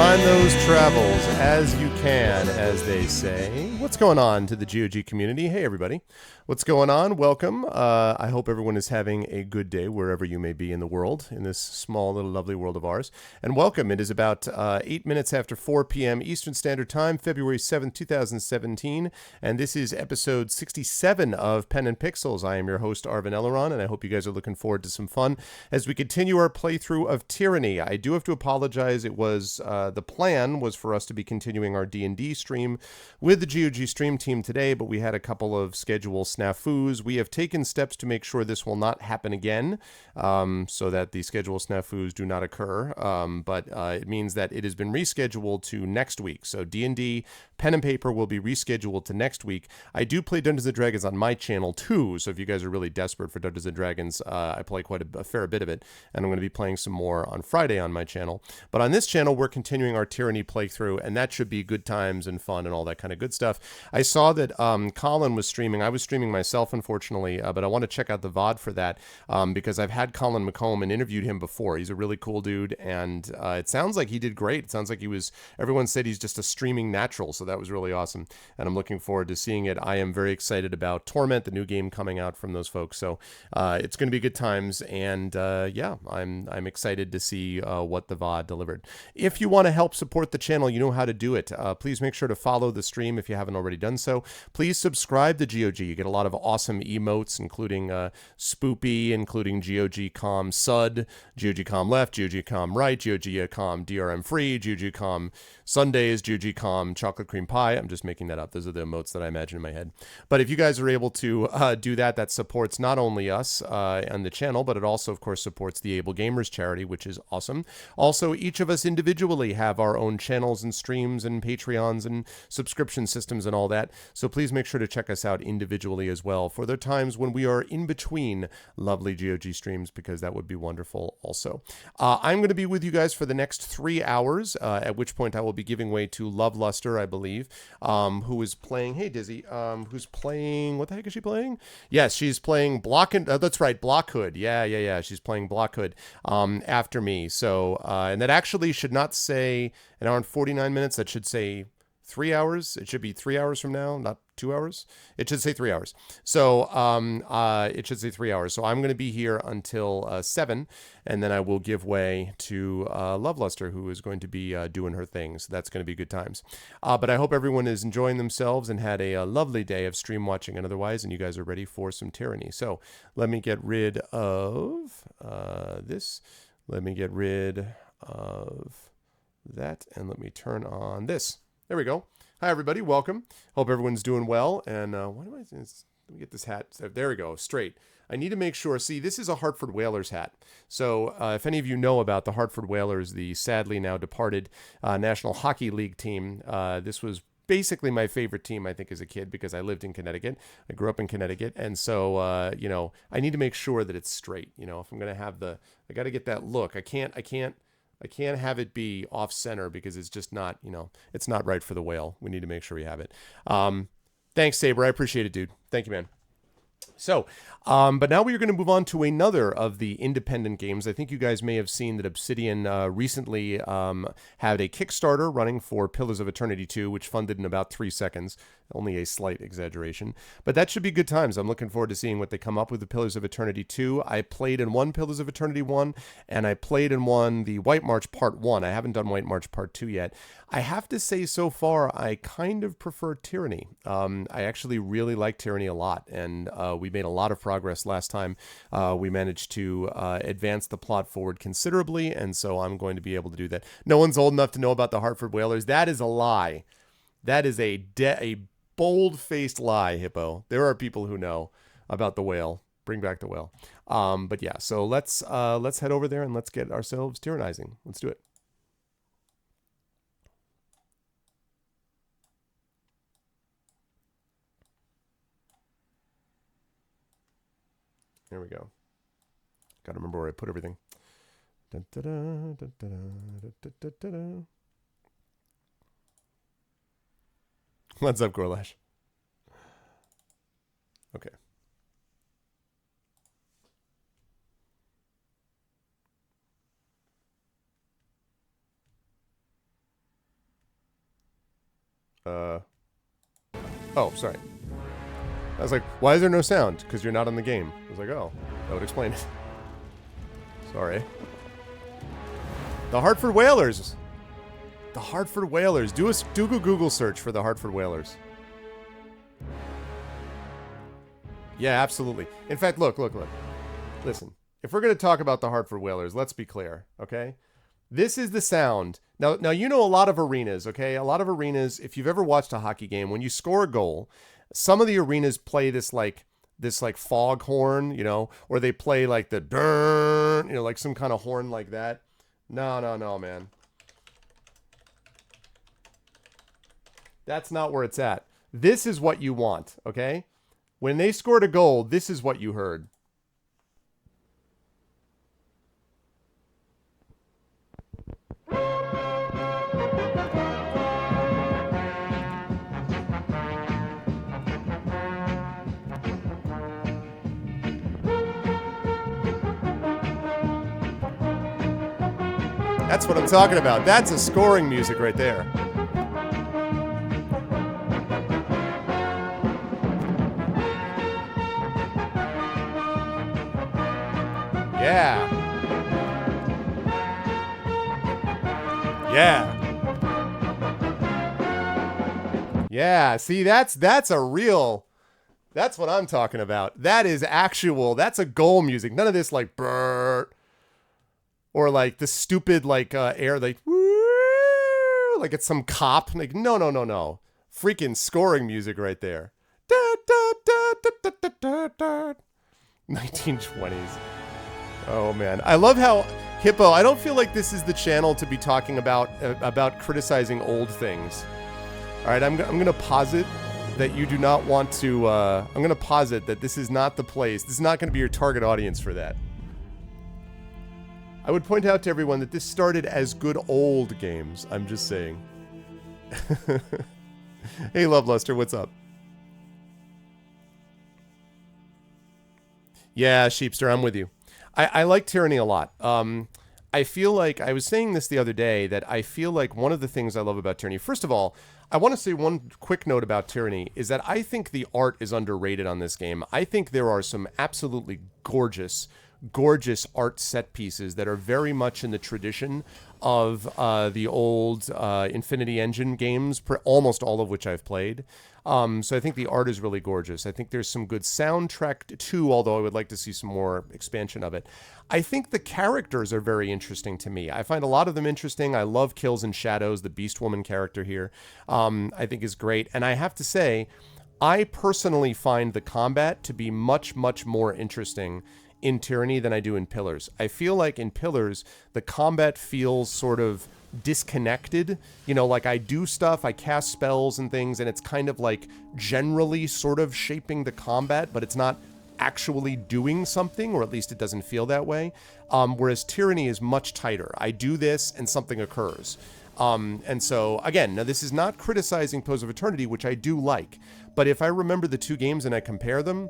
Find those travels as you can, as they say. What's going on to the GOG community? Hey, everybody. What's going on? Welcome. I hope everyone is having a good day wherever you may be in the world, in this small, little, lovely world of ours. And welcome. It is about 8 minutes after 4 p.m. Eastern Standard Time, February 7th, 2017. And this is episode 67 of Pen and Pixels. I am your host, Arvin Eleron, and I hope you guys are looking forward to some fun as we continue our playthrough of Tyranny. I do have to apologize. It was the plan was for us to be continuing our D&D stream with the GOG stream team today, but we had a couple of schedule snafus. We have taken steps to make sure this will not happen again, so that the schedule snafus do not occur. But it means that it has been rescheduled to next week. So D&D Pen and Paper will be rescheduled to next week. I do play Dungeons & Dragons on my channel too, so if you guys are really desperate for Dungeons & Dragons, I play quite a fair bit of it, and I'm going to be playing some more on Friday on my channel. But on this channel, we're continuing our Tyranny playthrough, and that should be good times and fun and all that kind of good stuff. I saw that Colin was streaming. I was streaming myself, unfortunately, but I want to check out the VOD for that because I've had Colin McComb and interviewed him before. He's a really cool dude, and it sounds like he did great. It sounds like everyone said he's just a streaming natural, so that was really awesome, and I'm looking forward to seeing it. I am very excited about Torment, the new game coming out from those folks, so it's going to be good times, and yeah, I'm excited to see what the VOD delivered. If you want to help support the channel, you know how to do it. Please make sure to follow the stream if you haven't already done so. Please subscribe to GOG. You get a lot of awesome emotes, including Spoopy, including GOG Com Sud, GOG Com Left, GOG Com Right, GOG Com DRM Free, GOG Com Sundays, GOG Com Chocolate Cream Pie. I'm just making that up. Those are the emotes that I imagine in my head. But if you guys are able to do that, that supports not only us and the channel, but it also, of course, supports the Able Gamers charity, which is awesome. Also, each of us individually have our own channels and streams and Patreons and subscription systems and all that. So please make sure to check us out individually as well for the times when we are in between lovely GOG streams, because that would be wonderful also. I'm going to be with you guys for the next 3 hours, at which point I will be giving way to Love Luster, I believe, who is playing, hey Dizzy, who's playing, what the heck is she playing? Yes, she's playing that's right, Blockhood. Yeah. She's playing Blockhood after me. So, and that actually should not say an hour and 49 minutes. That should say 3 hours. It should be 3 hours from now, not 2 hours. It should say 3 hours. So it should say 3 hours. So I'm going to be here until 7, and then I will give way to Love Luster, who is going to be doing her thing. So that's going to be good times. But I hope everyone is enjoying themselves and had a lovely day of stream watching and otherwise, and you guys are ready for some Tyranny. So let me get rid of this. Let me get rid of that, and let me turn on this. There we go. Hi, everybody. Welcome. Hope everyone's doing well. And what am I doing? Let me get this hat. There we go. Straight. I need to make sure. See, this is a Hartford Whalers hat. So if any of you know about the Hartford Whalers, the sadly now departed National Hockey League team, this was basically my favorite team, I think, as a kid, because I lived in Connecticut. I grew up in Connecticut. And so, you know, I need to make sure that it's straight. You know, if I'm going to have I got to get that look. I can't have it be off center because it's just not, you know, it's not right for the whale. We need to make sure we have it. Thanks, Saber. I appreciate it, dude. Thank you, man. So, but now we are going to move on to another of the independent games. I think you guys may have seen that Obsidian recently had a Kickstarter running for Pillars of Eternity 2, which funded in about 3 seconds. Only a slight exaggeration. But that should be good times. I'm looking forward to seeing what they come up with the Pillars of Eternity 2. I played in one Pillars of Eternity 1, and I played in one, the White March Part 1. I haven't done White March Part 2 yet. I have to say so far, I kind of prefer Tyranny. I actually really like Tyranny a lot, and we made a lot of progress last time. We managed to advance the plot forward considerably, and so I'm going to be able to do that. No one's old enough to know about the Hartford Whalers. That is a lie. That is a bold-faced lie, Hippo. There are people who know about the whale. Bring back the whale. But yeah, so let's head over there and let's get ourselves tyrannizing. Let's do it. There we go. Gotta remember where I put everything. Dun, da, da, da, da, da, da, da, da, da. What's up, Gorlash? Okay. Oh, sorry. I was like, why is there no sound? Because you're not on the game. I was like, oh, that would explain it. Sorry. The Hartford Whalers. The Hartford Whalers. Do a Google search for the Hartford Whalers. Yeah, absolutely. In fact, look. Listen, if we're going to talk about the Hartford Whalers, let's be clear, okay? This is the sound. Now you know a lot of arenas, okay? A lot of arenas, if you've ever watched a hockey game, when you score a goal, some of the arenas play this fog horn, you know, or they play like the brrr, you know, like some kind of horn like that. No, man. That's not where it's at. This is what you want, okay? When they scored a goal, this is what you heard. That's what I'm talking about. That's a scoring music right there. Yeah. Yeah, see, that's what I'm talking about. That is actual, that's a goal music. None of this like brrr, or like the stupid like air like woo, like it's some cop. Like no. Freaking scoring music right there. 1920s. Oh man, I love how Hippo. I don't feel like this is the channel to be talking about criticizing old things. All right, I'm gonna posit that you do not want to. I'm gonna posit that this is not the place. This is not gonna be your target audience for that. I would point out to everyone that this started as good old games. I'm just saying. Hey, Loveluster, what's up? Yeah, Sheepster, I'm with you. I like Tyranny a lot. I feel like, I was saying this the other day, that I feel like one of the things I love about Tyranny, first of all, I want to say one quick note about Tyranny, is that I think the art is underrated on this game. I think there are some absolutely gorgeous art set pieces that are very much in the tradition of the old Infinity Engine games, almost all of which I've played. So I think the art is really gorgeous. I think there's some good soundtrack too, although I would like to see some more expansion of it. I think the characters are very interesting to me. I find a lot of them interesting. I love Kills and Shadows, the Beast Woman character here. I think is great. And I have to say, I personally find the combat to be much, much more interesting in Tyranny than I do in Pillars. I feel like in Pillars, the combat feels sort of disconnected. You know, like I do stuff, I cast spells and things, and it's kind of like generally sort of shaping the combat, but it's not actually doing something, or at least it doesn't feel that way. Whereas Tyranny is much tighter. I do this and something occurs. And so, again, now this is not criticizing Pose of Eternity, which I do like, but if I remember the two games and I compare them,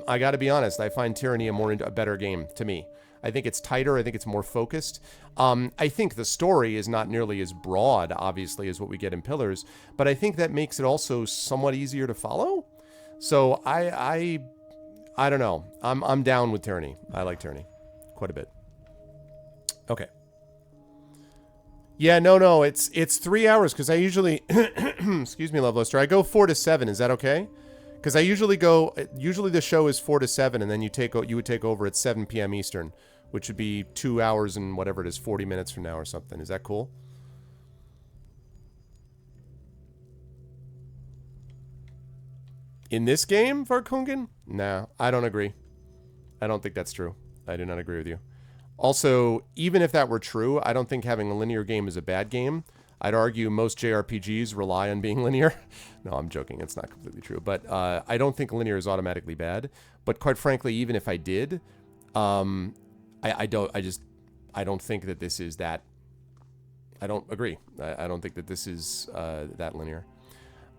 I gotta be honest, I find Tyranny a better game to me. I think it's tighter, I think it's more focused. I think the story is not nearly as broad, obviously, as what we get in Pillars, but I think that makes it also somewhat easier to follow. So I don't know. I'm down with Tyranny. I like Tyranny quite a bit. Okay. Yeah, no, it's 3 hours, because I usually, excuse me, Lovelister, I go 4 to 7, is that okay? Because I usually the show is 4 to 7, and then you would take over at 7 p.m. Eastern, which would be 2 hours and whatever it is, 40 minutes from now or something. Is that cool? In this game, Varkungen? Nah, I don't agree. I don't think that's true. I do not agree with you. Also, even if that were true, I don't think having a linear game is a bad game. I'd argue most JRPGs rely on being linear. No, I'm joking. It's not completely true. But I don't think linear is automatically bad. But quite frankly, even if I did, I don't think that this is that. I don't agree. I don't think that this is that linear.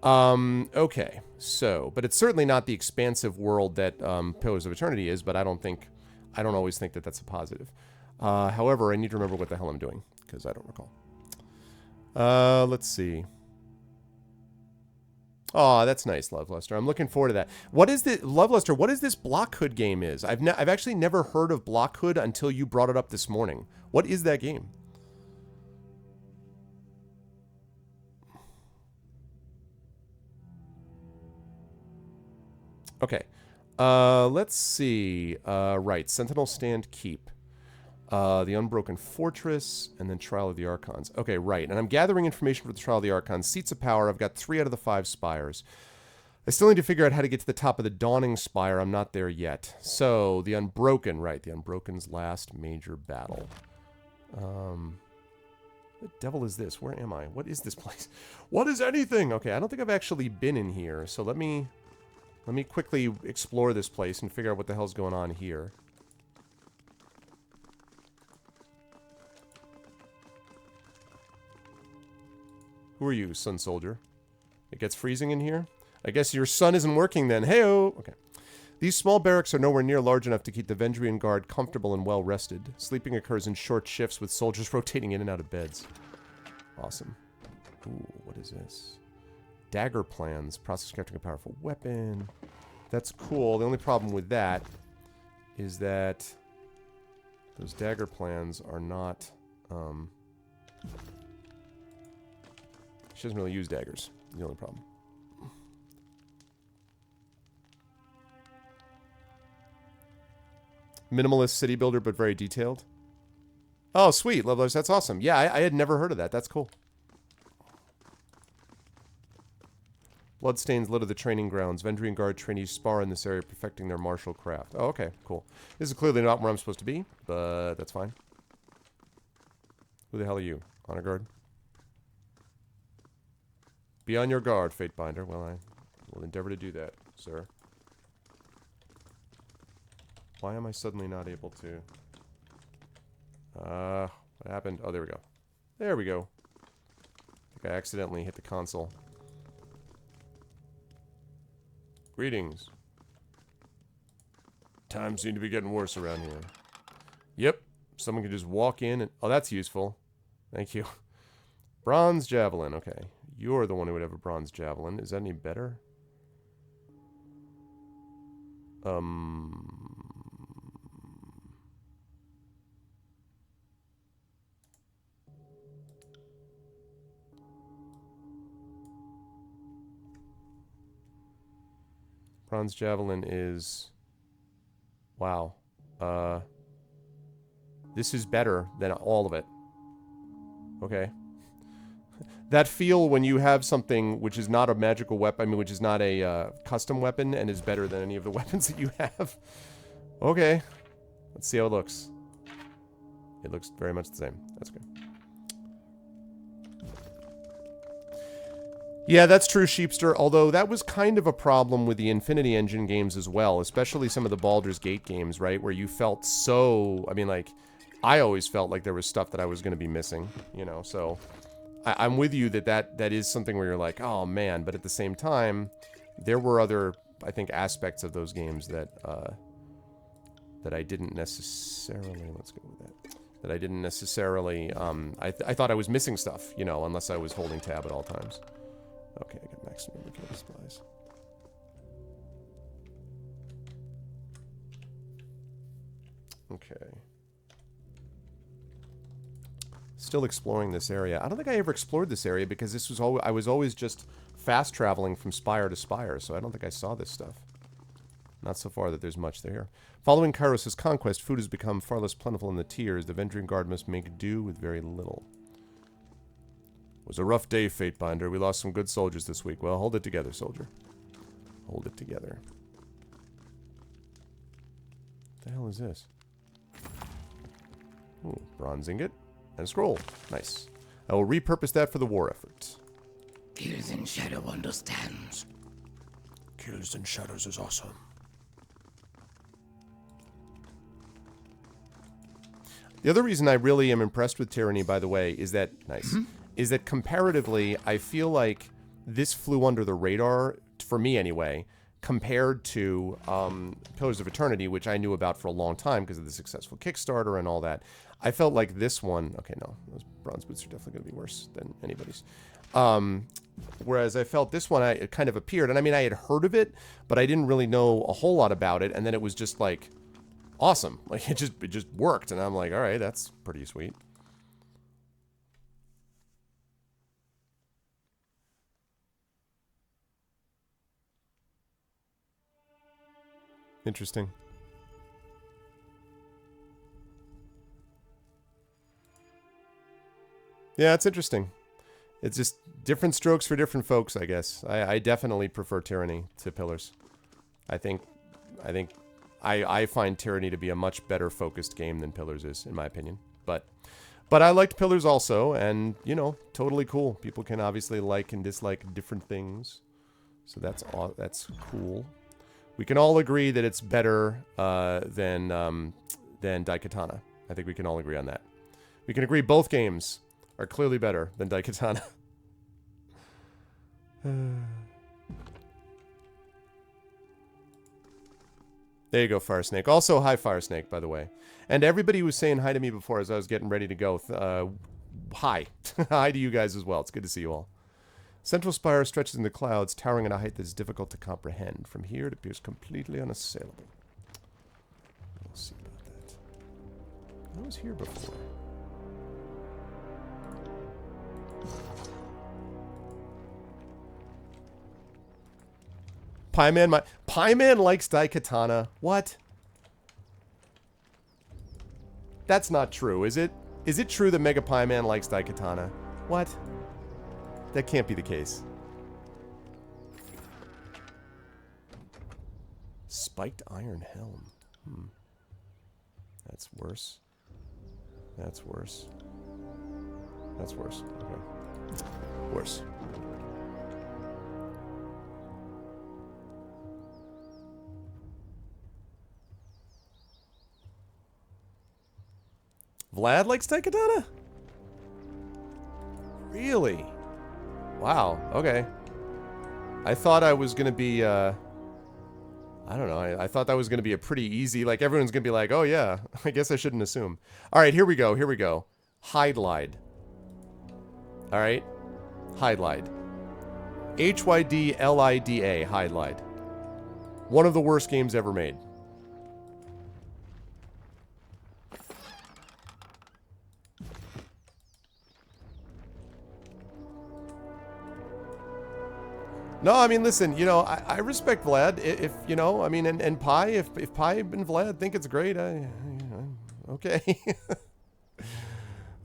Okay. So, but it's certainly not the expansive world that Pillars of Eternity is, but I don't always think that that's a positive. However, I need to remember what the hell I'm doing, because I don't recall. Let's see. Oh, that's nice, Love Luster. I'm looking forward to that. What is the Love Luster? What is this Block Hood game? I've actually never heard of Block Hood until you brought it up this morning. What is that game? Okay. Let's see. Right. Sentinel Stand Keep. The Unbroken Fortress, and then Trial of the Archons. Okay, right. And I'm gathering information for the Trial of the Archons. Seats of Power. I've got 3 out of the 5 spires. I still need to figure out how to get to the top of the Dawning Spire. I'm not there yet. So, the Unbroken. Right. The Unbroken's last major battle. The devil is this? Where am I? What is this place? What is anything? Okay, I don't think I've actually been in here. So, let me quickly explore this place and figure out what the hell's going on here. Who are you, Sun Soldier? It gets freezing in here? I guess your sun isn't working then. Hey-oh! Okay. These small barracks are nowhere near large enough to keep the Vendrian Guard comfortable and well-rested. Sleeping occurs in short shifts with soldiers rotating in and out of beds. Awesome. Ooh, what is this? Dagger plans. Process crafting a powerful weapon. That's cool. The only problem with that is that those dagger plans are not... She doesn't really use daggers. The only problem. Minimalist city builder, but very detailed. Oh, sweet. Levelers, that's awesome. Yeah, I had never heard of that. That's cool. Bloodstains litter the training grounds. Vendrian Guard trainees spar in this area, perfecting their martial craft. Oh, okay. Cool. This is clearly not where I'm supposed to be, but that's fine. Who the hell are you? Honor Guard? Be on your guard, Fatebinder. Well, I will endeavor to do that, sir. Why am I suddenly not able to... what happened? Oh, there we go. There we go. I think I accidentally hit the console. Greetings. Times seem to be getting worse around here. Yep. Someone can just walk in and... Oh, that's useful. Thank you. Bronze Javelin. Okay. You're the one who would have a Bronze Javelin. Is that any better? Bronze Javelin is... Wow. This is better than all of it. Okay. That feel when you have something which is not a magical weapon, I mean, which is not a custom weapon and is better than any of the weapons that you have. Okay. Let's see how it looks. It looks very much the same. That's good. Yeah, that's true, Sheepster, although that was kind of a problem with the Infinity Engine games as well, especially some of the Baldur's Gate games, right, where you felt so... I mean, like, I always felt like there was stuff that I was going to be missing, you know, so... I'm with you that is something where you're like, oh, man, but at the same time, there were other, I think, aspects of those games that I didn't necessarily... Let's go with that. That I didn't necessarily... I thought I was missing stuff, you know, unless I was holding tab at all times. Okay, I got maximum mechanical supplies. Okay. Still exploring this area. I don't think I ever explored this area because this was I was always just fast traveling from spire to spire, so I don't think I saw this stuff. Not so far that there's much there. Following Kairos' conquest, food has become far less plentiful in the tiers. The Vendrian Guard must make do with very little. It was a rough day, Fatebinder. We lost some good soldiers this week. Well, hold it together, soldier. Hold it together. What the hell is this? Ooh, bronze ingot and a scroll. Nice. I will repurpose that for the war effort. Kills in Shadow understands. Kills in Shadows is awesome. The other reason I really am impressed with Tyranny, by the way, is that... Nice. Is that comparatively, I feel like this flew under the radar, for me anyway, compared to Pillars of Eternity, which I knew about for a long time because of the successful Kickstarter and all that. I felt like this one... Okay, no. Those bronze boots are definitely going to be worse than anybody's. Whereas I felt this one, it kind of appeared, and I mean, I had heard of it, but I didn't really know a whole lot about it, and then it was just like awesome. Like it just worked, and I'm like, all right, that's pretty sweet. Interesting. Yeah, it's interesting. It's just different strokes for different folks, I guess. I definitely prefer Tyranny to Pillars. I think I find Tyranny to be a much better focused game than Pillars is, in my opinion. But I liked Pillars also, and you know, totally cool. People can obviously like and dislike different things, so that's cool. We can all agree that it's better than Daikatana. I think we can all agree on that. We can agree both games are clearly better than Daikatana. There you go, Fire Snake. Also, hi, Fire Snake, by the way. And everybody who was saying hi to me before as I was getting ready to go, hi. Hi to you guys as well. It's good to see you all. Central spire stretches in the clouds, towering at a height that is difficult to comprehend. From here, it appears completely unassailable. We'll see about that. I was here before. Pieman likes Daikatana. What? That's not true, is it? Is it true that Mega Pieman likes Daikatana? What? That can't be the case. Spiked iron helm. That's worse. That's worse. That's worse. Okay. Worse. Vlad likes Daikatana? Really? Wow, okay. I thought I was going to be, I don't know, I thought that was going to be a pretty easy, like, everyone's going to be like, oh yeah, I guess I shouldn't assume. Alright, here we go, here we go. Hydlide. Alright? Hydlide. Hydlida, Hydlide. One of the worst games ever made. No, I mean, listen, you know, I respect Vlad. If, you know, I mean, and Pi, if Pi and Vlad think it's great, okay.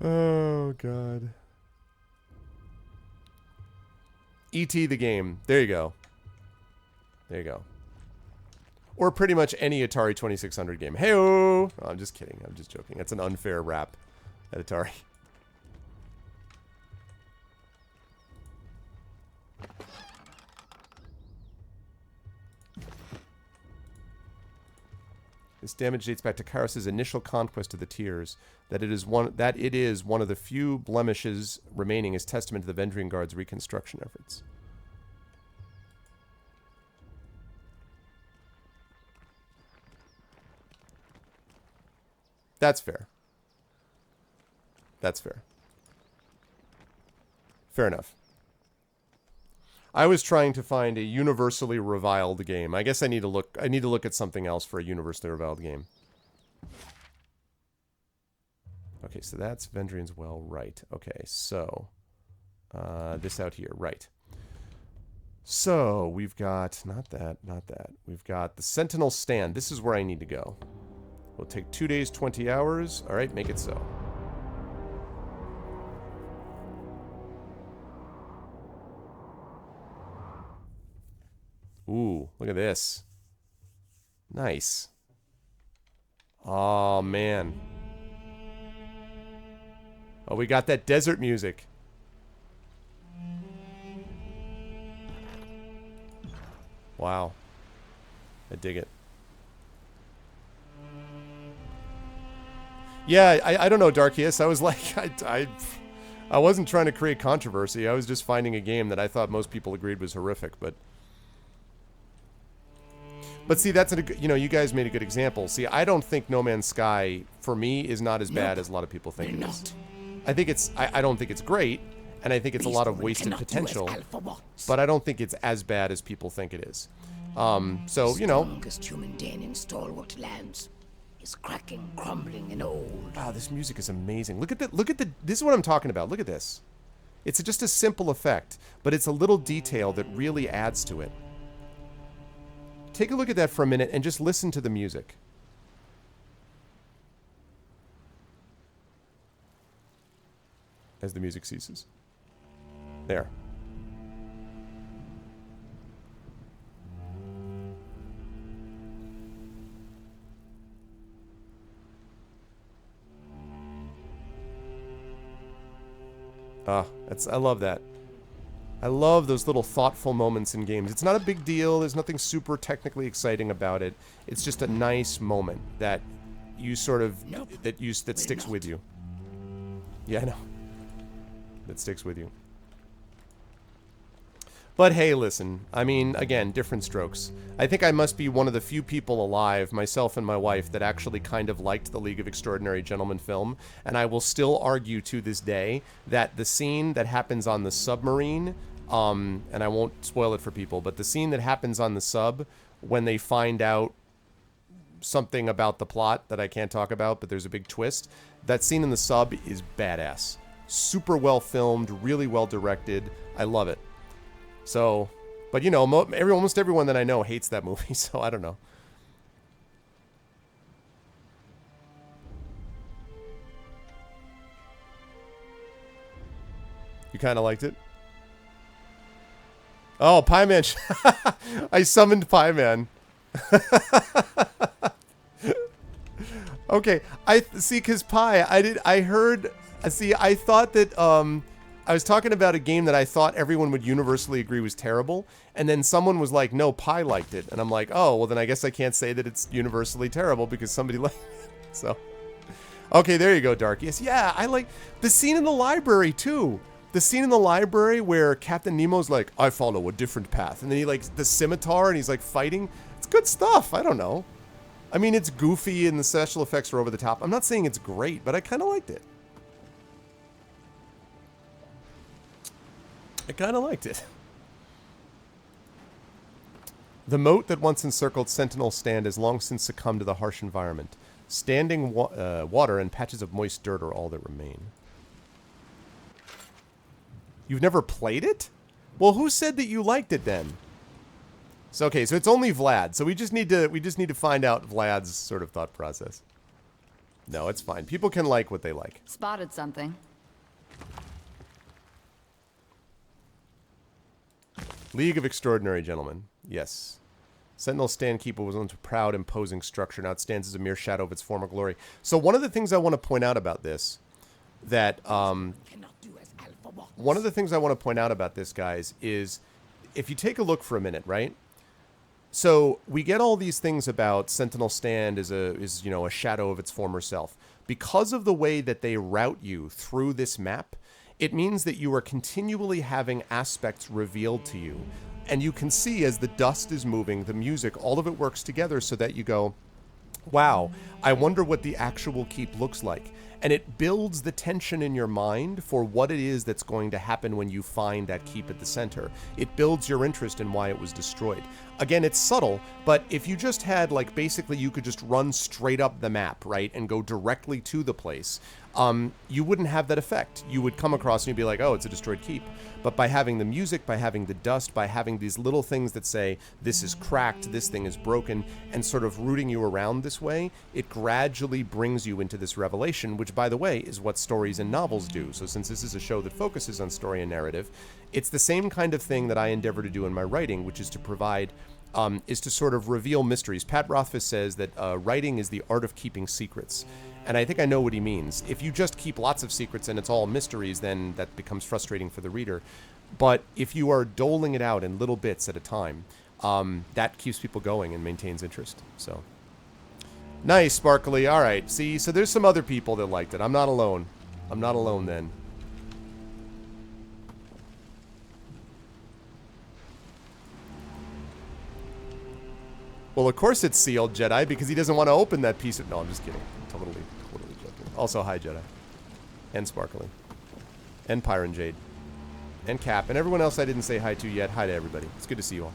Oh, God. E.T. the game. There you go. There you go. Or pretty much any Atari 2600 game. Hey-oh! Oh, I'm just kidding. I'm just joking. That's an unfair rap at Atari. This damage dates back to Kairos' initial conquest of the Tears. That it is one of the few blemishes remaining as testament to the Vendrian Guard's reconstruction efforts. That's fair. That's fair. Fair enough. I was trying to find a universally reviled game. I guess I need to look at something else for a universally reviled game. Okay, so that's Vendrian's Well, right. Okay, so this out here, right. So we've got not that. We've got the Sentinel Stand. This is where I need to go. We'll take 2 days, 20 hours. All right, make it so. Ooh, look at this. Nice. Oh, man. Oh, we got that desert music. Wow. I dig it. Yeah, I don't know, Darkius. I was like, I wasn't trying to create controversy. I was just finding a game that I thought most people agreed was horrific, but see, that's you know, you guys made a good example. See, I don't think No Man's Sky for me is not as bad as a lot of people think it is. I think it's I don't think it's great, And I think it's a lot of Beastwoman wasted cannot do as potential, Alpha wants. but I don't think it's as bad as people think it is. So, you know. Strongest human being in stalwart lands is cracking, crumbling, and old. Wow, this music is amazing. Look at the, this is what I'm talking about. Look at this. It's just a simple effect, but it's a little detail that really adds to it. Take a look at that for a minute and just listen to the music. As the music ceases. There. I love that. I love those little thoughtful moments in games. It's not a big deal. There's nothing super technically exciting about it. It's just a nice moment that you sort of that sticks with you. Yeah, I know. That sticks with you. But hey, listen, I mean, again, different strokes. I think I must be one of the few people alive, myself and my wife, that actually kind of liked the League of Extraordinary Gentlemen film, and I will still argue to this day that the scene that happens on the submarine, and I won't spoil it for people, but the scene that happens on the sub when they find out something about the plot that I can't talk about, but there's a big twist, that scene in the sub is badass. Super well filmed, really well directed. I love it. So, but you know, almost everyone that I know hates that movie, so I don't know. You kind of liked it? Oh, Pie Man. I summoned Pie Man. Okay, I thought that, I was talking about a game that I thought everyone would universally agree was terrible, and then someone was like, no, Pi liked it. And I'm like, oh, well then I guess I can't say that it's universally terrible because somebody liked it. So, okay, there you go, Darkius. Yeah, I like the scene in the library too. The scene in the library where Captain Nemo's like, I follow a different path. And then he like the scimitar and he's like fighting. It's good stuff. I don't know. I mean, it's goofy and the special effects are over the top. I'm not saying it's great, but I kind of liked it. I kind of liked it. The moat that once encircled Sentinel Stand has long since succumbed to the harsh environment. Standing water and patches of moist dirt are all that remain. You've never played it? Well, who said that you liked it then? So okay, so it's only Vlad. So we just need to find out Vlad's sort of thought process. No, it's fine. People can like what they like. Spotted something. League of Extraordinary Gentlemen. Yes. Sentinel Stand Keeper was once a proud, imposing structure. Now it stands as a mere shadow of its former glory. So one of the things I want to point out about this, one of the things I want to point out about this, guys, is if you take a look for a minute, right? So we get all these things about Sentinel Stand is a shadow of its former self. Because of the way that they route you through this map, it means that you are continually having aspects revealed to you. And you can see as the dust is moving, the music, all of it works together so that you go, wow, I wonder what the actual keep looks like. And it builds the tension in your mind for what it is that's going to happen when you find that keep at the center. It builds your interest in why it was destroyed. Again, it's subtle, but if you just had, like, basically you could just run straight up the map, right, and go directly to the place, you wouldn't have that effect. You would come across and you'd be like, oh, it's a destroyed keep. But by having the music, by having the dust, by having these little things that say, this is cracked, this thing is broken, and sort of rooting you around this way, it gradually brings you into this revelation, which, by the way, is what stories and novels do. So since this is a show that focuses on story and narrative, it's the same kind of thing that I endeavor to do in my writing, which is to provide, is to sort of reveal mysteries. Pat Rothfuss says that writing is the art of keeping secrets. And I think I know what he means. If you just keep lots of secrets and it's all mysteries, then that becomes frustrating for the reader. But if you are doling it out in little bits at a time, that keeps people going and maintains interest. So, nice, Sparkly. All right. See, so there's some other people that liked it. I'm not alone. I'm not alone then. Well, of course it's sealed, Jedi, because he doesn't want to open that piece of... No, I'm just kidding. Totally joking. Also, hi, Jedi. And Sparkly. And Pyron Jade. And Cap. And everyone else I didn't say hi to yet. Hi to everybody. It's good to see you all.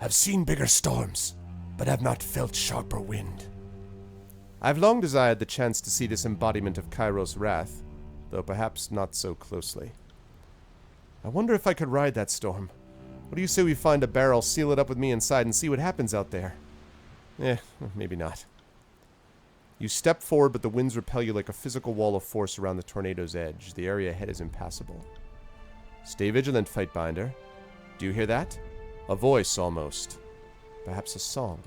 I've seen bigger storms, but have not felt sharper wind. I've long desired the chance to see this embodiment of Kairos' wrath, though perhaps not so closely. I wonder if I could ride that storm. What do you say we find a barrel, seal it up with me inside, and see what happens out there? Maybe not. You step forward, but the winds repel you like a physical wall of force around the tornado's edge. The area ahead is impassable. Stay vigilant, Fightbinder. Do you hear that? A voice, almost. Perhaps a song.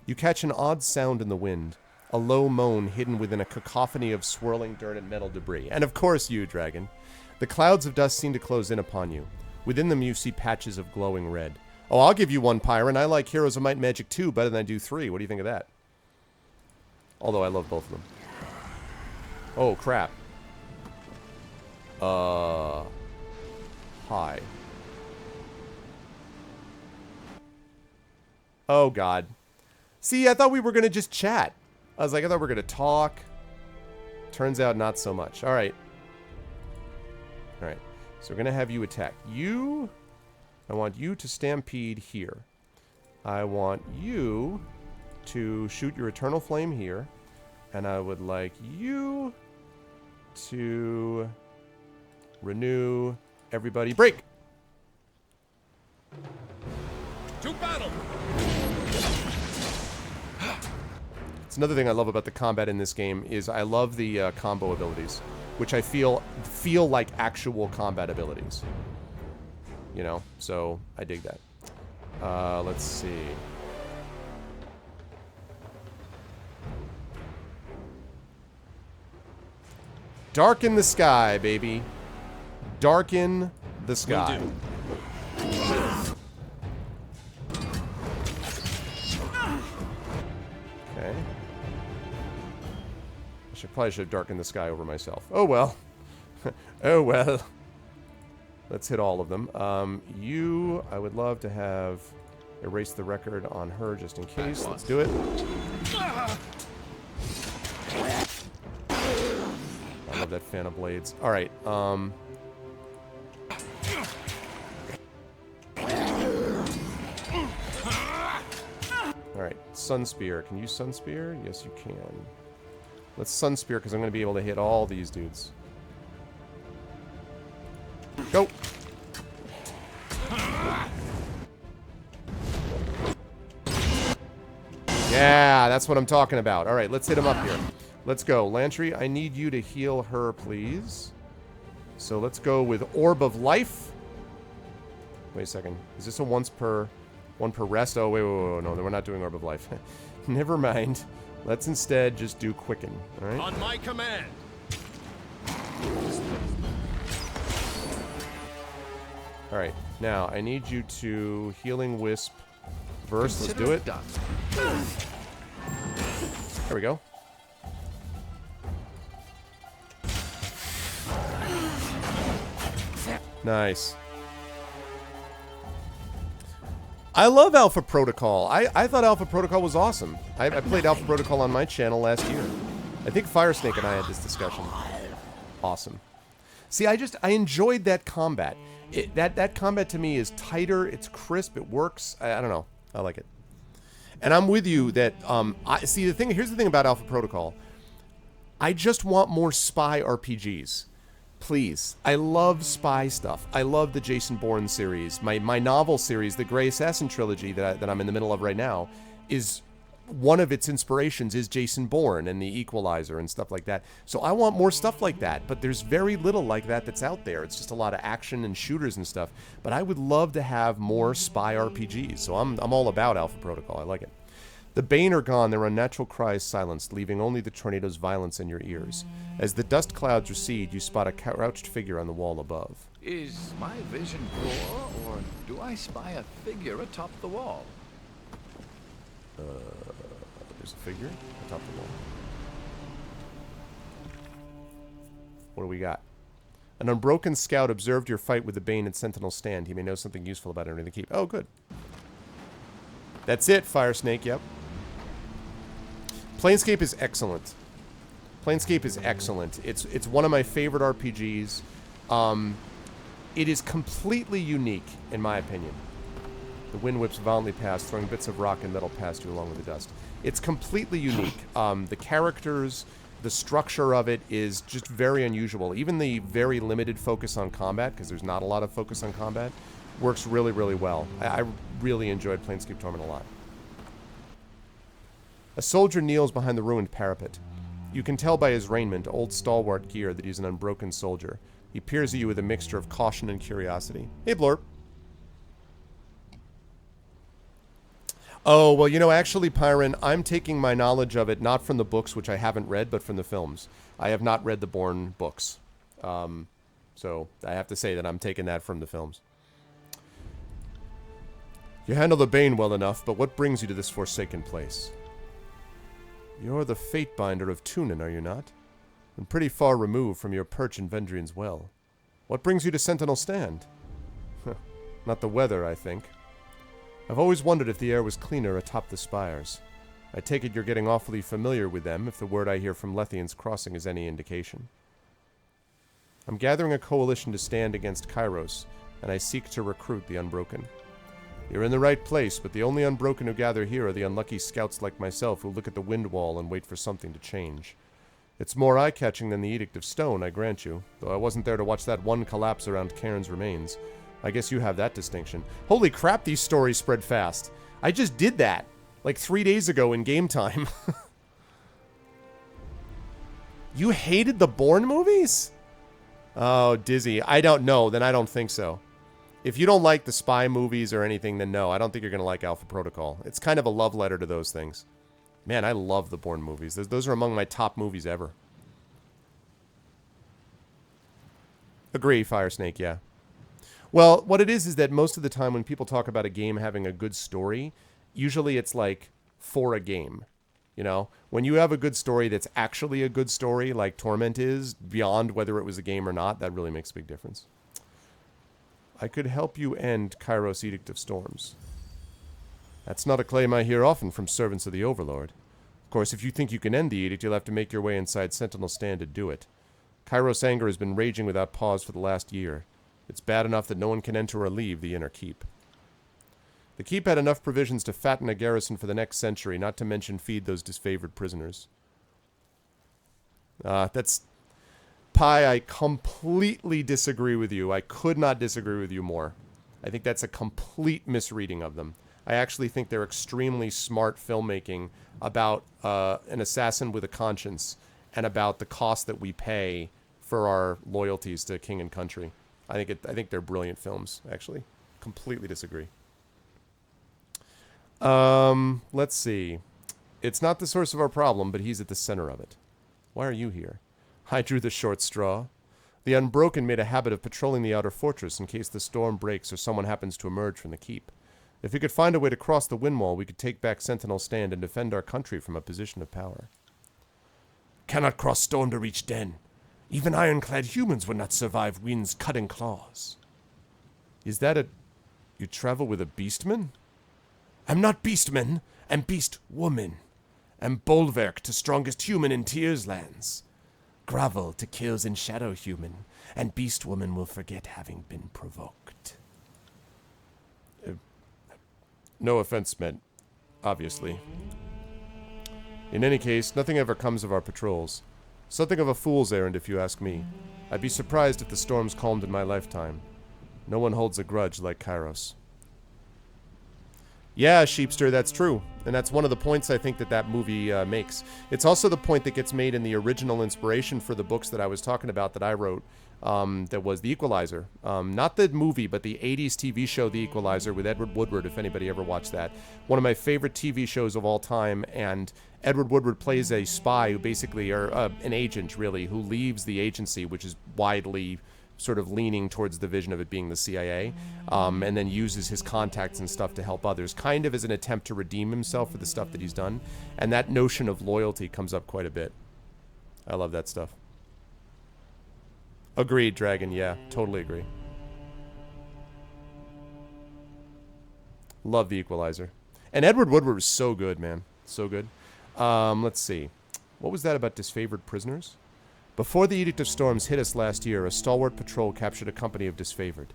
You catch an odd sound in the wind, a low moan hidden within a cacophony of swirling dirt and metal debris. And of course you, Dragon. The clouds of dust seem to close in upon you. Within them you see patches of glowing red. Oh, I'll give you one, Pyron. I like Heroes of Might and Magic 2 better than I do 3. What do you think of that? Although I love both of them. Oh, crap. Hi. Oh, God. See, I thought we were going to just chat. I thought we were going to talk. Turns out not so much. All right. All right. So we're going to have you attack. I want you to stampede here. I want you to shoot your Eternal Flame here. And I would like you to renew everybody. Break! To battle! It's another thing I love about the combat in this game is I love the combo abilities, which I feel like actual combat abilities. You know, so I dig that. Let's see. Darken the sky, baby. Darken the sky. Okay. Probably should have darkened the sky over myself. Oh well. Oh well. Let's hit all of them. I would love to have erase the record on her just in case. Let's do it. I love that fan of blades. Alright, Alright, Sun Spear. Can you Sun Spear? Yes, you can. Let's Sun Spear, because I'm going to be able to hit all these dudes. Go! Yeah, that's what I'm talking about. Alright, let's hit him up here. Let's go. Lantry, I need you to heal her, please. So let's go with Orb of Life. Wait a second. Is this a one per rest? Oh, wait, no, we're not doing Orb of Life. Never mind. Let's instead just do Quicken. All right? On my command. All right. Now, I need you to Healing Wisp Verse. Let's do it. Done. There we go. Nice. I love Alpha Protocol. I thought Alpha Protocol was awesome. I played Alpha Protocol on my channel last year. I think Firesnake and I had this discussion. Awesome. See, I enjoyed that combat. That combat to me is tighter, it's crisp, it works. I don't know. I like it. And I'm with you that, here's the thing about Alpha Protocol. I just want more spy RPGs. Please. I love spy stuff. I love the Jason Bourne series. My novel series, the Grey Assassin trilogy that I'm in the middle of right now, is one of its inspirations is Jason Bourne and the Equalizer and stuff like that. So I want more stuff like that, but there's very little like that that's out there. It's just a lot of action and shooters and stuff. But I would love to have more spy RPGs. So I'm all about Alpha Protocol. I like it. The Bane are gone, their unnatural cries silenced, leaving only the tornado's violence in your ears. As the dust clouds recede, you spot a crouched figure on the wall above. Is my vision poor, or do I spy a figure atop the wall? There's a figure atop the wall. What do we got? An unbroken scout observed your fight with the Bane at Sentinel Stand. He may know something useful about entering the keep. Oh, good. That's it, Firesnake, yep. Planescape is excellent. Planescape is excellent. It's one of my favorite RPGs. It is completely unique, in my opinion. The wind whips violently past, throwing bits of rock and metal past you along with the dust. It's completely unique. The characters, the structure of it is just very unusual. Even the very limited focus on combat, because there's not a lot of focus on combat, works really, really well. I really enjoyed Planescape Torment a lot. A soldier kneels behind the ruined parapet. You can tell by his raiment, old stalwart gear, that he's an unbroken soldier. He peers at you with a mixture of caution and curiosity. Hey, Blorp. Oh, well, you know, actually, Pyron, I'm taking my knowledge of it not from the books, which I haven't read, but from the films. I have not read the Bourne books. So I have to say that I'm taking that from the films. You handle the Bane well enough, but what brings you to this forsaken place? You're the Fatebinder of Tunin, are you not? And pretty far removed from your perch in Vendrian's Well. What brings you to Sentinel Stand? Not the weather, I think. I've always wondered if the air was cleaner atop the spires. I take it you're getting awfully familiar with them, if the word I hear from Lethian's Crossing is any indication. I'm gathering a coalition to stand against Kairos, and I seek to recruit the Unbroken. You're in the right place, but the only Unbroken who gather here are the unlucky scouts like myself who look at the wind wall and wait for something to change. It's more eye-catching than the Edict of Stone, I grant you, though I wasn't there to watch that one collapse around Cairn's remains. I guess you have that distinction. Holy crap, these stories spread fast. I just did that, like 3 days ago in game time. You hated the Bourne movies? Oh, Dizzy. I don't know, then I don't think so. If you don't like the spy movies or anything, then no, I don't think you're going to like Alpha Protocol. It's kind of a love letter to those things. Man, I love the Bourne movies. Those are among my top movies ever. Agree, Firesnake, yeah. Well, what it is that most of the time when people talk about a game having a good story, usually it's like for a game. You know, when you have a good story that's actually a good story, like Torment is, beyond whether it was a game or not, that really makes a big difference. I could help you end Kairos' Edict of Storms. That's not a claim I hear often from servants of the Overlord. Of course, if you think you can end the edict, you'll have to make your way inside Sentinel Stand to do it. Kairos' anger has been raging without pause for the last year. It's bad enough that no one can enter or leave the inner keep. The keep had enough provisions to fatten a garrison for the next century, not to mention feed those disfavored prisoners. That's... Pi, I completely disagree with you. I could not disagree with you more. I think that's a complete misreading of them. I actually think they're extremely smart filmmaking about an assassin with a conscience and about the cost that we pay for our loyalties to king and country. I think they're brilliant films, actually. Completely disagree. Let's see. It's not the source of our problem, but he's at the center of it. Why are you here? I drew the short straw. The Unbroken made a habit of patrolling the outer fortress in case the storm breaks or someone happens to emerge from the keep. If we could find a way to cross the wind wall, we could take back Sentinel Stand and defend our country from a position of power. Cannot cross storm to reach den. Even ironclad humans would not survive wind's cutting claws. Is that a... You travel with a beastman? I'm not beastman, I'm beast woman. I'm bulwark to strongest human in Tears lands. Grovel to kills in shadow human, and beast woman will forget having been provoked. No offense meant, obviously. In any case, nothing ever comes of our patrols. Something of a fool's errand, if you ask me. I'd be surprised if the storms calmed in my lifetime. No one holds a grudge like Kairos. Yeah, Sheepster, that's true. And that's one of the points I think that movie makes. It's also the point that gets made in the original inspiration for the books that I was talking about that I wrote, that was The Equalizer. Not the movie, but the 80s TV show The Equalizer with Edward Woodward, if anybody ever watched that. One of my favorite TV shows of all time, and Edward Woodward plays a spy who basically, or an agent, really, who leaves the agency, which is widely sort of leaning towards the vision of it being the CIA, and then uses his contacts and stuff to help others, kind of as an attempt to redeem himself for the stuff that he's done. And that notion of loyalty comes up quite a bit. I love that stuff. Agreed, Dragon. Yeah, totally agree. Love The Equalizer. And Edward Woodward was so good, man. So good. Let's see. What was that about disfavored prisoners? Before the Edict of Storms hit us last year, a stalwart patrol captured a company of disfavored.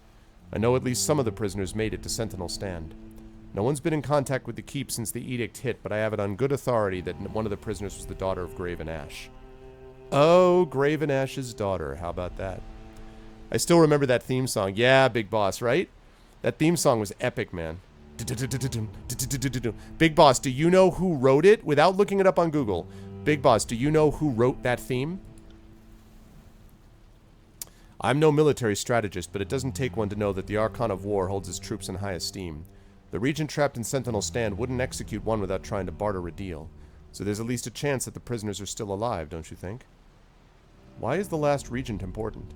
I know at least some of the prisoners made it to Sentinel Stand. No one's been in contact with the Keep since the edict hit, but I have it on good authority that one of the prisoners was the daughter of Graven Ash. Oh, Graven Ash's daughter. How about that? I still remember that theme song. Yeah, Big Boss, right? That theme song was epic, man. Big Boss, do you know who wrote it? Without looking it up on Google. Big Boss, do you know who wrote that theme? I'm no military strategist, but it doesn't take one to know that the Archon of War holds his troops in high esteem. The Regent trapped in Sentinel Stand wouldn't execute one without trying to barter a deal. So there's at least a chance that the prisoners are still alive, don't you think? Why is the last Regent important?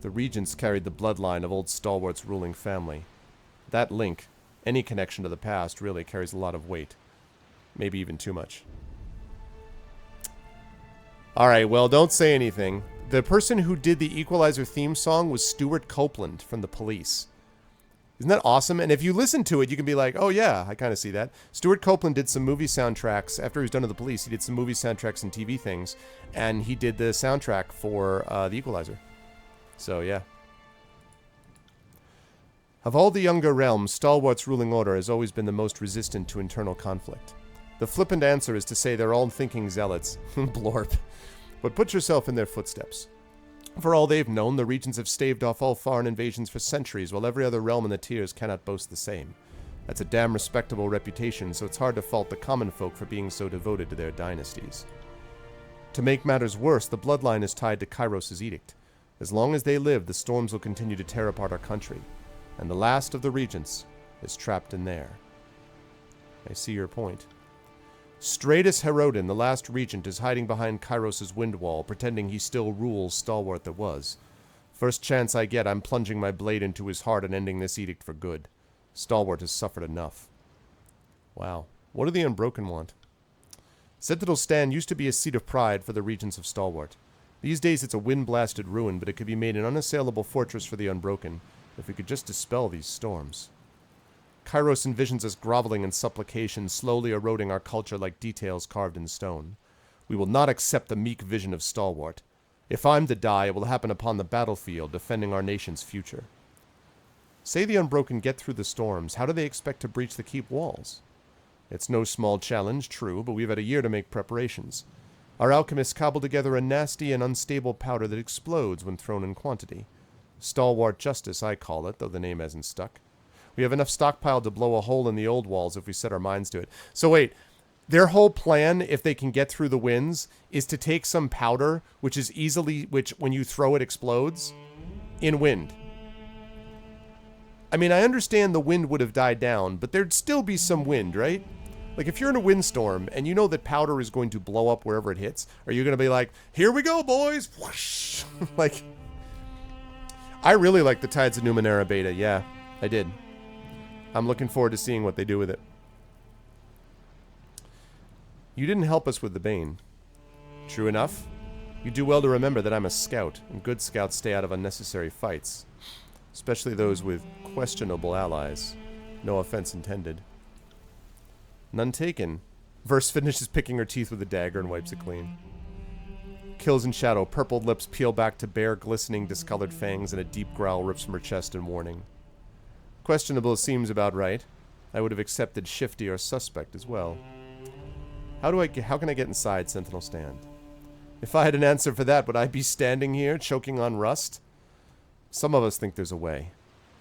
The Regents carried the bloodline of old Stalwart's ruling family. That link, any connection to the past, really carries a lot of weight. Maybe even too much. Alright, well, don't say anything. The person who did the Equalizer theme song was Stuart Copeland from The Police. Isn't that awesome? And if you listen to it, you can be like, oh yeah, I kind of see that. Stuart Copeland did some movie soundtracks. After he was done with The Police, he did some movie soundtracks and TV things. And he did the soundtrack for The Equalizer. So, yeah. Of all the younger realms, Stalwart's ruling order has always been the most resistant to internal conflict. The flippant answer is to say they're all thinking zealots. Blorp. But put yourself in their footsteps. For all they've known, the Regents have staved off all foreign invasions for centuries, while every other realm in the tiers cannot boast the same. That's a damn respectable reputation, so it's hard to fault the common folk for being so devoted to their dynasties. To make matters worse, the bloodline is tied to Kairos' edict. As long as they live, the storms will continue to tear apart our country, and the last of the Regents is trapped in there. I see your point. Stratus Herodin, the last regent, is hiding behind Kairos' wind wall, pretending he still rules Stalwart that was. First chance I get, I'm plunging my blade into his heart and ending this edict for good. Stalwart has suffered enough. Wow. What do the Unbroken want? Sentinel Stand used to be a seat of pride for the regents of Stalwart. These days it's a wind-blasted ruin, but it could be made an unassailable fortress for the Unbroken, if we could just dispel these storms. Kairos envisions us groveling in supplication, slowly eroding our culture like details carved in stone. We will not accept the meek vision of Stalwart. If I'm to die, it will happen upon the battlefield, defending our nation's future. Say the Unbroken get through the storms, how do they expect to breach the keep walls? It's no small challenge, true, but we've had a year to make preparations. Our alchemists cobbled together a nasty and unstable powder that explodes when thrown in quantity. Stalwart Justice, I call it, though the name hasn't stuck. We have enough stockpiled to blow a hole in the old walls if we set our minds to it. So wait, their whole plan, if they can get through the winds, is to take some powder, which when you throw it explodes, in wind. I mean, I understand the wind would have died down, but there'd still be some wind, right? Like, if you're in a windstorm, and you know that powder is going to blow up wherever it hits, are you going to be like, here we go, boys! Whoosh! Like, I really like the Tides of Numenera beta, yeah, I did. I'm looking forward to seeing what they do with it. You didn't help us with the Bane. True enough. You do well to remember that I'm a scout, and good scouts stay out of unnecessary fights. Especially those with questionable allies. No offense intended. None taken. Verse finishes picking her teeth with a dagger and wipes it clean. Kills in shadow. Purpled lips peel back to bare, glistening, discolored fangs, and a deep growl rips from her chest in warning. Questionable seems about right. I would have accepted shifty or suspect as well. How can I get inside Sentinel Stand? If I had an answer for that, would I be standing here, choking on rust? Some of us think there's a way.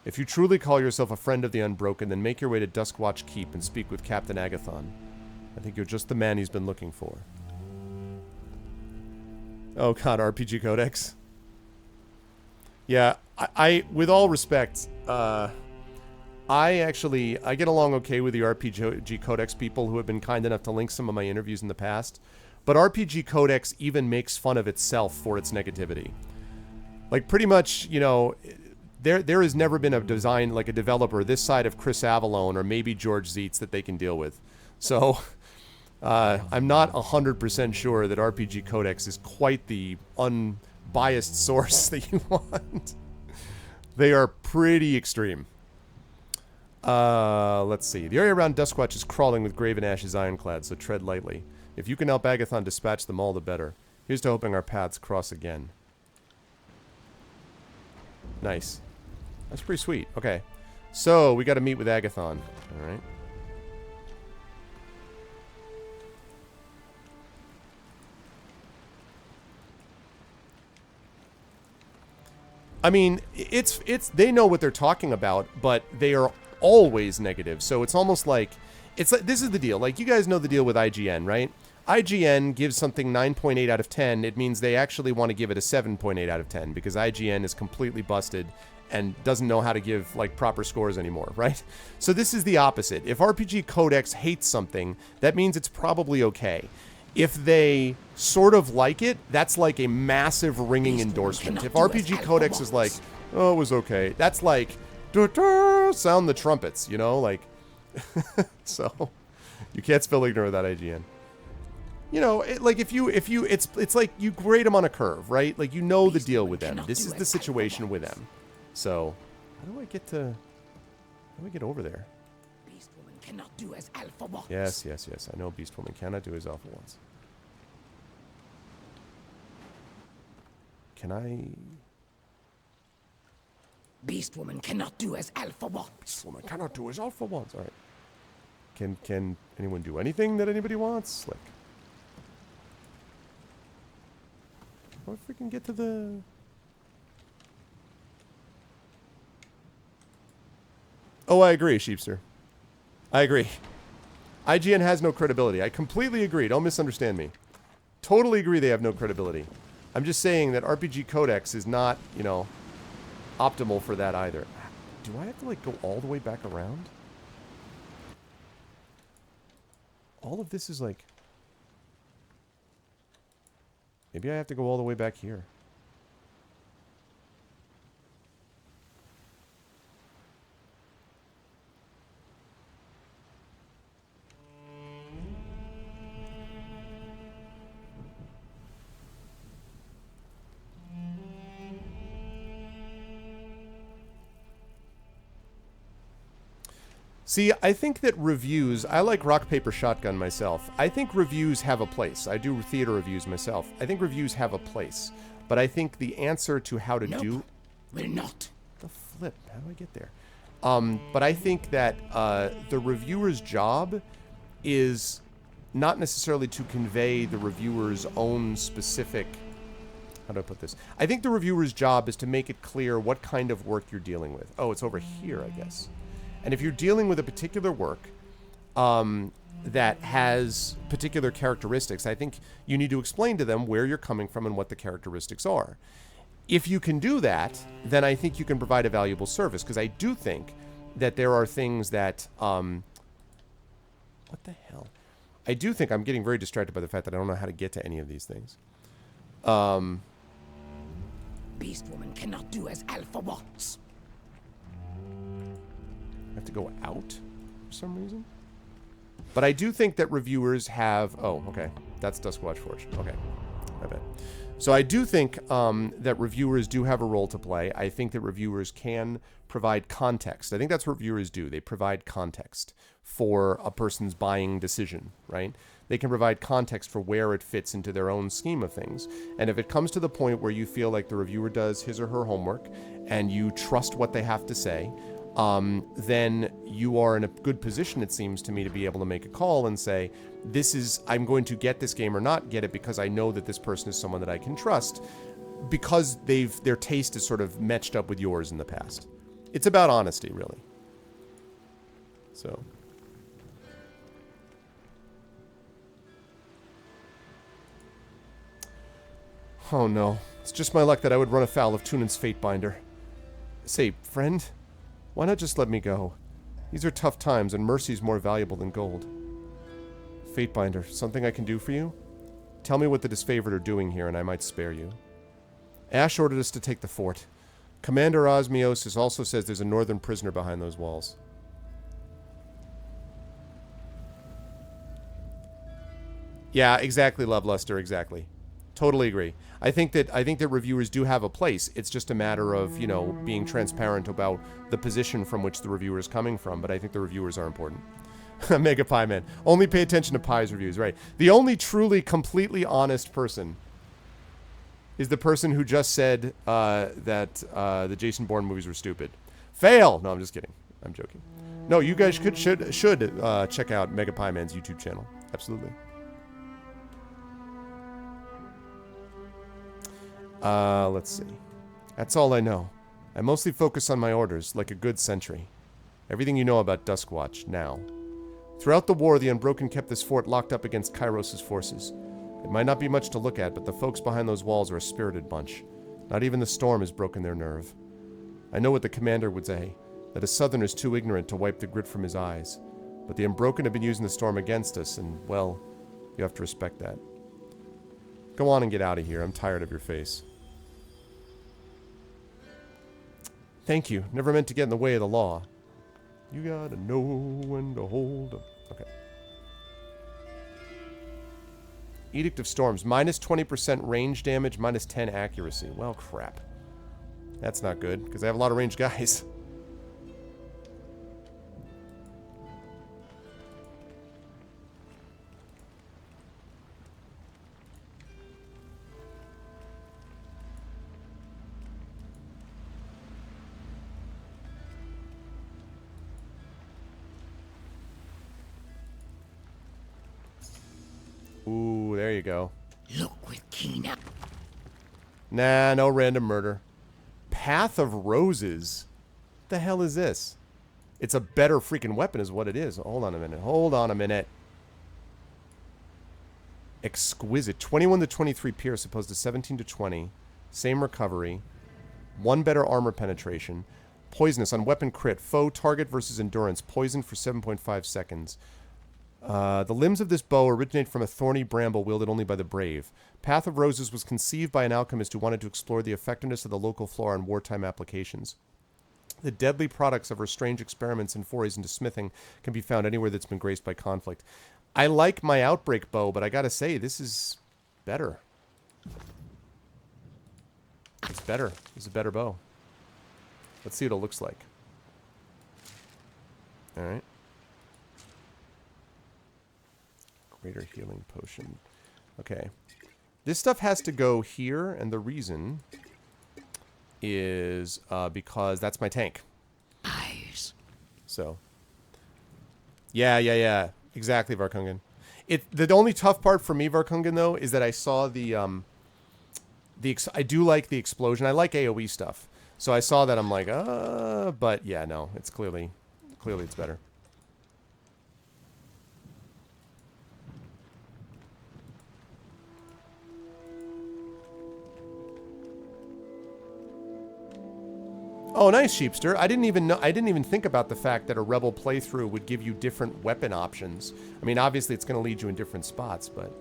If you truly call yourself a friend of the Unbroken, then make your way to Duskwatch Keep and speak with Captain Agathon. I think you're just the man he's been looking for. Oh god, RPG Codex. Yeah, I with all respect, I get along okay with the RPG Codex people who have been kind enough to link some of my interviews in the past, but RPG Codex even makes fun of itself for its negativity. Like, pretty much, you know, there has never been a developer this side of Chris Avallone or maybe George Zeitz that they can deal with. So, I'm not 100% sure that RPG Codex is quite the unbiased source that you want. They are pretty extreme. Let's see. The area around Duskwatch is crawling with Graven Ash's ironclad, so tread lightly. If you can help Agathon dispatch them all, the better. Here's to hoping our paths cross again. Nice. That's pretty sweet. Okay. So, we got to meet with Agathon. Alright. I mean, it's they know what they're talking about, but they are always negative. So it's almost like this is the deal. Like, you guys know the deal with IGN, right? IGN gives something 9.8 out of 10. It means they actually want to give it a 7.8 out of 10 because IGN is completely busted and doesn't know how to give like proper scores anymore, right? So this is the opposite. If RPG Codex hates something, that means it's probably okay. If they sort of like it, that's like a massive ringing endorsement. If RPG Codex is like, oh, it was okay, that's like, sound the trumpets, you know, like, so you can't spell ignorant without IGN. You know, like if you, it's like you grade them on a curve, right? Like, you know the deal with them. This is the situation with them. So, how do I get over there? Beast Woman cannot do as Alpha wants. Yes. I know Beast Woman cannot do as Alpha wants. Can I? Beast Woman cannot do as Alpha wants. Beast Woman cannot do as Alpha wants. All right. Can anyone do anything that anybody wants? Slick. What if we can get to the? Oh, I agree, Sheepster. I agree. IGN has no credibility. I completely agree. Don't misunderstand me. Totally agree they have no credibility. I'm just saying that RPG Codex is not, you know, optimal for that either. Do I have to, like, go all the way back around? All of this is, like... Maybe I have to go all the way back here. See, I think that reviews... I like Rock, Paper, Shotgun myself. I think reviews have a place. I do theater reviews myself. I think reviews have a place. But I think the answer to how to do... Will not. The flip. How do I get there? But I think that the reviewer's job is not necessarily to convey the reviewer's own specific... How do I put this? I think the reviewer's job is to make it clear what kind of work you're dealing with. Oh, it's over here, I guess. And if you're dealing with a particular work that has particular characteristics, I think you need to explain to them where you're coming from and what the characteristics are. If you can do that, then I think you can provide a valuable service, because I do think that there are things that... what the hell? I do think I'm getting very distracted by the fact that I don't know how to get to any of these things. Beast Woman cannot do as Alpha wants. I have to go out for some reason. But I do think that reviewers have... Oh, okay. That's Duskwatch Forge. Okay. I bet. So I do think that reviewers do have a role to play. I think that reviewers can provide context. I think that's what reviewers do. They provide context for a person's buying decision, right? They can provide context for where it fits into their own scheme of things. And if it comes to the point where you feel like the reviewer does his or her homework and you trust what they have to say, then you are in a good position, it seems to me, to be able to make a call and say, I'm going to get this game or not get it because I know that this person is someone that I can trust, because their taste is sort of matched up with yours in the past. It's about honesty, really. So. Oh no, it's just my luck that I would run afoul of Tunan's Fatebinder. Say, friend, why not just let me go? These are tough times, and mercy's more valuable than gold. Fatebinder, something I can do for you? Tell me what the disfavored are doing here, and I might spare you. Ash ordered us to take the fort. Commander Osmiosis also says there's a northern prisoner behind those walls. Yeah, exactly, Loveluster, exactly. Totally agree. I think that reviewers do have a place. It's just a matter of, you know, being transparent about the position from which the reviewer is coming from, but I think the reviewers are important. Mega Pie Man. Only pay attention to Pie's reviews, right? The only truly, completely honest person is the person who just said that the Jason Bourne movies were stupid. Fail! No, I'm just kidding. I'm joking. No, you guys should check out Mega Pie Man's YouTube channel. Absolutely. Let's see. That's all I know. I mostly focus on my orders, like a good sentry. Everything you know about Duskwatch, now. Throughout the war, the Unbroken kept this fort locked up against Kairos' forces. It might not be much to look at, but the folks behind those walls are a spirited bunch. Not even the storm has broken their nerve. I know what the commander would say, that a southerner's too ignorant to wipe the grit from his eyes. But the Unbroken have been using the storm against us, and, well, you have to respect that. Go on and get out of here. I'm tired of your face. Thank you. Never meant to get in the way of the law. You gotta know when to hold up. Okay. Edict of Storms. Minus 20% range damage, minus 10 accuracy. Well, crap. That's not good, because I have a lot of ranged guys. Ooh, there you go. Look with keen eye. Nah, no random murder. Path of Roses? What the hell is this? It's a better freaking weapon is what it is. Hold on a minute. Hold on a minute. Exquisite. 21 to 23 pierce opposed to 17 to 20. Same recovery. 1 better armor penetration. Poisonous on weapon crit. Foe target versus endurance. Poison for 7.5 seconds. The limbs of this bow originate from a thorny bramble wielded only by the brave. Path of Roses was conceived by an alchemist who wanted to explore the effectiveness of the local flora in wartime applications. The deadly products of her strange experiments and forays into smithing can be found anywhere that's been graced by conflict. I like my Outbreak bow, but I gotta say, this is better. It's better. It's a better bow. Let's see what it looks like. Alright. Greater healing potion. Okay. This stuff has to go here, and the reason is because that's my tank. Eyes. So. Yeah. Exactly, Varkungan. The only tough part for me, Varkungan, though, is that I saw I do like the explosion. I like AoE stuff. So I saw that, I'm like, but yeah, no, it's clearly it's better. Oh, nice, Sheepster. I didn't even think about the fact that a Rebel playthrough would give you different weapon options. I mean, obviously it's going to lead you in different spots, but...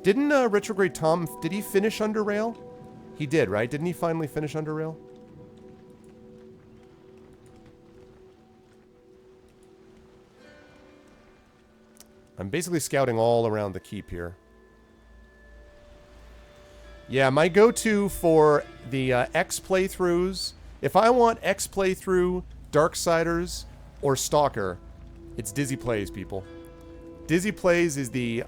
Didn't Retrograde Tom, did he finish Under Rail? He did, right? Didn't he finally finish Under Rail? I'm basically scouting all around the keep here. Yeah, my go-to for the X playthroughs, if I want X playthrough, Darksiders, or Stalker, it's Dizzy Plays, people. Dizzy Plays is the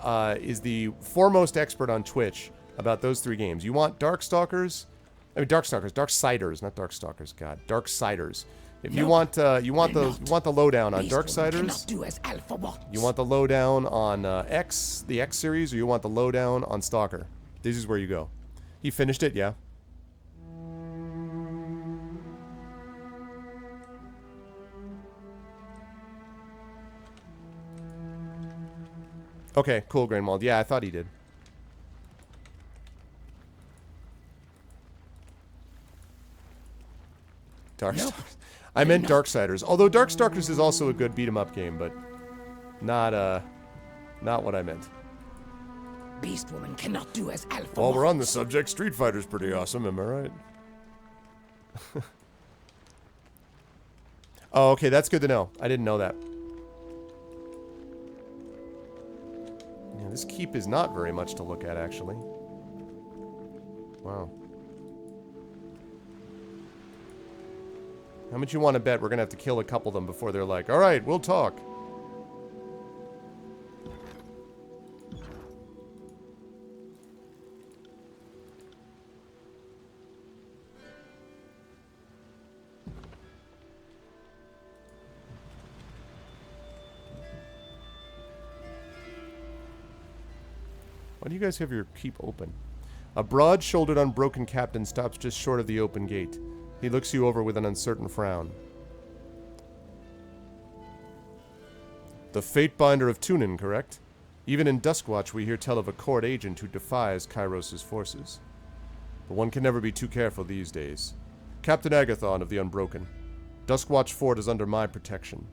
foremost expert on Twitch about those 3 games. You want Darksiders, not Darkstalkers, God, Darksiders. If you want the lowdown on Darksiders, you want the lowdown on the X series, or you want the lowdown on Stalker. This is where you go. He finished it, yeah. Okay, cool, Grainwald. Yeah, I thought he did. Darkstalkers. I meant Darksiders. Although Darkstalkers is also a good beat-em-up game, but not what I meant. Beast Woman cannot do as Alpha. While we're on the subject, Street Fighter's pretty awesome, am I right? Oh, okay, that's good to know. I didn't know that. Yeah, this keep is not very much to look at, actually. Wow. How much you want to bet we're going to have to kill a couple of them before they're like, alright, we'll talk. Why do you guys have your keep open? A broad-shouldered, unbroken captain stops just short of the open gate. He looks you over with an uncertain frown. The Fatebinder of Tunin, correct? Even in Duskwatch, we hear tell of a court agent who defies Kairos' forces. But one can never be too careful these days. Captain Agathon of the Unbroken. Duskwatch Fort is under my protection.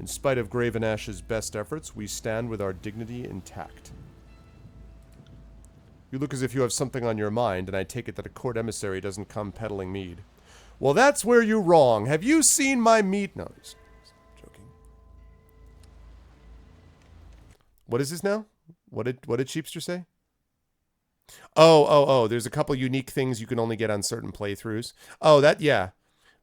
In spite of Graven Ash's best efforts, we stand with our dignity intact. You look as if you have something on your mind, and I take it that a court emissary doesn't come peddling mead. Well, that's where you're wrong. Have you seen my meat? No, just joking. What is this now? What did Sheepster say? Oh, there's a couple unique things you can only get on certain playthroughs. Oh, yeah.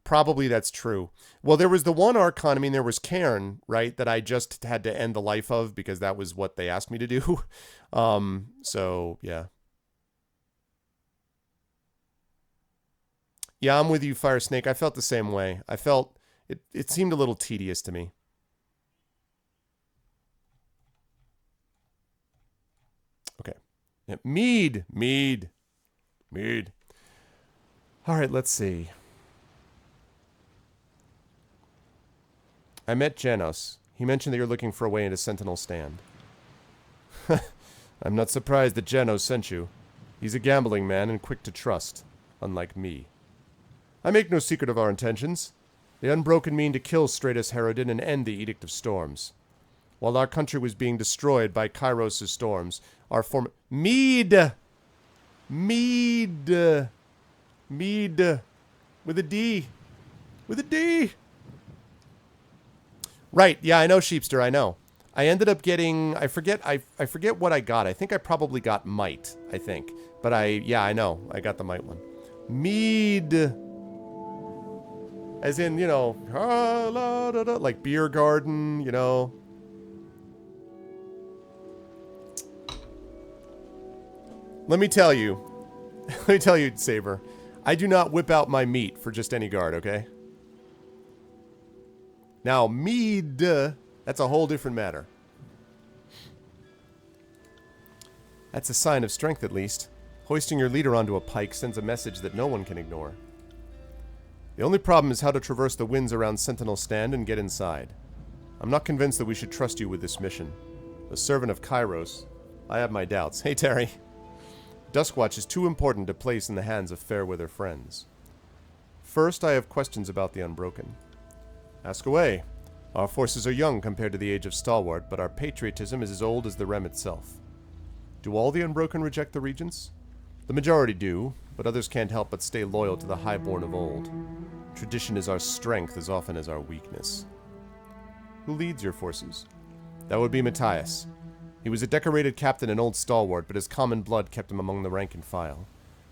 Probably that's true. Well, there was the one Archon, I mean, there was Cairn, right, that I just had to end the life of because that was what they asked me to do. So, yeah. Yeah, I'm with you, Fire Snake. I felt the same way. I felt it seemed a little tedious to me. Okay. Yeah, mead. All right, let's see. I met Janos. He mentioned that you're looking for a way into Sentinel Stand. I'm not surprised that Janos sent you. He's a gambling man and quick to trust, unlike me. I make no secret of our intentions. The Unbroken mean to kill Stratus Herodin and end the Edict of Storms. While our country was being destroyed by Kairos' storms, our Mead! With a D. With a D! Right, yeah, I know, Sheepster, I know. I ended up getting, I forget what I got. I think I probably got Might, I think. But I know, I got the Might one. Mead. As in, you know, like beer garden, you know. Let me tell you, Saber, I do not whip out my meat for just any guard, okay? Now, mead, that's a whole different matter. That's a sign of strength, at least. Hoisting your leader onto a pike sends a message that no one can ignore. The only problem is how to traverse the winds around Sentinel Stand and get inside. I'm not convinced that we should trust you with this mission. A servant of Kairos, I have my doubts. Hey, Terry. Duskwatch is too important to place in the hands of fair-weather friends. First, I have questions about the Unbroken. Ask away. Our forces are young compared to the age of Stalwart, but our patriotism is as old as the Rem itself. Do all the Unbroken reject the Regents? The majority do, but others can't help but stay loyal to the highborn of old. Tradition is our strength as often as our weakness. Who leads your forces? That would be Matthias. He was a decorated captain and old stalwart, but his common blood kept him among the rank and file.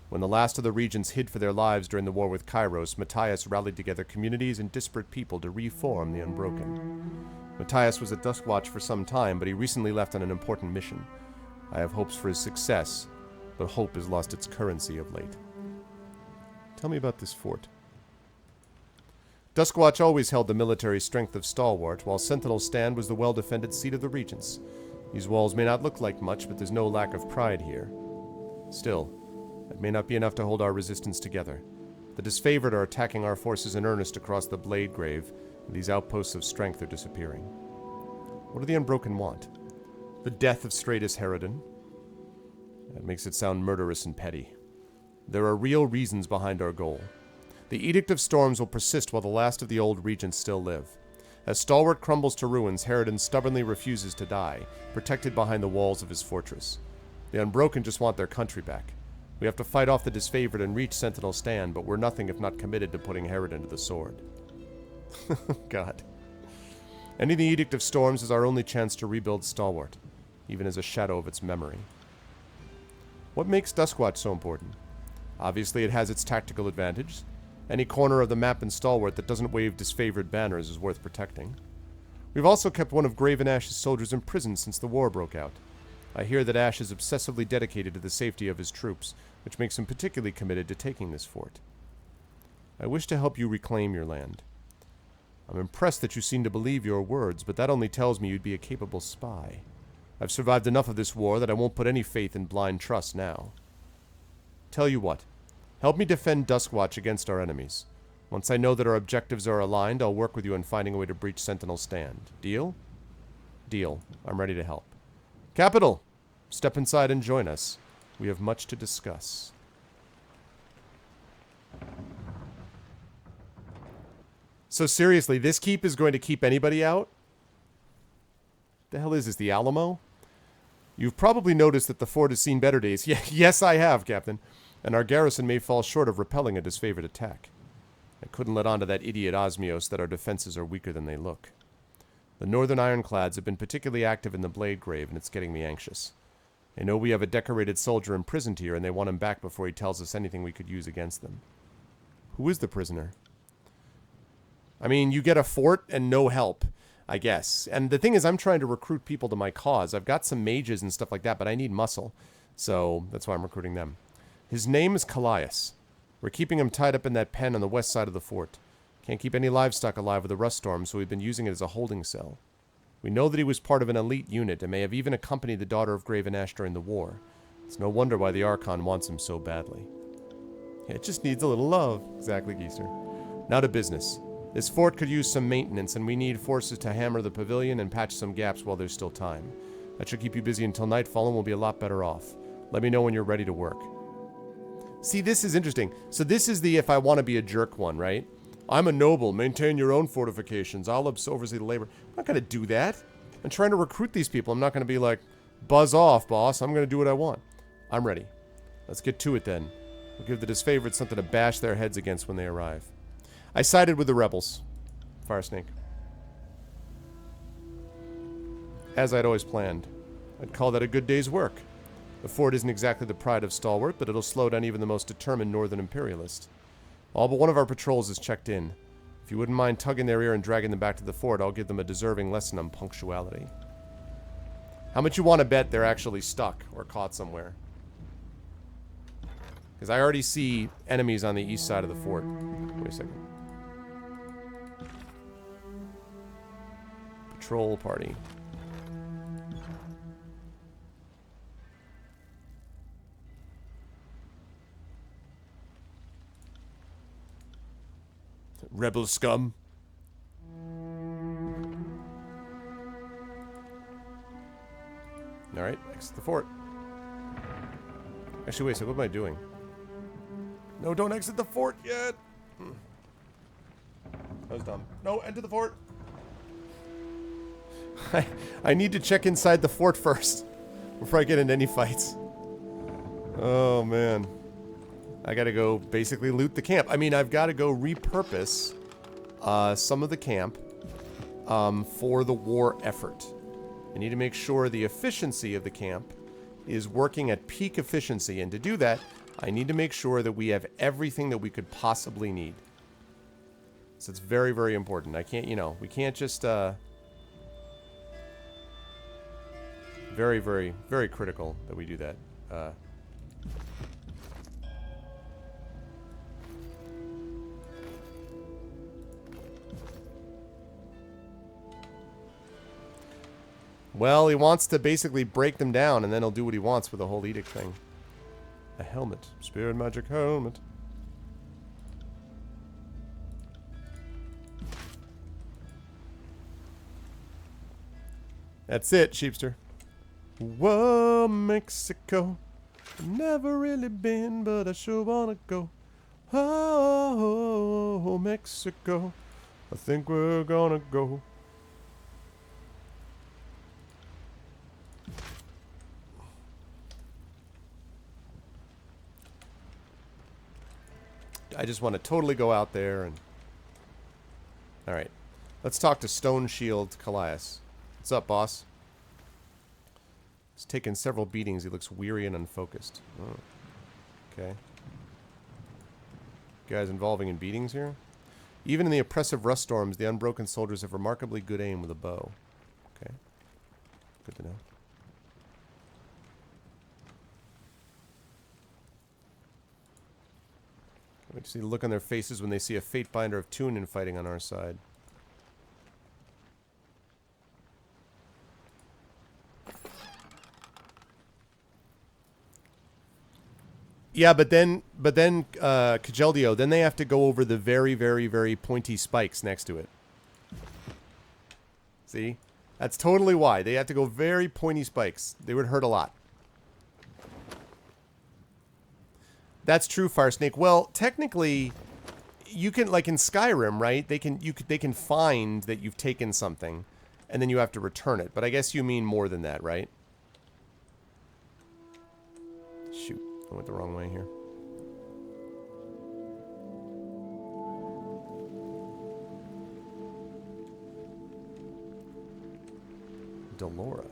When the last of the Regents hid for their lives during the war with Kairos, Matthias rallied together communities and disparate people to reform the Unbroken. Matthias was at Duskwatch for some time, but he recently left on an important mission. I have hopes for his success, but hope has lost its currency of late. Tell me about this fort. Duskwatch always held the military strength of Stalwart, while Sentinel Stand was the well-defended seat of the Regents. These walls may not look like much, but there's no lack of pride here. Still, it may not be enough to hold our resistance together. The disfavored are attacking our forces in earnest across the Blade Grave, and these outposts of strength are disappearing. What do the Unbroken want? The death of Stratus Herodin? That makes it sound murderous and petty. There are real reasons behind our goal. The Edict of Storms will persist while the last of the old regents still live. As Stalwart crumbles to ruins, Herodin stubbornly refuses to die, protected behind the walls of his fortress. The Unbroken just want their country back. We have to fight off the disfavored and reach Sentinel Stand, but we're nothing if not committed to putting Herodin to the sword. God. Ending the Edict of Storms is our only chance to rebuild Stalwart, even as a shadow of its memory. What makes Duskwatch so important? Obviously, it has its tactical advantage. Any corner of the map in Stalwart that doesn't wave disfavored banners is worth protecting. We've also kept one of Graven Ash's soldiers in prison since the war broke out. I hear that Ash is obsessively dedicated to the safety of his troops, which makes him particularly committed to taking this fort. I wish to help you reclaim your land. I'm impressed that you seem to believe your words, but that only tells me you'd be a capable spy. I've survived enough of this war that I won't put any faith in blind trust now. Tell you what, help me defend Duskwatch against our enemies. Once I know that our objectives are aligned, I'll work with you in finding a way to breach Sentinel's stand. Deal? Deal. I'm ready to help. Capital! Step inside and join us. We have much to discuss. So seriously, this keep is going to keep anybody out? The hell is this, the Alamo? You've probably noticed that the fort has seen better days. Yeah, yes, I have, Captain. And our garrison may fall short of repelling a disfavored attack. I couldn't let on to that idiot Osmios that our defenses are weaker than they look. The northern ironclads have been particularly active in the Blade Grave, and it's getting me anxious. I know we have a decorated soldier imprisoned here, and they want him back before he tells us anything we could use against them. Who is the prisoner? I mean, you get a fort and no help, I guess. And the thing is, I'm trying to recruit people to my cause. I've got some mages and stuff like that, but I need muscle. So that's why I'm recruiting them. His name is Callias. We're keeping him tied up in that pen on the west side of the fort. Can't keep any livestock alive with a rust storm, so we've been using it as a holding cell. We know that he was part of an elite unit and may have even accompanied the daughter of Graven Ash during the war. It's no wonder why the Archon wants him so badly. It just needs a little love. Exactly, Geeser. Now to business. This fort could use some maintenance, and we need forces to hammer the pavilion and patch some gaps while there's still time. That should keep you busy until nightfall, and we'll be a lot better off. Let me know when you're ready to work. See, this is interesting. So this is the if I want to be a jerk one, right? I'm a noble. Maintain your own fortifications. I'll oversee the labor. I'm not going to do that. I'm trying to recruit these people. I'm not going to be like, buzz off, boss. I'm going to do what I want. I'm ready. Let's get to it then. We'll give the disfavored something to bash their heads against when they arrive. I sided with the rebels. Fire Snake. As I'd always planned. I'd call that a good day's work. The fort isn't exactly the pride of Stalwart, but it'll slow down even the most determined northern imperialist. All but one of our patrols is checked in. If you wouldn't mind tugging their ear and dragging them back to the fort, I'll give them a deserving lesson on punctuality. How much you want to bet they're actually stuck or caught somewhere? Because I already see enemies on the east side of the fort. Wait a second. Patrol party. Rebel scum. Alright, exit the fort. Actually, wait a second, what am I doing? No, don't exit the fort yet! That was dumb. No, enter the fort! I need to check inside the fort first before I get into any fights. Oh, man. I gotta go basically loot the camp. I mean, I've got to go repurpose some of the camp for the war effort. I need to make sure the efficiency of the camp is working at peak efficiency. And to do that, I need to make sure that we have everything that we could possibly need. So it's very, very important. I can't, you know, we can't just... very, very, very critical that we do that. Well, he wants to basically break them down, and then he'll do what he wants with the whole edict thing. A helmet. Spirit magic helmet. That's it, Sheepster. Whoa, Mexico. Never really been, but I sure wanna go. Oh, Mexico. I think we're gonna go. I just want to totally go out there and... Alright. Let's talk to Stone Shield Callias. What's up, boss? He's taken several beatings. He looks weary and unfocused. Oh. Okay. Guys involving in beatings here? Even in the oppressive rust storms, the unbroken soldiers have remarkably good aim with a bow. Okay. Good to know. We just see the look on their faces when they see a Fate Binder of Tunin fighting on our side. Yeah, but then Cajeldio, then they have to go over the very, very, very pointy spikes next to it. See? That's totally why. They have to go very pointy spikes. They would hurt a lot. That's true, Firesnake. Well, technically, you can, like in Skyrim, right? They can find that you've taken something, and then you have to return it. But I guess you mean more than that, right? Shoot, I went the wrong way here. Delora.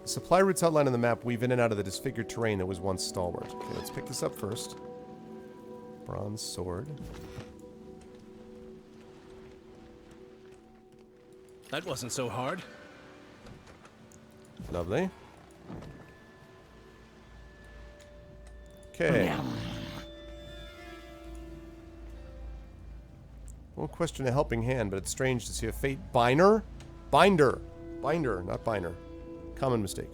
The supply routes outlined on the map weave in and out of the disfigured terrain that was once stalwart. Okay, let's pick this up first. Bronze sword. That wasn't so hard. Lovely. Okay. Won't question a helping hand, but it's strange to see a fate binder. Binder, not binder. Common mistake.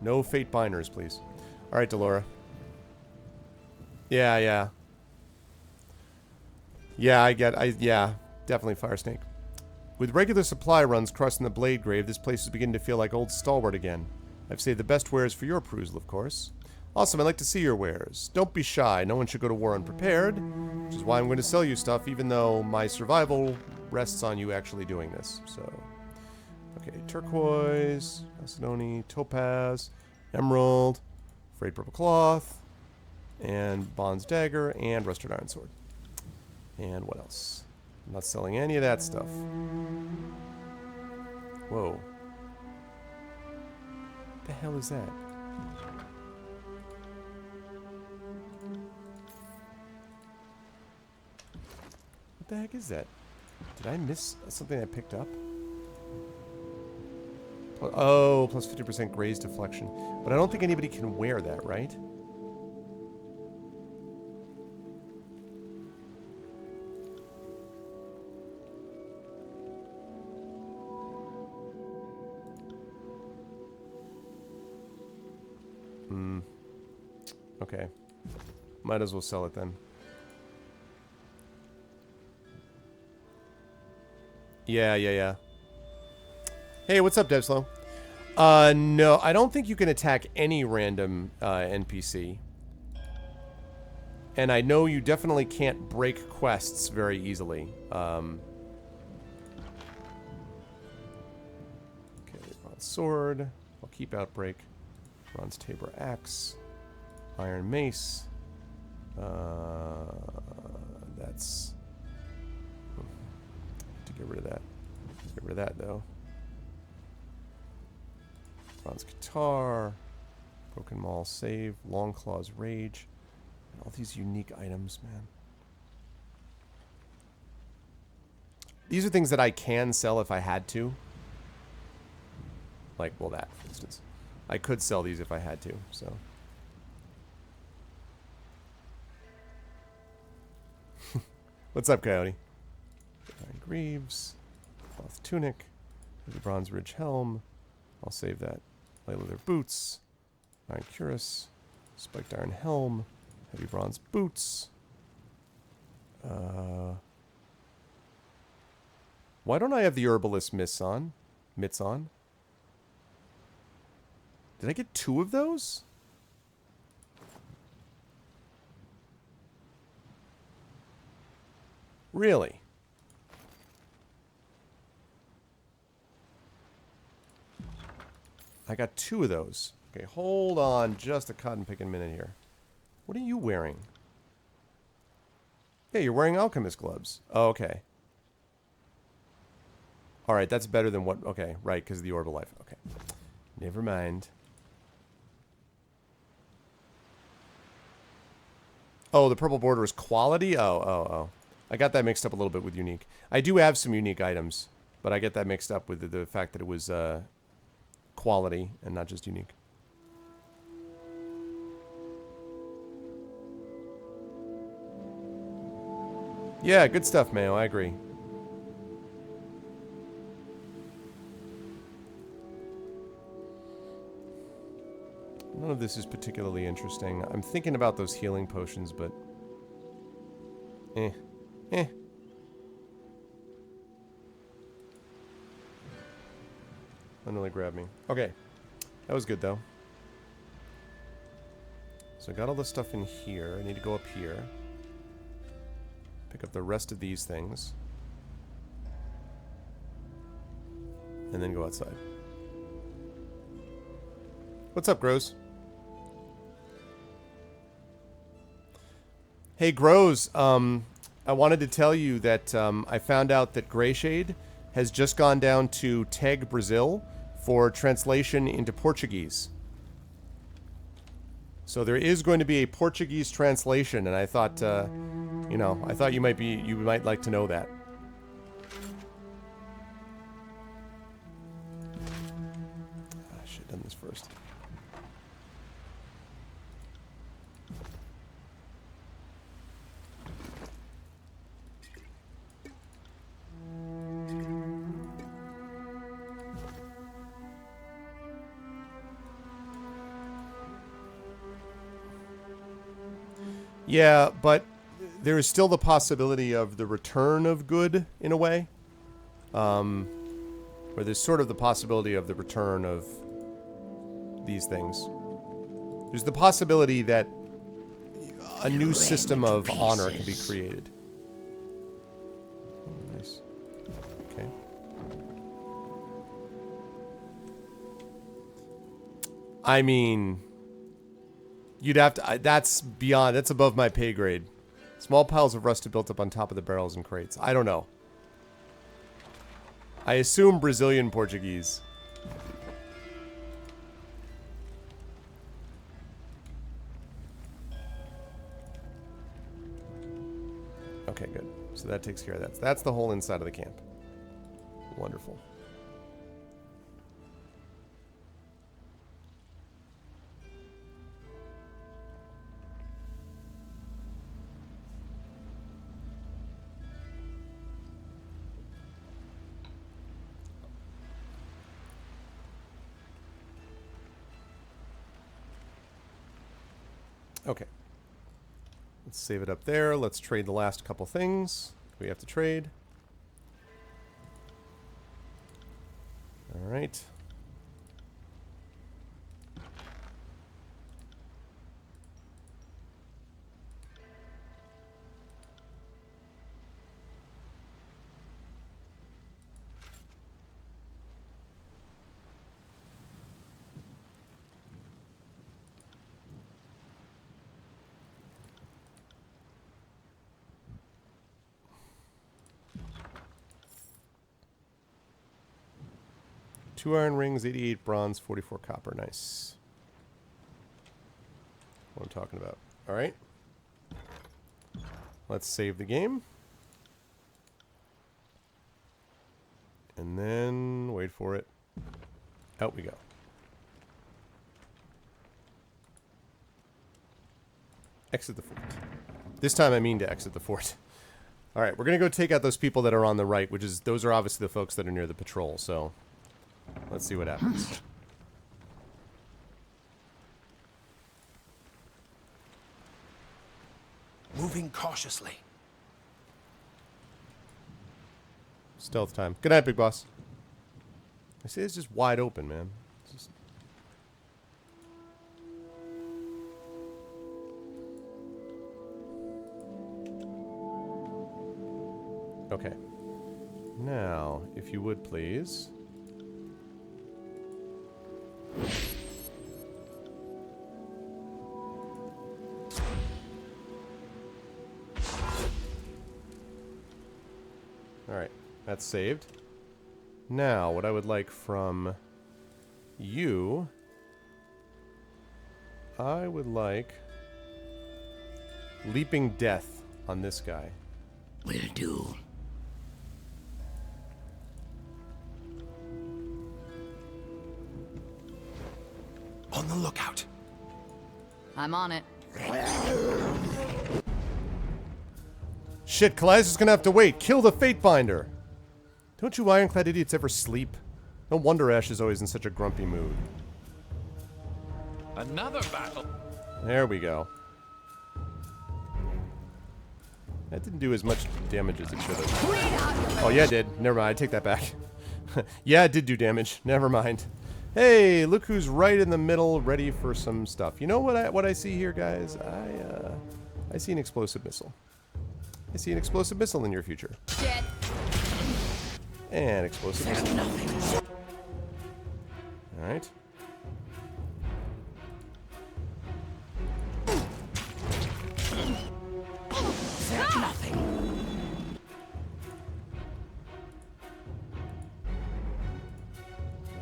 No fate binders, please. All right, Delora. Yeah. Yeah, definitely Firesnake. With regular supply runs crossing the Blade Grave, this place is beginning to feel like old Stalwart again. I've saved the best wares for your perusal, of course. Awesome, I'd like to see your wares. Don't be shy, no one should go to war unprepared, which is why I'm going to sell you stuff, even though my survival rests on you actually doing this, so... Okay, turquoise, Macedoni, topaz, emerald, frayed purple cloth, and Bond's dagger, and rusted iron sword. And what else? I'm not selling any of that stuff. Whoa. What the hell is that? What the heck is that? Did I miss something I picked up? Oh, plus 50% graze deflection. But I don't think anybody can wear that, right? Okay. Might as well sell it then. Yeah. Hey, what's up, Devslow? No, I don't think you can attack any random NPC. And I know you definitely can't break quests very easily. Okay, bronze sword. I'll keep Outbreak. Bronze tabor axe. Iron mace. That's... to get rid of that. Get rid of that, though. Bronze guitar. Broken maul save. Long claws rage. And all these unique items, man. These are things that I can sell if I had to. Like, well, that, for instance. I could sell these if I had to, so... What's up, Coyote? Iron Greaves, cloth tunic, the bronze ridge helm. I'll save that. Light leather boots, iron cuirass, spiked iron helm, heavy bronze boots. Why don't I have the herbalist mitts on? Did I get 2 of those? Really? I got 2 of those. Okay, hold on just a cotton picking minute here. What are you wearing? Yeah, you're wearing alchemist gloves. Oh, okay. Alright, that's better than what... Okay, right, because of the orbital life. Okay. Never mind. Oh, the purple border is quality? Oh. I got that mixed up a little bit with unique. I do have some unique items, but I get that mixed up with the fact that it was quality and not just unique. Yeah, good stuff, Mayo. I agree. None of this is particularly interesting. I'm thinking about those healing potions, but... Eh. Doesn't really grab me. Okay. That was good, though. So I got all the stuff in here. I need to go up here. Pick up the rest of these things. And then go outside. What's up, Grows? Hey, Grows. I wanted to tell you that I found out that Greyshade has just gone down to TEG Brazil for translation into Portuguese. So there is going to be a Portuguese translation, and I thought, you know, I thought you might like to know that. I should have done this first. Yeah, but there is still the possibility of the return of good, in a way. Or there's sort of the possibility of the return of these things. There's the possibility that a new system of honor can be created. Oh, nice. Okay. I mean... You'd have to... that's beyond... That's above my pay grade. Small piles of rust have built up on top of the barrels and crates. I don't know. I assume Brazilian Portuguese. Okay, good. So that takes care of that. So that's the whole inside of the camp. Wonderful. Okay. Let's save it up there. Let's trade the last couple things we have to trade. All right. Two iron rings, 88 bronze, 44 copper. Nice. What I'm talking about. All right. Let's save the game. And then wait for it. Out we go. Exit the fort. This time I mean to exit the fort. All right, we're going to go take out those people that are on the right, which is, those are obviously the folks that are near the patrol, so... Let's see what happens. Moving cautiously. Stealth time. Good night, big boss. I say it's just wide open, man. It's just... Okay. Now, if you would please... Alright, that's saved. Now, what I would like from you... I would like... Leaping Death on this guy. Will do. On the lookout. I'm on it. Shit, Kalai's just gonna have to wait. Kill the Fatebinder! Don't you ironclad idiots ever sleep? No wonder Ash is always in such a grumpy mood. Another battle. There we go. That didn't do as much damage as it should have. Oh, yeah, it did. Never mind. I take that back. Yeah, it did do damage. Never mind. Hey, look who's right in the middle, ready for some stuff. You know what I see here, guys? I see an explosive missile. I see an explosive missile in your future. Shit. And explosive missile. All right.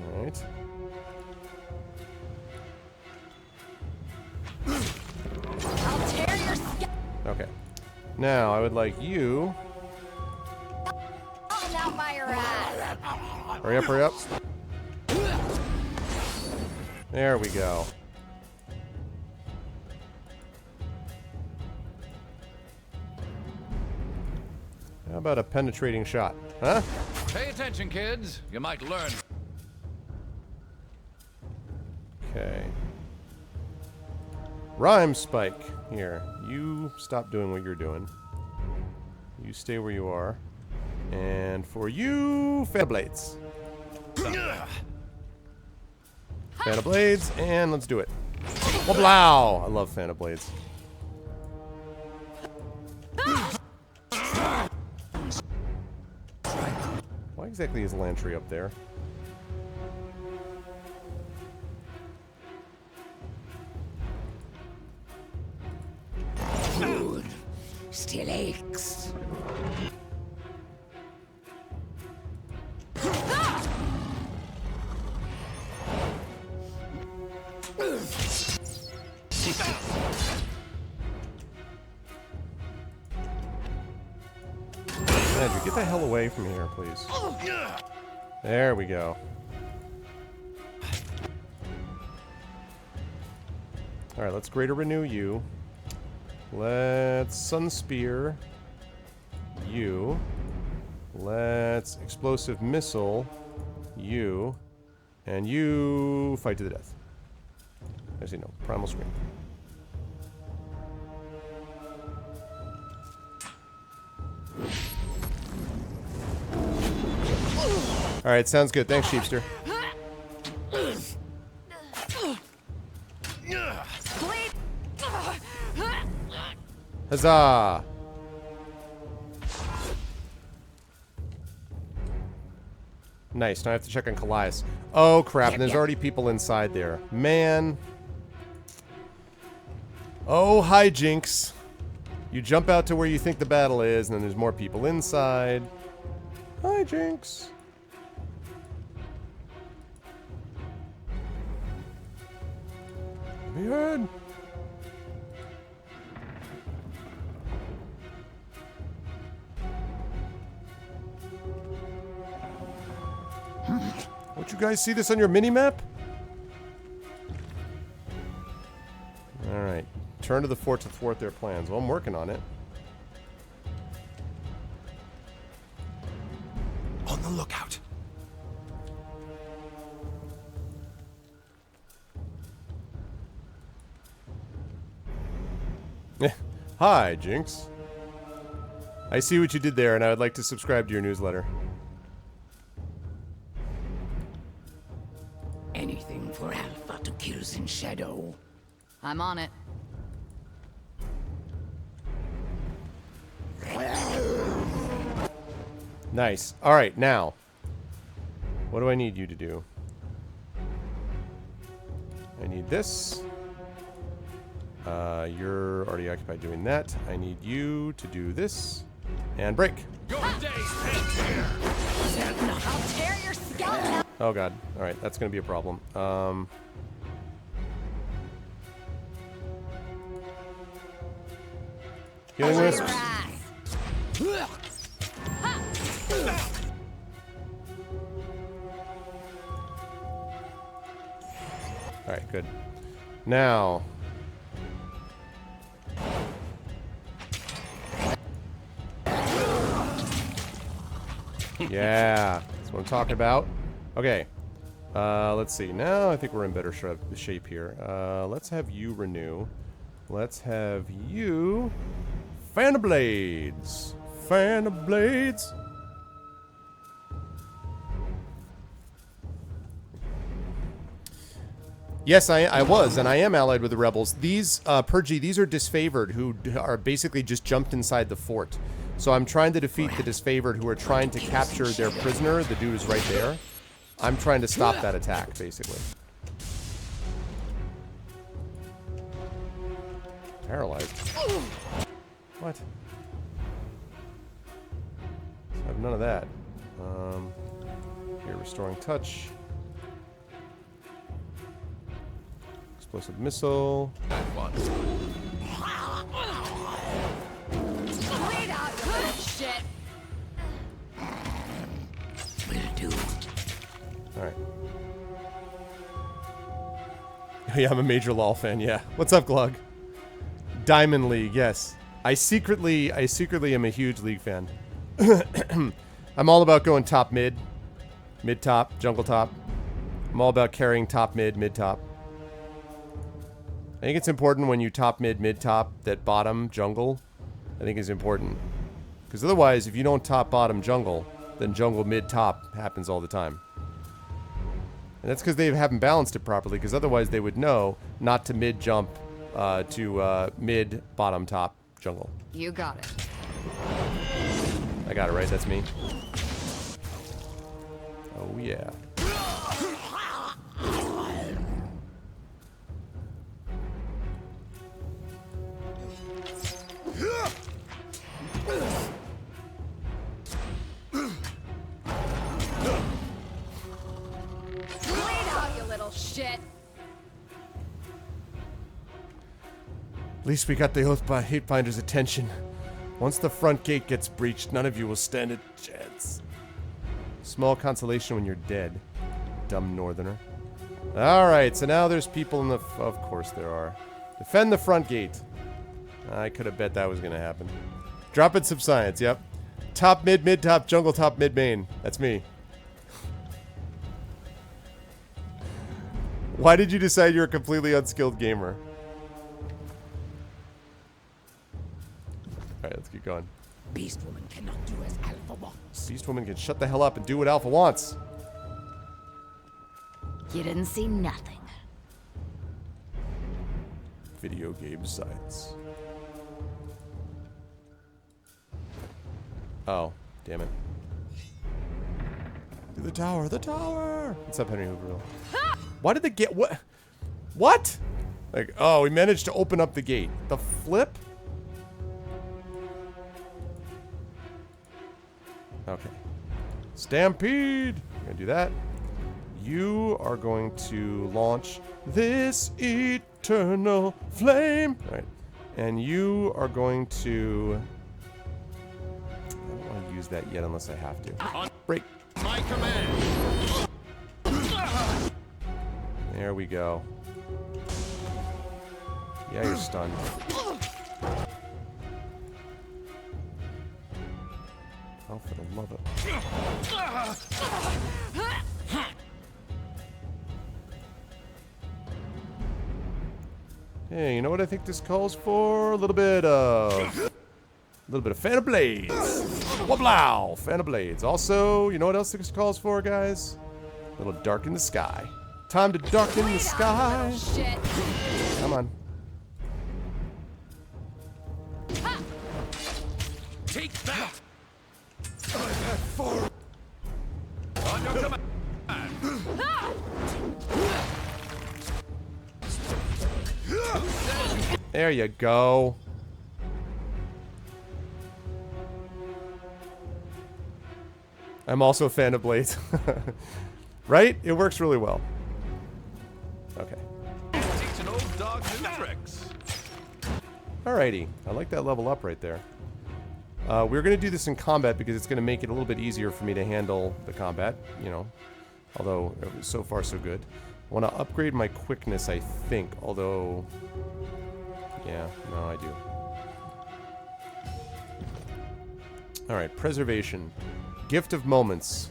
All right. I'll tear your skin. Okay. Now I would like you. Oh, now by your ass. Hurry up! Hurry up! There we go. How about a penetrating shot? Huh? Pay attention, kids. You might learn. Okay. Rhyme spike. Here. You stop doing what you're doing. You stay where you are. And for you, fan blades. Fan of blades, and let's do it. Wow! I love fan of blades. Why exactly is Lantry up there? Good. Still aches. Andrew, get the hell away from here, please. There we go. Alright, let's greater renew you. Let's Sun Spear you. Let's explosive missile you. And you fight to the death. Actually, no. Primal Scream. Alright, sounds good. Thanks, Sheepster. Huzzah! Nice. Now I have to check on Callias. Oh, crap. And there's already people inside there. Man. Oh, hijinks. You jump out to where you think the battle is, and then there's more people inside. Hijinks. Be heard. Don't you guys see this on your mini-map? Alright. Turn to the fort to thwart their plans. Well, I'm working on it. On the lookout. Hi, Jinx. I see what you did there, and I would like to subscribe to your newsletter. Anything for Alpha to kill in shadow. I'm on it. Nice. Alright, now. What do I need you to do? I need this. You're already occupied doing that. I need you to do this. And break. Your days end here. I'll tear your skeleton out. Oh god. Alright, that's gonna be a problem. Healing Your wisps. ass. Alright, good. Now. Yeah, that's what I'm talking about. Okay. Let's see. Now I think we're in better shape here. Let's have you renew. Let's have you... Fan of Blades! Fan of Blades! Yes, I was, and I am allied with the rebels. These, Purgy, these are disfavored who are basically just jumped inside the fort. So I'm trying to defeat the disfavored who are trying to capture their prisoner. The dude is right there. I'm trying to stop that attack, basically. Paralyzed. What? I have none of that. Here, restoring touch. Explosive missile. Bleed out, good shit. Will do. Alright. Yeah, I'm a major LOL fan, yeah. What's up, Glug? Diamond League, yes. I secretly am a huge League fan. I'm all about going top mid. Mid top, jungle top. I'm all about carrying top mid, mid top. I think it's important when you top mid, mid top, that bottom jungle, I think is important. Because otherwise, if you don't top bottom jungle, then jungle mid top happens all the time. And that's because they haven't balanced it properly, because otherwise they would know not to mid jump to mid bottom top jungle. You got it. I got it right, that's me. Oh yeah. Bleed out, you little shit. At least we got the Hatebinder's attention. Once the front gate gets breached, none of you will stand a chance. Small consolation when you're dead, dumb northerner. Alright, so now there's people in the... Of course there are. Defend the front gate. I could have bet that was going to happen. Drop in some science, yep. Top mid, mid top, jungle top, mid main. That's me. Why did you decide you're a completely unskilled gamer? Alright, let's keep going. Beast Woman cannot do as Alpha wants. Beast Woman can shut the hell up and do what Alpha wants. You didn't see nothing. Video game sites. Oh, damn it. The tower, the tower! What's up, Henry Hooverville? Why did the gate... What? What? Like, oh, we managed to open up the gate. The flip? Okay. Stampede! We're gonna do that. You are going to launch this eternal flame. Alright. And you are going to... I don't want to use that yet unless I have to. Break. My command. There we go. Yeah, you're stunned. Oh, for the love of... Hey, you know what I think this calls for? A little bit of Fan of Blades. Wablow! Fan of Blades. Also, you know what else this calls for, guys? A little darken the sky. Time to darken the sky. Shit. Come on. Take that. I've had four. On your command. There you go. I'm also a fan of Blades. Right? It works really well. Okay. Teach an old dog new tricks. Alrighty. I like that level up right there. We're going to do this in combat because it's going to make it a little bit easier for me to handle the combat, you know. Although, so far so good. I want to upgrade my quickness, I think. Although... Yeah, no, I do. Alright, preservation. Gift of moments.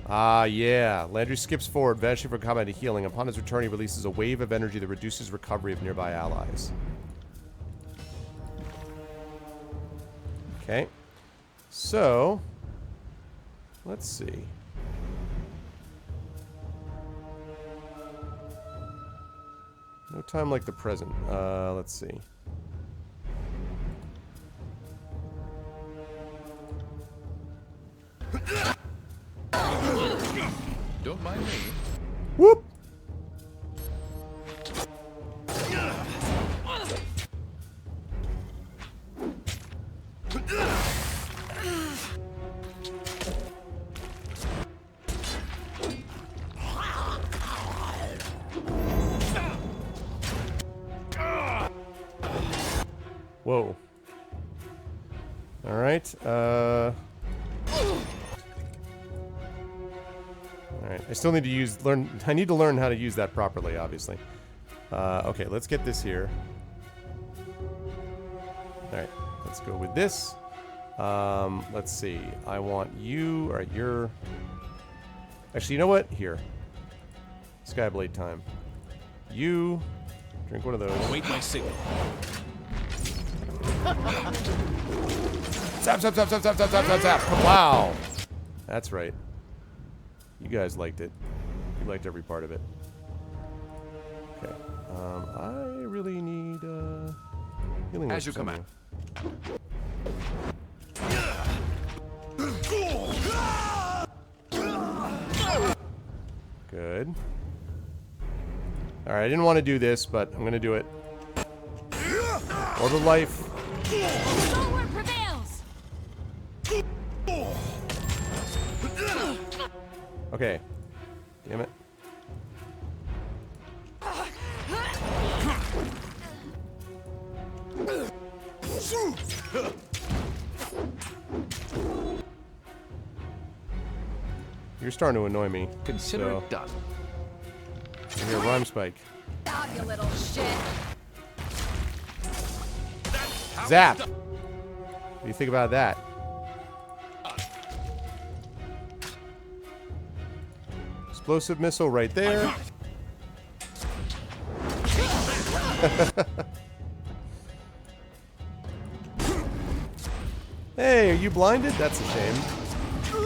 Ah, yeah. Landry skips forward, vanishing from combat and healing. Upon his return, he releases a wave of energy that reduces recovery of nearby allies. Okay. So, let's see. No time like the present. Let's see. Don't mind me. Whoop! Whoa. Alright, Alright, I still need to I need to learn how to use that properly, obviously. Okay, let's get this here. Alright, let's go with this. Let's see. I want you, alright, you're... Actually, you know what? Here. Skyblade time. You... Drink one of those. Wait my signal. Zap, zap, zap, zap, zap, zap, zap, zap, zap. Wow. That's right. You guys liked it. You liked every part of it. Okay. I really need, healing. As you command. Good. Alright, I didn't want to do this, but I'm going to do it. Order life. Forward prevails. Okay. Damn it. You're starting to annoy me. Consider so. it done. Here, rhyme spike. Out, you little shit. Zap! What do you think about that? Explosive missile right there. Hey, are you blinded? That's a shame.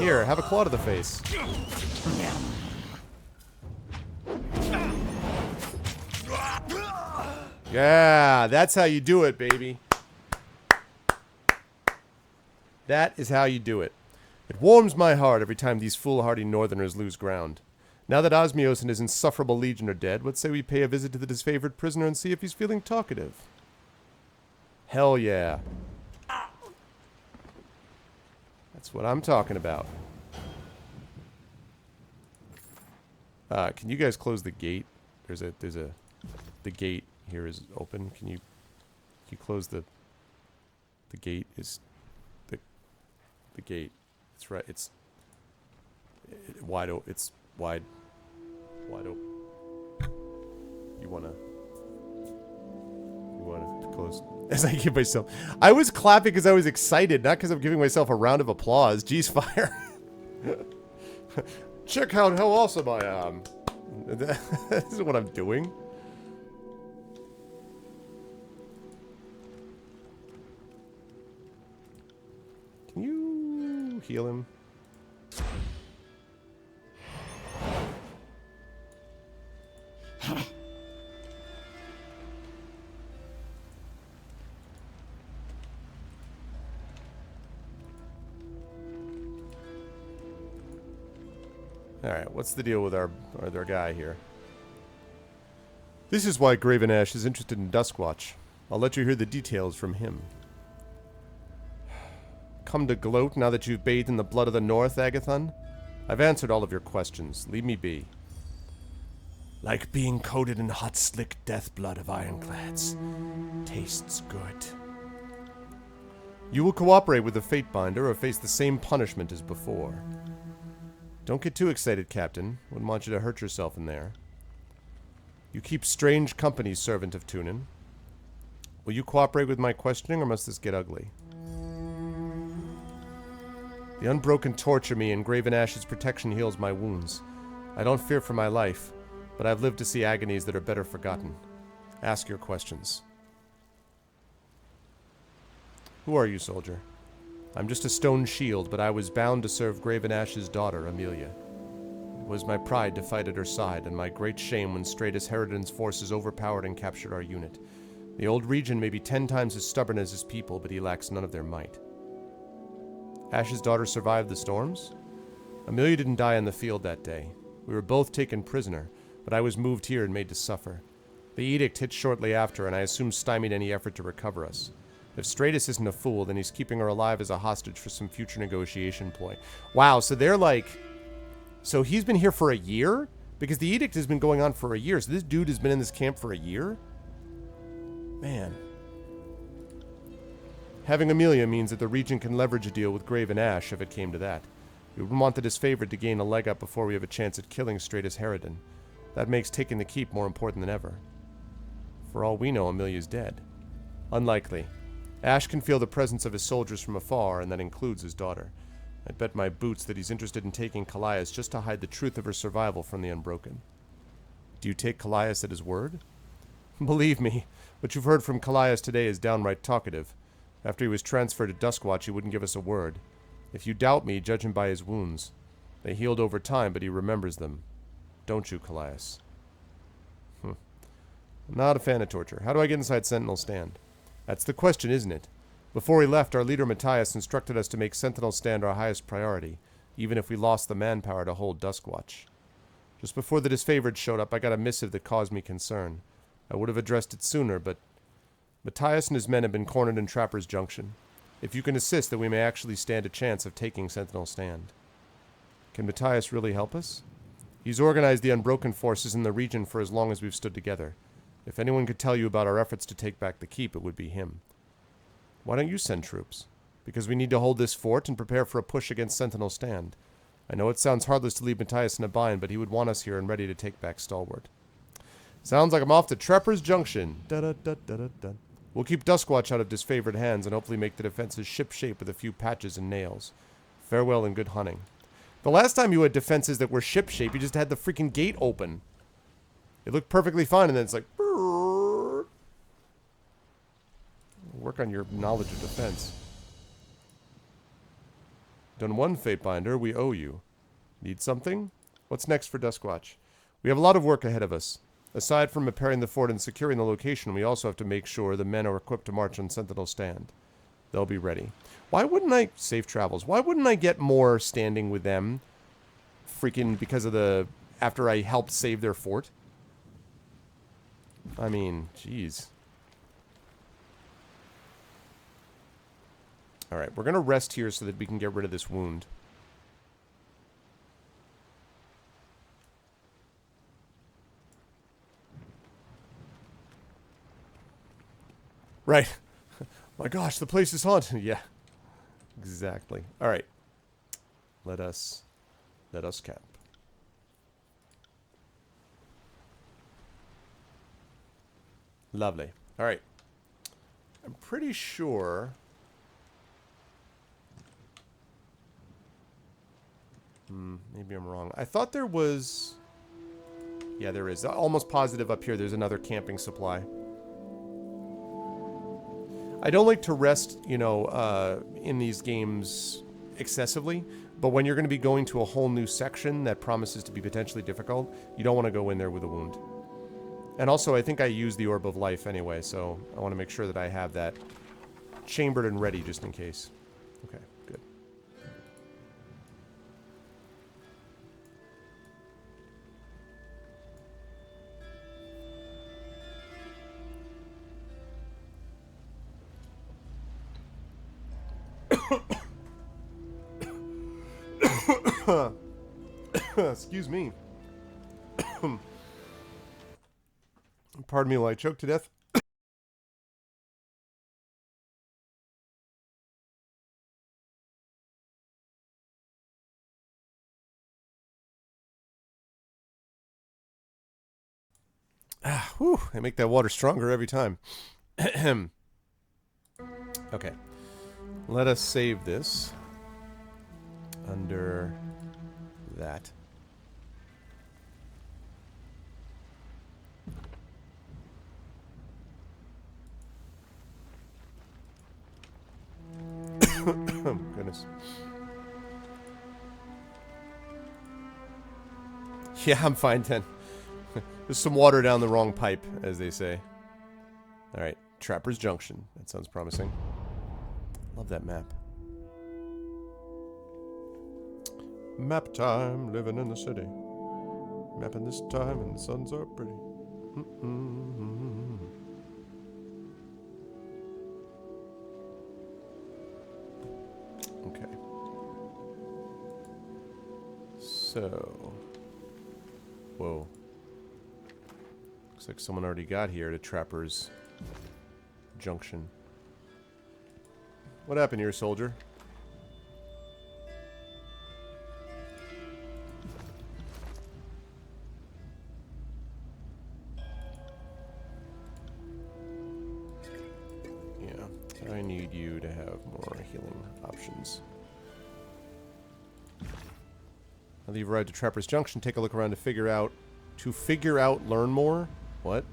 Here, have a claw to the face. Yeah, that's how you do it, baby. That is how you do it. It warms my heart every time these foolhardy northerners lose ground. Now that Osmios and his insufferable legion are dead, let's say we pay a visit to the disfavored prisoner and see if he's feeling talkative. Hell yeah. That's what I'm talking about. Can you guys close the gate? The gate here is open. Can you close the gate is the gate. It's right. It's wide open. It's wide open. You wanna close? As I give myself, I was clapping because I was excited, not because I'm giving myself a round of applause. Jeez, fire! Check out how awesome I am. This is what I'm doing. Can you heal him? Alright, what's the deal with our guy here? This is why Graven Ash is interested in Duskwatch. I'll let you hear the details from him. Come to gloat now that you've bathed in the blood of the North, Agathon? I've answered all of your questions. Leave me be. Like being coated in hot, slick death blood of ironclads. Tastes good. You will cooperate with the Fatebinder or face the same punishment as before. Don't get too excited, Captain. Wouldn't want you to hurt yourself in there. You keep strange company, servant of Tunin. Will you cooperate with my questioning, or must this get ugly? The Unbroken torture me, and Graven Ash's protection heals my wounds. I don't fear for my life, but I've lived to see agonies that are better forgotten. Ask your questions. Who are you, soldier? I'm just a stone shield, but I was bound to serve Graven Ash's daughter, Amelia. It was my pride to fight at her side, and my great shame when Stratus Herodin's forces overpowered and captured our unit. The old Regent may be 10 times as stubborn as his people, but he lacks none of their might. Ash's daughter survived the storms? Amelia didn't die in the field that day. We were both taken prisoner, but I was moved here and made to suffer. The edict hit shortly after, and I assume stymied any effort to recover us. If Stratus isn't a fool, then he's keeping her alive as a hostage for some future negotiation ploy. Wow, so they're like... So he's been here for a year? Because the edict has been going on for a year, so this dude has been in this camp for a year? Man. Having Amelia means that the Regent can leverage a deal with Graven Ash if it came to that. We wouldn't want the disfavored to gain a leg up before we have a chance at killing Stratus Herodin. That makes taking the keep more important than ever. For all we know, Amelia's dead. Unlikely. Ash can feel the presence of his soldiers from afar, and that includes his daughter. I'd bet my boots that he's interested in taking Callias just to hide the truth of her survival from the Unbroken. Do you take Callias at his word? Believe me, what you've heard from Callias today is downright talkative. After he was transferred to Duskwatch, he wouldn't give us a word. If you doubt me, judge him by his wounds. They healed over time, but he remembers them. Don't you, Callias? I'm not a fan of torture. How do I get inside Sentinel Stand? That's the question, isn't it? Before he left, our leader Matthias instructed us to make Sentinel Stand our highest priority, even if we lost the manpower to hold Duskwatch. Just before the disfavored showed up, I got a missive that caused me concern. I would have addressed it sooner, but Matthias and his men have been cornered in Trapper's Junction. If you can assist, then we may actually stand a chance of taking Sentinel Stand. Can Matthias really help us? He's organized the Unbroken forces in the region for as long as we've stood together. If anyone could tell you about our efforts to take back the keep, it would be him. Why don't you send troops? Because we need to hold this fort and prepare for a push against Sentinel Stand. I know it sounds heartless to leave Matthias in a bind, but he would want us here and ready to take back Stalwart. Sounds like I'm off to Trapper's Junction. Da-da-da-da-da-da. We'll keep Duskwatch out of disfavored hands and hopefully make the defenses ship-shape with a few patches and nails. Farewell and good hunting. The last time you had defenses that were ship-shape, you just had the freaking gate open. It looked perfectly fine, and then it's like... Work on your knowledge of defense. Done one, Fatebinder. We owe you. Need something? What's next for Duskwatch? We have a lot of work ahead of us. Aside from repairing the fort and securing the location, we also have to make sure the men are equipped to march on Sentinel Stand. They'll be ready. Why wouldn't I... Safe travels. Why wouldn't I get more standing with them? Freaking because of the... After I helped save their fort? I mean, jeez. Alright, we're going to rest here so that we can get rid of this wound. Right. My gosh, the place is haunted. Yeah. Exactly. Alright. Let us camp. Lovely. Alright. I'm pretty sure... maybe I'm wrong. I thought there was... Yeah, there is. Almost positive up here there's another camping supply. I don't like to rest, you know, in these games excessively, but when you're going to be going to a whole new section that promises to be potentially difficult, you don't want to go in there with a wound. And also, I think I use the Orb of Life anyway, so I want to make sure that I have that chambered and ready just in case. Okay, good. Excuse me. Pardon me while I choke to death. Whew, I make that water stronger every time. Okay. Let us save this. under that. Oh, goodness. Yeah, I'm fine, then. There's some water down the wrong pipe, as they say. Alright, Trapper's Junction. That sounds promising. Love that map. Map time, living in the city. Mapping this time, and the suns are pretty. Okay. So. Whoa. Looks like someone already got here to Trapper's Junction. What happened here, soldier? Yeah, I need you to have more healing options. Now that you've arrived at Trapper's Junction, take a look around to figure out, learn more? What?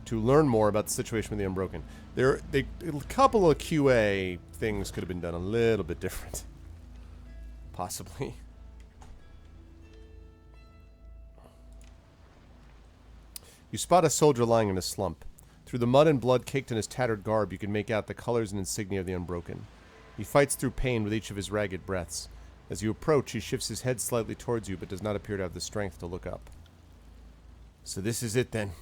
To learn more about the situation with the Unbroken. A couple of QA things could have been done a little bit different. Possibly. You spot a soldier lying in a slump. Through the mud and blood caked in his tattered garb, you can make out the colors and insignia of the Unbroken. He fights through pain with each of his ragged breaths. As you approach, he shifts his head slightly towards you, but does not appear to have the strength to look up. So this is it, then.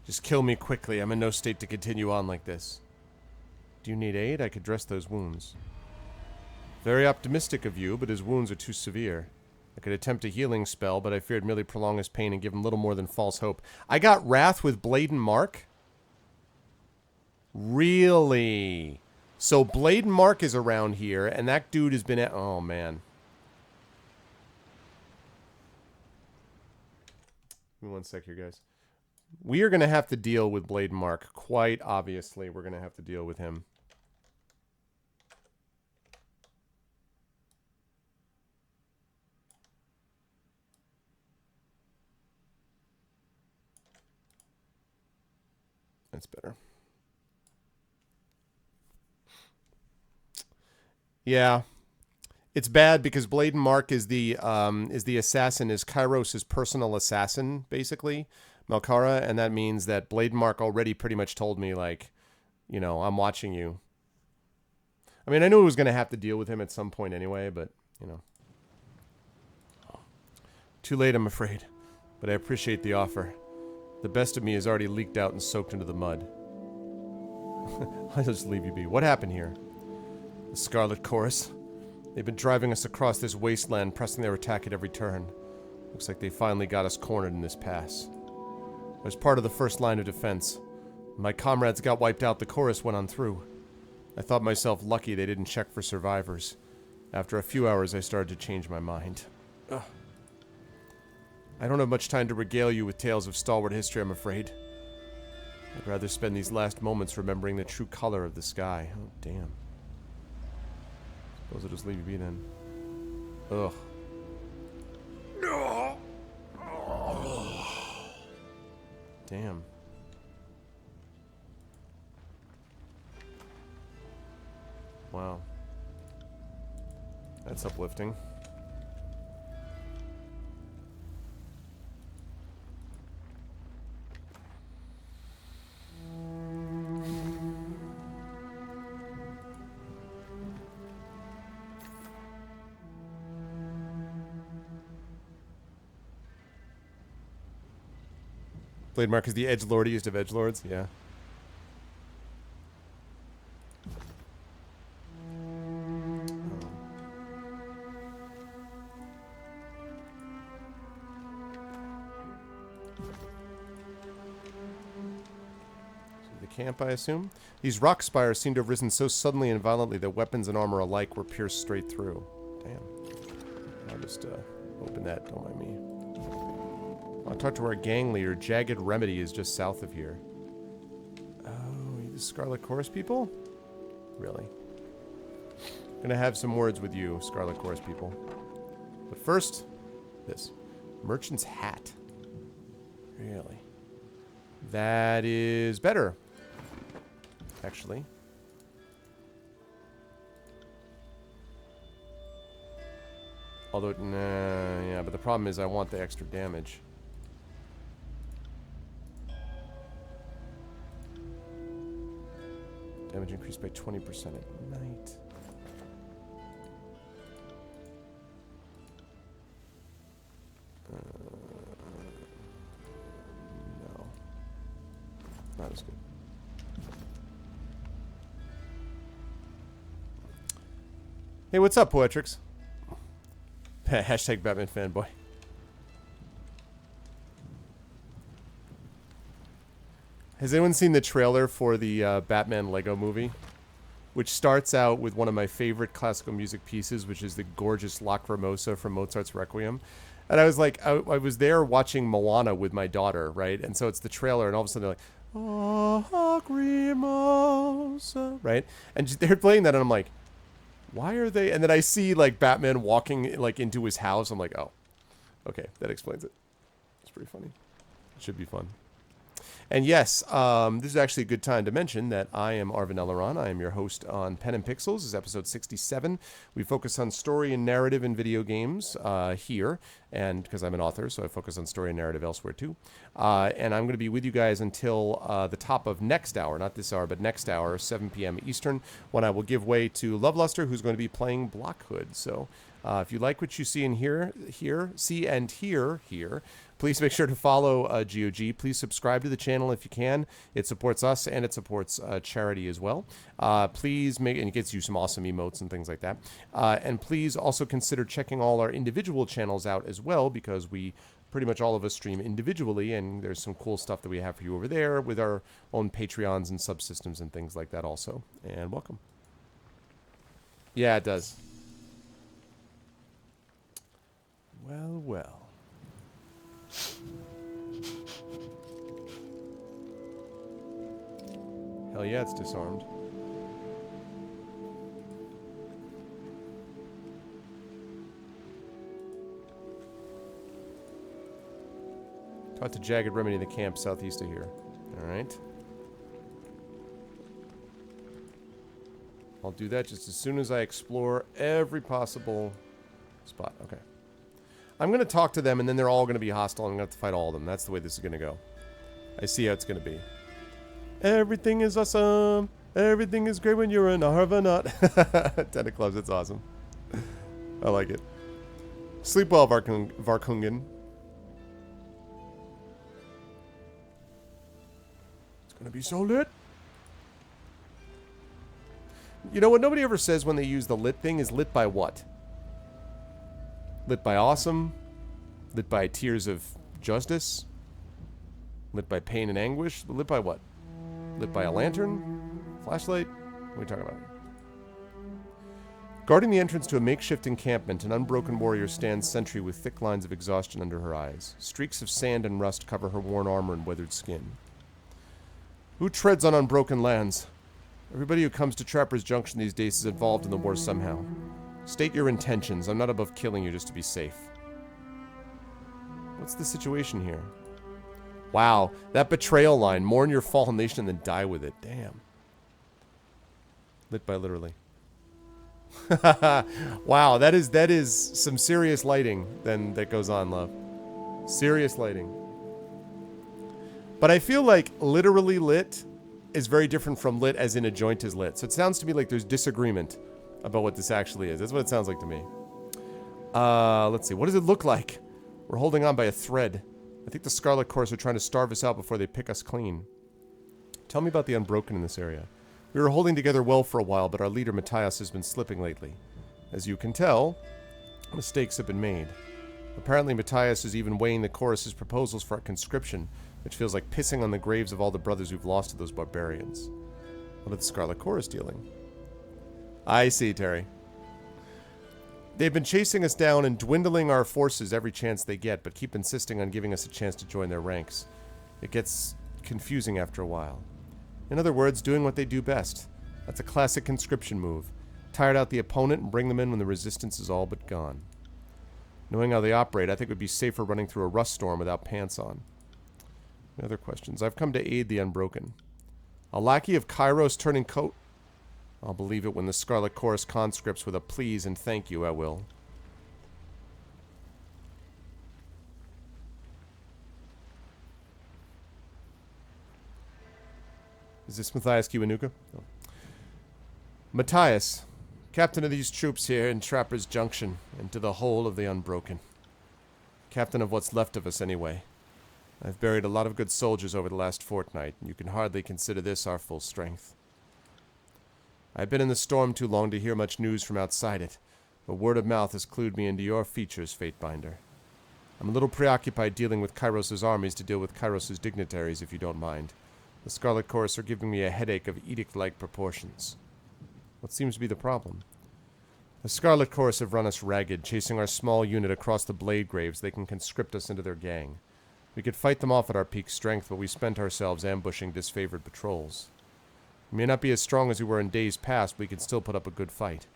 Just kill me quickly. I'm in no state to continue on like this. Do you need aid? I could dress those wounds. Very optimistic of you, but his wounds are too severe. I could attempt a healing spell, but I feared merely prolong his pain and give him little more than false hope. I got Wrath with Blade and Mark? Really? So Blade and Mark is around here, and that dude has been at... Oh, man. Give me one sec here, guys. We are going to have to deal with Blade and Mark. Quite obviously, we're going to have to deal with him. That's better. Yeah. It's bad because Blade and Mark is the assassin, is Kairos' personal assassin, basically, Melkara, and that means that Blade and Mark already pretty much told me, like, you know, I'm watching you. I mean, I knew I was going to have to deal with him at some point anyway, but, you know. Too late, I'm afraid, but I appreciate the offer. The best of me is already leaked out and soaked into the mud. I'll just leave you be. What happened here? The Scarlet Chorus. They've been driving us across this wasteland, pressing their attack at every turn. Looks like they finally got us cornered in this pass. I was part of the first line of defense. When my comrades got wiped out, the chorus went on through. I thought myself lucky they didn't check for survivors. After a few hours, I started to change my mind. Ugh. I don't have much time to regale you with tales of stalwart history, I'm afraid. I'd rather spend these last moments remembering the true color of the sky. Oh, damn. Suppose I'll just leave you be then. Ugh. No. Damn. Wow. That's uplifting. Blade Mark is the edgelordiest of edgelords, yeah. The camp, I assume? These rock spires seem to have risen so suddenly and violently that weapons and armor alike were pierced straight through. Damn. I'll just open that, don't mind me. I'll talk to our gang leader. Jagged Remedy is just south of here. Oh, you the Scarlet Chorus people? Really? Gonna have some words with you, Scarlet Chorus people. But first, this. Merchant's hat. Really? That is better. Actually. Although, nah, yeah, but the problem is I want the extra damage. Damage increased by 20% at night. No. Not as good. Hey, what's up, Poetrix? Hashtag Batman fanboy. Has anyone seen the trailer for the Batman Lego movie? Which starts out with one of my favorite classical music pieces, which is the gorgeous Lacrimosa from Mozart's Requiem. And I was like, I was there watching Moana with my daughter, right? And so it's the trailer, and all of a sudden they're like, oh, Lacrimosa, right? And they're playing that, and I'm like, why are they? And then I see like Batman walking like into his house. I'm like, oh, okay, that explains it. It's pretty funny. It should be fun. And yes, this is actually a good time to mention that I am Arvin Eleron. I am your host on Pen and Pixels. This is episode 67. We focus on story and narrative in video games here, and because I'm an author, so I focus on story and narrative elsewhere too. And I'm going to be with you guys until the top of next hour, not this hour, but next hour, 7 p.m. Eastern, when I will give way to Loveluster, who's going to be playing Blockhood. So if you like what you see and hear, please make sure to follow GOG. Please subscribe to the channel if you can. It supports us and it supports charity as well. Please make, and it gets you some awesome emotes and things like that. And please also consider checking all our individual channels out as well, because we pretty much all of us stream individually, and there's some cool stuff that we have for you over there with our own Patreons and subsystems and things like that also. And welcome. Yeah, it does. Well, well. Hell yeah, it's disarmed. Talk to Jagged Remedy in the camp southeast of here. Alright. I'll do that just as soon as I explore every possible spot. Okay. I'm going to talk to them, and then they're all going to be hostile, and I'm going to have to fight all of them. That's the way this is going to go. I see how it's going to be. Everything is awesome. Everything is great when you're an Arvanaut. 10 of clubs, it's awesome. I like it. Sleep well, Varkungen. It's going to be so lit. You know what nobody ever says when they use the lit thing is lit by what? Lit by awesome, lit by tears of justice, lit by pain and anguish, lit by what? Lit by a lantern? Flashlight? What are we talking about? Guarding the entrance to a makeshift encampment, an unbroken warrior stands sentry with thick lines of exhaustion under her eyes. Streaks of sand and rust cover her worn armor and weathered skin. Who treads on unbroken lands? Everybody who comes to Trapper's Junction these days is involved in the war somehow. State your intentions. I'm not above killing you just to be safe. What's the situation here? Wow, that betrayal line. Mourn your fallen nation and then die with it. Damn. Lit by literally. Wow, that is some serious lighting then that goes on, love. Serious lighting. But I feel like literally lit is very different from lit as in a joint is lit. So it sounds to me like there's disagreement about what this actually is. That's what it sounds like to me. Let's see. What does it look like? We're holding on by a thread. I think the Scarlet Chorus are trying to starve us out before they pick us clean. Tell me about the Unbroken in this area. We were holding together well for a while, but our leader Matthias has been slipping lately. As you can tell, mistakes have been made. Apparently Matthias is even weighing the Chorus's proposals for our conscription, which feels like pissing on the graves of all the brothers we've lost to those barbarians. What are the Scarlet Chorus dealing? I see, Terry. They've been chasing us down and dwindling our forces every chance they get, but keep insisting on giving us a chance to join their ranks. It gets confusing after a while. In other words, doing what they do best. That's a classic conscription move. Tired out the opponent and bring them in when the resistance is all but gone. Knowing how they operate, I think it would be safer running through a rust storm without pants on. Any other questions? I've come to aid the unbroken. A lackey of Kairos turning coat? I'll believe it when the Scarlet Chorus conscripts with a please and thank you, I will. Is this Matthias Kiwanuka? Oh. Matthias, captain of these troops here in Trapper's Junction, and to the whole of the unbroken. Captain of what's left of us, anyway. I've buried a lot of good soldiers over the last fortnight, and you can hardly consider this our full strength. I've been in the storm too long to hear much news from outside it, but word of mouth has clued me into your features, Fatebinder. I'm a little preoccupied dealing with Kairos' armies to deal with Kairos' dignitaries, if you don't mind. The Scarlet Chorus are giving me a headache of edict-like proportions. What seems to be the problem? The Scarlet Chorus have run us ragged, chasing our small unit across the Blade Graves. They can conscript us into their gang. We could fight them off at our peak strength, but we spent ourselves ambushing disfavored patrols. We may not be as strong as we were in days past, but we can still put up a good fight.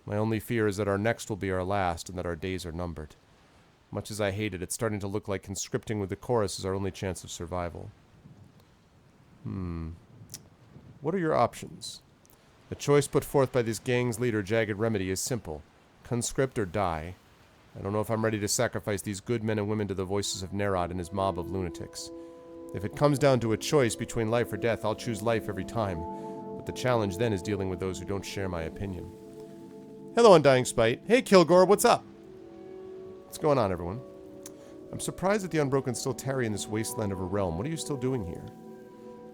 My only fear is that our next will be our last, and that our days are numbered. Much as I hate it, it's starting to look like conscripting with the Chorus is our only chance of survival. What are your options? The choice put forth by this gang's leader, Jagged Remedy, is simple. Conscript or die. I don't know if I'm ready to sacrifice these good men and women to the voices of Nerod and his mob of lunatics. If it comes down to a choice between life or death, I'll choose life every time. But the challenge then is dealing with those who don't share my opinion. Hello, Undying Spite. Hey, Kilgore, what's up? What's going on, everyone? I'm surprised that the Unbroken still tarry in this wasteland of a realm. What are you still doing here?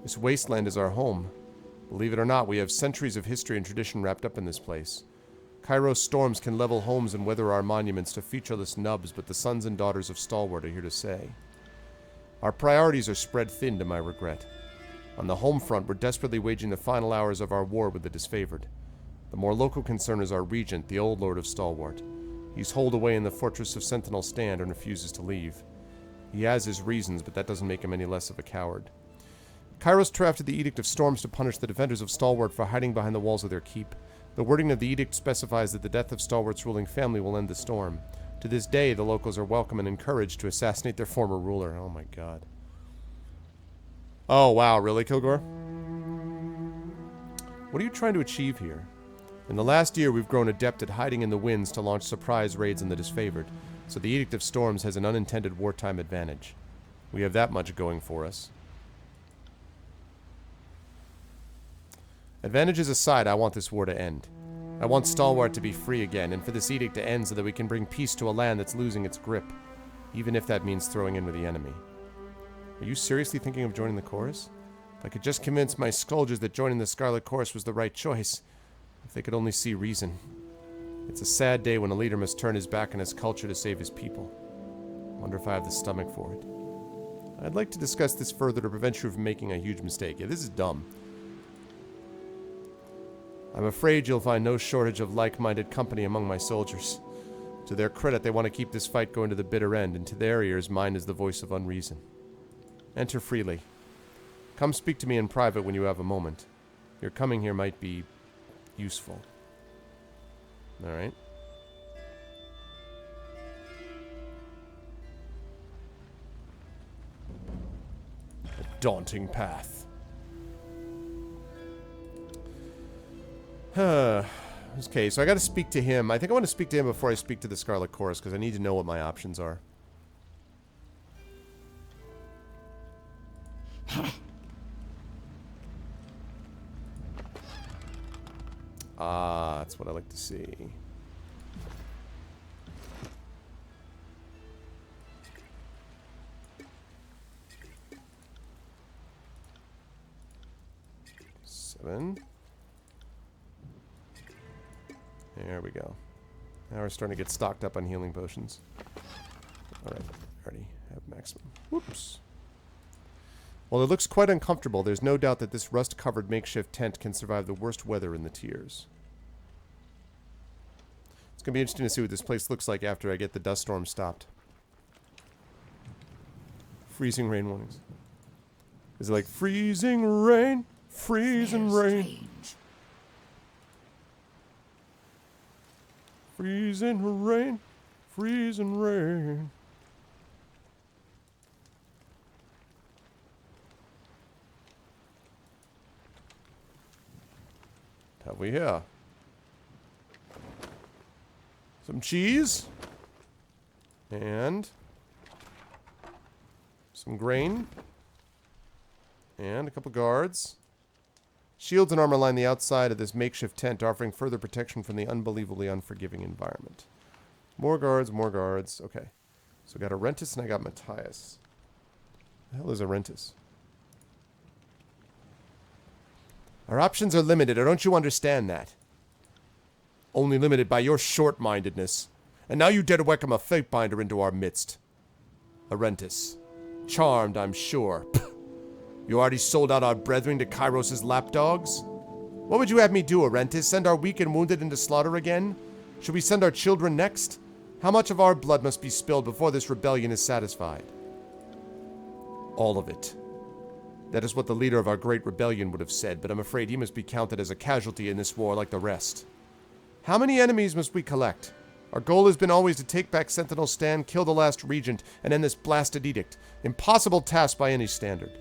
This wasteland is our home. Believe it or not, we have centuries of history and tradition wrapped up in this place. Kairos storms can level homes and weather our monuments to featureless nubs, but the sons and daughters of Stalwart are here to stay. Our priorities are spread thin, to my regret. On the home front, we're desperately waging the final hours of our war with the disfavored. The more local concern is our regent, the old lord of Stalwart. He's holed away in the fortress of Sentinel Stand and refuses to leave. He has his reasons, but that doesn't make him any less of a coward. Kairos drafted the Edict of Storms to punish the defenders of Stalwart for hiding behind the walls of their keep. The wording of the edict specifies that the death of Stalwart's ruling family will end the storm. To this day, the locals are welcome and encouraged to assassinate their former ruler. Oh my god. Oh wow, really, Kilgore? What are you trying to achieve here? In the last year, we've grown adept at hiding in the winds to launch surprise raids on the disfavored, so the Edict of Storms has an unintended wartime advantage. We have that much going for us. Advantages aside, I want this war to end. I want Stalwart to be free again, and for this edict to end so that we can bring peace to a land that's losing its grip, even if that means throwing in with the enemy. Are you seriously thinking of joining the chorus? If I could just convince my soldiers that joining the Scarlet Chorus was the right choice, if they could only see reason. It's a sad day when a leader must turn his back on his culture to save his people. Wonder if I have the stomach for it. I'd like to discuss this further to prevent you from making a huge mistake. Yeah, this is dumb. I'm afraid you'll find no shortage of like-minded company among my soldiers. To their credit, they want to keep this fight going to the bitter end, and to their ears, mine is the voice of unreason. Enter freely. Come speak to me in private when you have a moment. Your coming here might be useful. Alright. A daunting path. Okay, so I gotta speak to him. I think I want to speak to him before I speak to the Scarlet Chorus, because I need to know what my options are. Ah, that's what I like to see. Seven. There we go. Now we're starting to get stocked up on healing potions. Alright, already have maximum. Whoops. While it looks quite uncomfortable, there's no doubt that this rust-covered makeshift tent can survive the worst weather in the tiers. It's going to be interesting to see what this place looks like after I get the dust storm stopped. Freezing rain warnings. Is it like freezing rain? Freezing rain. Strange. Freezing rain. freezing rain. What have we here? Some cheese. And some grain. And a couple guards. Shields and armor line the outside of this makeshift tent, offering further protection from the unbelievably unforgiving environment. More guards, more guards. Okay. So I got Arentis and I got Matthias. The hell is Arentis? Our options are limited, or don't you understand that? Only limited by your short-mindedness. And now you dare to welcome a Fatebinder into our midst. Arentis. Charmed, I'm sure. You already sold out our brethren to Kairos' lapdogs? What would you have me do, Arentis? Send our weak and wounded into slaughter again? Should we send our children next? How much of our blood must be spilled before this rebellion is satisfied? All of it. That is what the leader of our great rebellion would have said, but I'm afraid he must be counted as a casualty in this war like the rest. How many enemies must we collect? Our goal has been always to take back Sentinel Stand, kill the last regent, and end this blasted edict. Impossible task by any standard.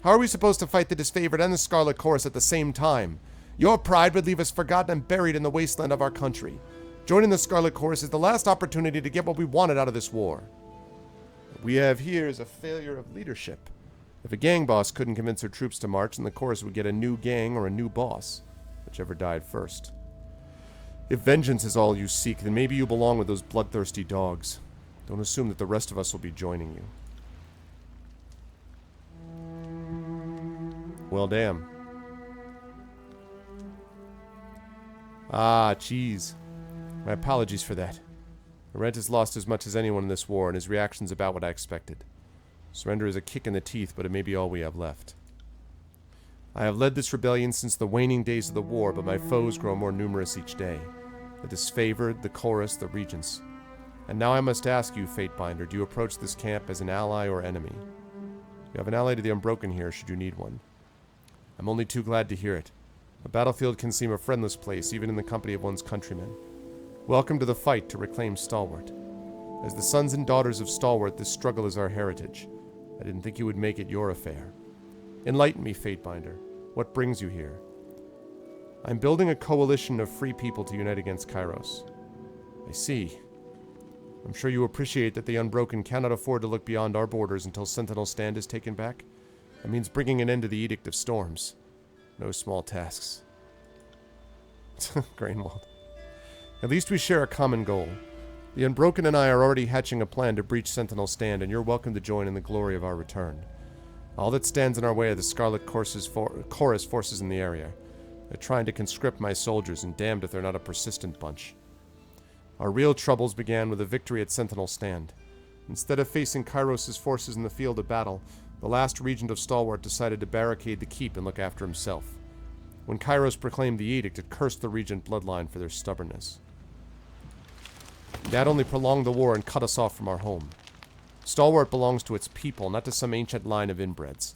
How are we supposed to fight the disfavored and the Scarlet Chorus at the same time? Your pride would leave us forgotten and buried in the wasteland of our country. Joining the Scarlet Chorus is the last opportunity to get what we wanted out of this war. What we have here is a failure of leadership. If a gang boss couldn't convince her troops to march, then the chorus would get a new gang or a new boss, whichever died first. If vengeance is all you seek, then maybe you belong with those bloodthirsty dogs. Don't assume that the rest of us will be joining you. Well, damn. Ah, jeez. My apologies for that. Arentis lost as much as anyone in this war, and his reaction's about what I expected. Surrender is a kick in the teeth, but it may be all we have left. I have led this rebellion since the waning days of the war, but my foes grow more numerous each day. The disfavored, the chorus, the regents. And now I must ask you, Fatebinder, do you approach this camp as an ally or enemy? You have an ally to the Unbroken here, should you need one. I'm only too glad to hear it. A battlefield can seem a friendless place, even in the company of one's countrymen. Welcome to the fight to reclaim Stalwart. As the sons and daughters of Stalwart, this struggle is our heritage. I didn't think you would make it your affair. Enlighten me, Fatebinder. What brings you here? I'm building a coalition of free people to unite against Kairos. I see. I'm sure you appreciate that the Unbroken cannot afford to look beyond our borders until Sentinel Stand is taken back. That means bringing an end to the Edict of Storms. No small tasks. Grainwald. At least we share a common goal. The Unbroken and I are already hatching a plan to breach Sentinel Stand, and you're welcome to join in the glory of our return. All that stands in our way are the Scarlet Chorus forces in the area. They're trying to conscript my soldiers, and damned if they're not a persistent bunch. Our real troubles began with a victory at Sentinel Stand. Instead of facing Kairos' forces in the field of battle, the last regent of Stalwart decided to barricade the keep and look after himself. When Kairos proclaimed the edict, it cursed the regent bloodline for their stubbornness. That only prolonged the war and cut us off from our home. Stalwart belongs to its people, not to some ancient line of inbreds.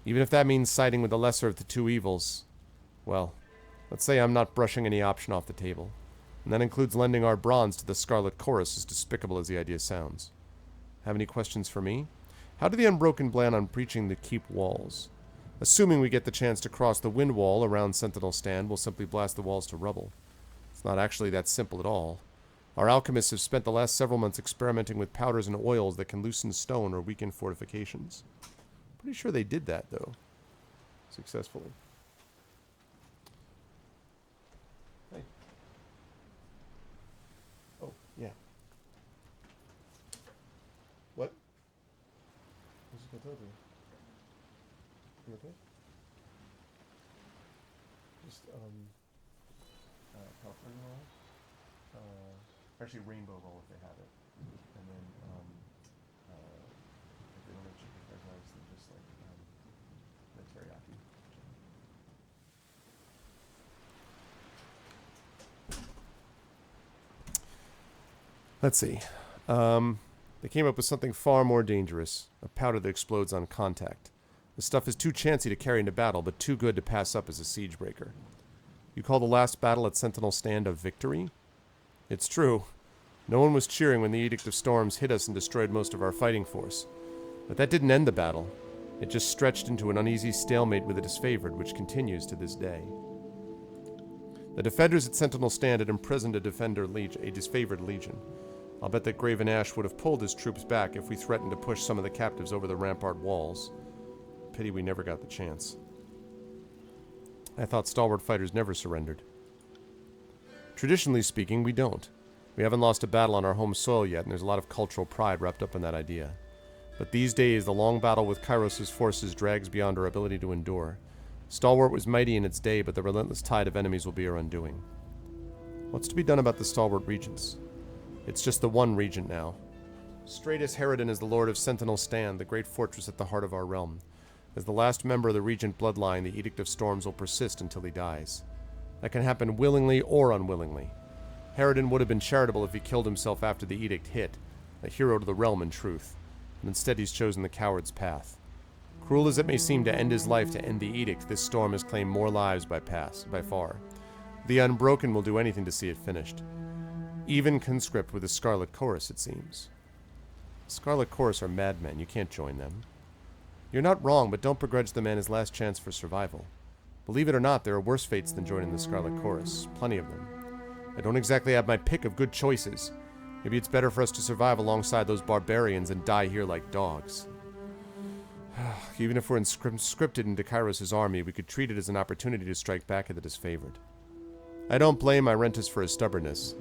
Even if that means siding with the lesser of the two evils, well, let's say I'm not brushing any option off the table. And that includes lending our bronze to the Scarlet Chorus, as despicable as the idea sounds. Have any questions for me? How do the Unbroken plan on breaching the keep walls? Assuming we get the chance to cross the wind wall around Sentinel Stand, we'll simply blast the walls to rubble. It's not actually that simple at all. Our alchemists have spent the last several months experimenting with powders and oils that can loosen stone or weaken fortifications. Pretty sure they did that, though. Successfully. Hey. Oh, yeah. What? What's it you? You okay? Just, California roll? Actually, rainbow roll if they have it. And then, if they don't have chicken fried rice, then just like, the teriyaki. Let's see. They came up with something far more dangerous. A powder that explodes on contact. The stuff is too chancy to carry into battle, but too good to pass up as a siege breaker. You call the last battle at Sentinel Stand a victory? It's true. No one was cheering when the Edict of Storms hit us and destroyed most of our fighting force. But that didn't end the battle. It just stretched into an uneasy stalemate with the disfavored, which continues to this day. The defenders at Sentinel Stand had imprisoned a disfavored legion. I'll bet that Graven Ash would have pulled his troops back if we threatened to push some of the captives over the rampart walls. Pity we never got the chance. I thought stalwart fighters never surrendered. Traditionally speaking, we don't. We haven't lost a battle on our home soil yet, and there's a lot of cultural pride wrapped up in that idea. But these days, the long battle with Kairos' forces drags beyond our ability to endure. Stalwart was mighty in its day, but the relentless tide of enemies will be our undoing. What's to be done about the Stalwart Regents? It's just the one regent now. Stratus Harridan is the Lord of Sentinel Stand, the great fortress at the heart of our realm. As the last member of the Regent bloodline, the Edict of Storms will persist until he dies. That can happen willingly or unwillingly. Harridan would have been charitable if he killed himself after the Edict hit, a hero to the realm in truth, but instead he's chosen the coward's path. Cruel as it may seem to end his life to end the Edict, this storm has claimed more lives by far. The Unbroken will do anything to see it finished. Even conscript with the Scarlet Chorus, it seems. The Scarlet Chorus are madmen, you can't join them. You're not wrong, but don't begrudge the man his last chance for survival. Believe it or not, there are worse fates than joining the Scarlet Chorus. Plenty of them. I don't exactly have my pick of good choices. Maybe it's better for us to survive alongside those barbarians and die here like dogs. Even if we're conscripted into Kairos' army, we could treat it as an opportunity to strike back at the disfavored. I don't blame Irentus for his stubbornness.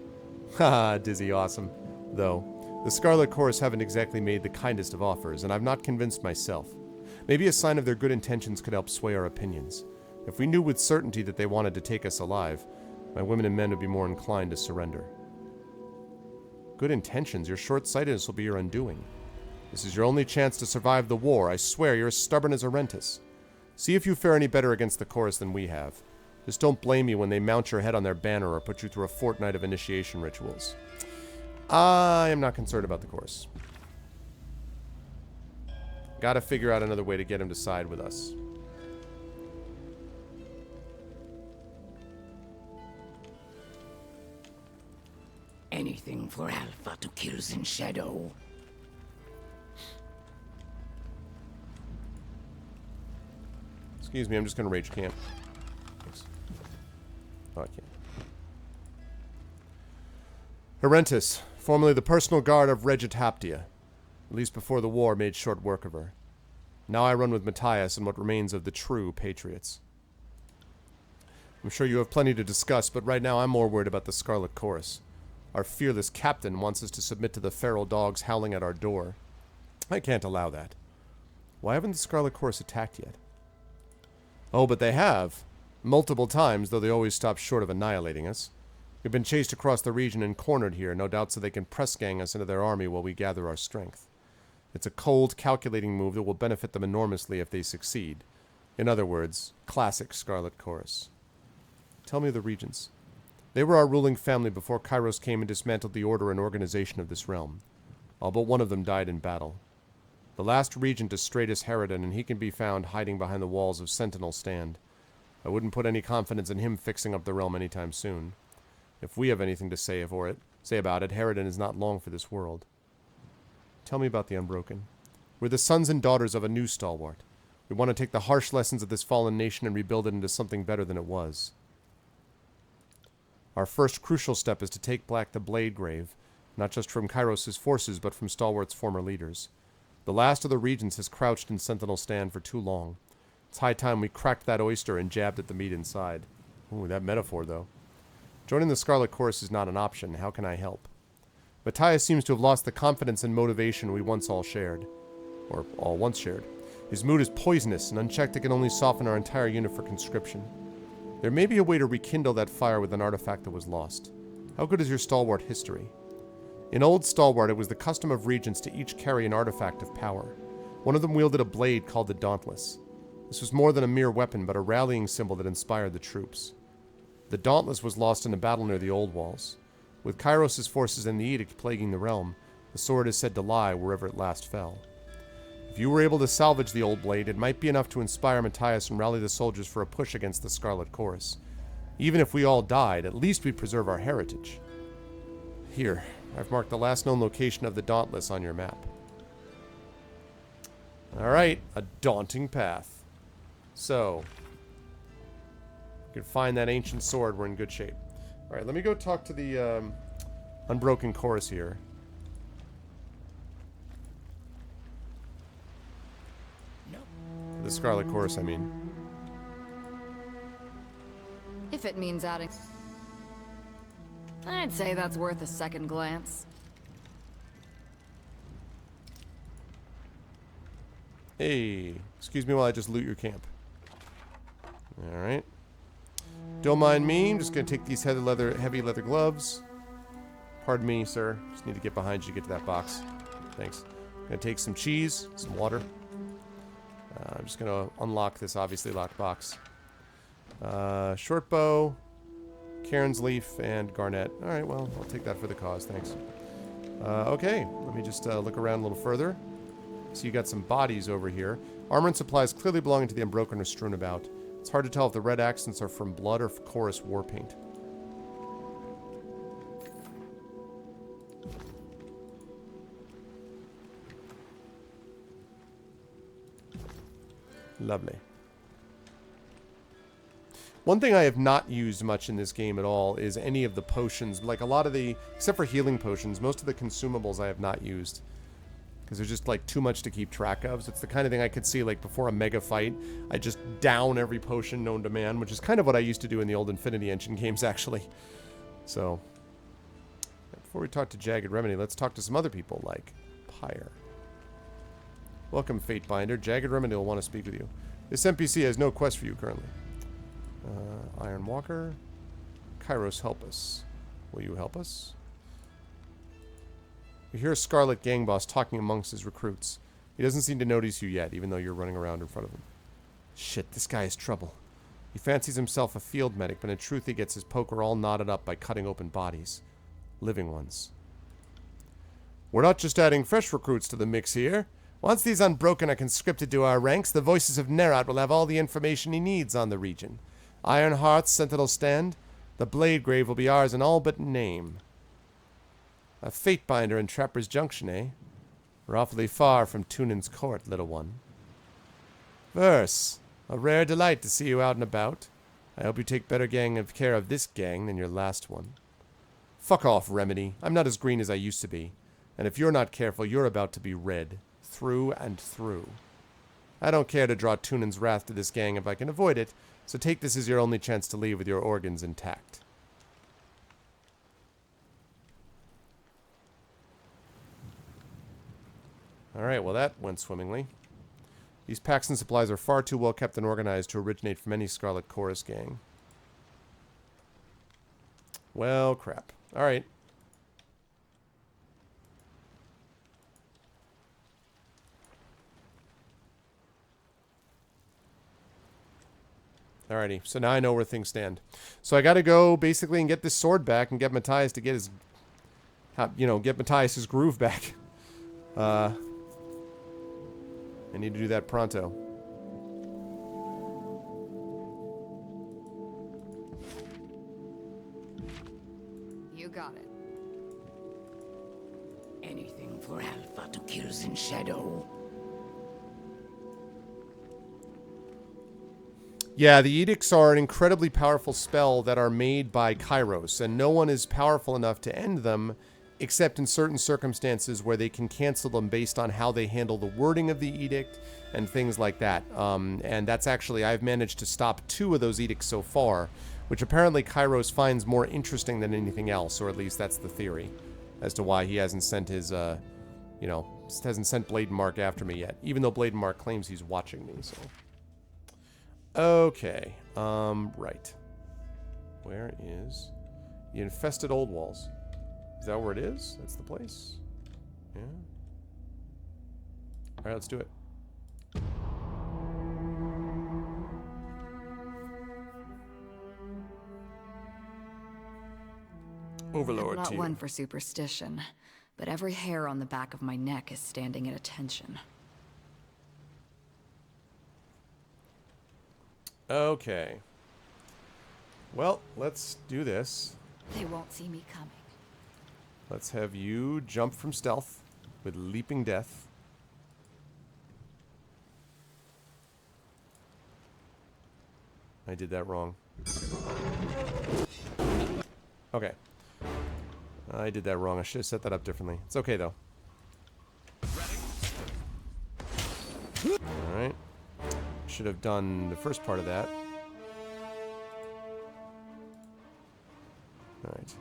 Haha, dizzy awesome. Though, the Scarlet Chorus haven't exactly made the kindest of offers, and I'm not convinced myself. Maybe a sign of their good intentions could help sway our opinions. If we knew with certainty that they wanted to take us alive, my women and men would be more inclined to surrender. Good intentions? Your short-sightedness will be your undoing. This is your only chance to survive the war. I swear you're as stubborn as Arentus. See if you fare any better against the chorus than we have. Just don't blame me when they mount your head on their banner or put you through a fortnight of initiation rituals. I am not concerned about the chorus. Gotta figure out another way to get him to side with us. Anything for Alpha to kill in shadow. Excuse me, I'm just gonna rage camp. Thanks. Oh, I can't. Arentus, formerly the personal guard of Regent Haptia. At least before the war made short work of her. Now I run with Matthias and what remains of the true patriots. I'm sure you have plenty to discuss, but right now I'm more worried about the Scarlet Chorus. Our fearless captain wants us to submit to the feral dogs howling at our door. I can't allow that. Why haven't the Scarlet Chorus attacked yet? Oh, but they have. Multiple times, though they always stop short of annihilating us. We've been chased across the region and cornered here, no doubt so they can press gang us into their army while we gather our strength. It's a cold, calculating move that will benefit them enormously if they succeed. In other words, classic Scarlet Chorus. Tell me of the Regents. They were our ruling family before Kairos came and dismantled the order and organization of this realm. All but one of them died in battle. The last regent is Stratus Harridan, and he can be found hiding behind the walls of Sentinel Stand. I wouldn't put any confidence in him fixing up the realm anytime soon. If we have anything to say about it, Harridan is not long for this world. Tell me about the Unbroken. We're the sons and daughters of a new stalwart. We want to take the harsh lessons of this fallen nation and rebuild it into something better than it was. Our first crucial step is to take back the Blade Grave, not just from Kairos' forces, but from Stalwart's former leaders. The last of the regents has crouched in Sentinel Stand for too long. It's high time we cracked that oyster and jabbed at the meat inside. Ooh, that metaphor, though. Joining the Scarlet Chorus is not an option. How can I help? Matthias seems to have lost the confidence and motivation we once all shared. Or all once shared. His mood is poisonous, and unchecked it can only soften our entire unit for conscription. There may be a way to rekindle that fire with an artifact that was lost. How good is your Stalwart history? In old Stalwart, it was the custom of regents to each carry an artifact of power. One of them wielded a blade called the Dauntless. This was more than a mere weapon, but a rallying symbol that inspired the troops. The Dauntless was lost in a battle near the Old Walls. With Kairos' forces and the Edict plaguing the realm, the sword is said to lie wherever it last fell. If you were able to salvage the old blade, it might be enough to inspire Matthias and rally the soldiers for a push against the Scarlet Chorus. Even if we all died, at least we'd preserve our heritage. Here, I've marked the last known location of the Dauntless on your map. Alright, a daunting path. So, if we can find that ancient sword, we're in good shape. Alright, let me go talk to the Unbroken Chorus here. No. The Scarlet Chorus, I mean. If it means adding... I'd say that's worth a second glance. Hey, excuse me while I just loot your camp. Alright. Don't mind me, I'm just gonna take these heavy leather gloves. Pardon me, sir. Just need to get behind you to get to that box. Thanks. Gonna take some cheese, some water. I'm just gonna unlock this obviously locked box. Short bow, Cairn's leaf, and garnet. Alright, well, I'll take that for the cause, thanks. Okay, let me just look around a little further. So you got some bodies over here. Armor and supplies clearly belonging to the Unbroken are strewn about. It's hard to tell if the red accents are from blood or chorus war paint. Lovely. One thing I have not used much in this game at all is any of the potions. Like a lot of the, except for healing potions, most of the consumables I have not used. Because there's just like too much to keep track of. So it's the kind of thing I could see like before a mega fight. I just down every potion known to man, which is kind of what I used to do in the old Infinity Engine games actually. So, before we talk to Jagged Remedy, let's talk to some other people like Pyre. Welcome, Fatebinder. Jagged Remedy will want to speak with you. This NPC has no quest for you currently. Iron Walker. Kairos, help us. Will you help us? You hear a Scarlet gang boss talking amongst his recruits. He doesn't seem to notice you yet, even though you're running around in front of him. Shit, this guy is trouble. He fancies himself a field medic, but in truth he gets his poker all knotted up by cutting open bodies. Living ones. We're not just adding fresh recruits to the mix here. Once these Unbroken are conscripted to our ranks, the voices of Nerat will have all the information he needs on the region. Iron Hearth's Sentinel Stand, the Blade Grave will be ours in all but name. A Fatebinder in Trapper's Junction, eh? We're awfully far from Tunan's court, little one. Verse, a rare delight to see you out and about. I hope you take better care of this gang than your last one. Fuck off, Remedy. I'm not as green as I used to be. And if you're not careful, you're about to be red. Through and through. I don't care to draw Tunan's wrath to this gang if I can avoid it, so take this as your only chance to leave with your organs intact. Alright, well that went swimmingly. These packs and supplies are far too well kept and organized to originate from any Scarlet Chorus gang. Well, crap. Alright. Alrighty, so now I know where things stand. So I gotta go, basically, and get this sword back and get Matthias to get his... get Matthias his groove back. I need to do that pronto. You got it. Anything for Alpha to kill in shadow. Yeah, the edicts are an incredibly powerful spell that are made by Kairos, and no one is powerful enough to end them, except in certain circumstances where they can cancel them based on how they handle the wording of the edict and things like that. And that's actually, I've managed to stop 2 of those edicts so far, which apparently Kairos finds more interesting than anything else, or at least that's the theory, as to why he hasn't sent his, hasn't sent Blade and Mark after me yet, even though Blade and Mark claims he's watching me, so... Okay, right. Where is the infested old walls? Is that where it is? That's the place? Yeah. Alright, let's do it. Overlord I'm not to you. one for superstition, but every hair on the back of my neck is standing at attention. Okay. Well, let's do this. They won't see me coming. Let's have you jump from stealth with leaping death. I did that wrong. Okay. I did that wrong. I should have set that up differently. It's okay, though. Alright. Should have done the first part of that. Alright.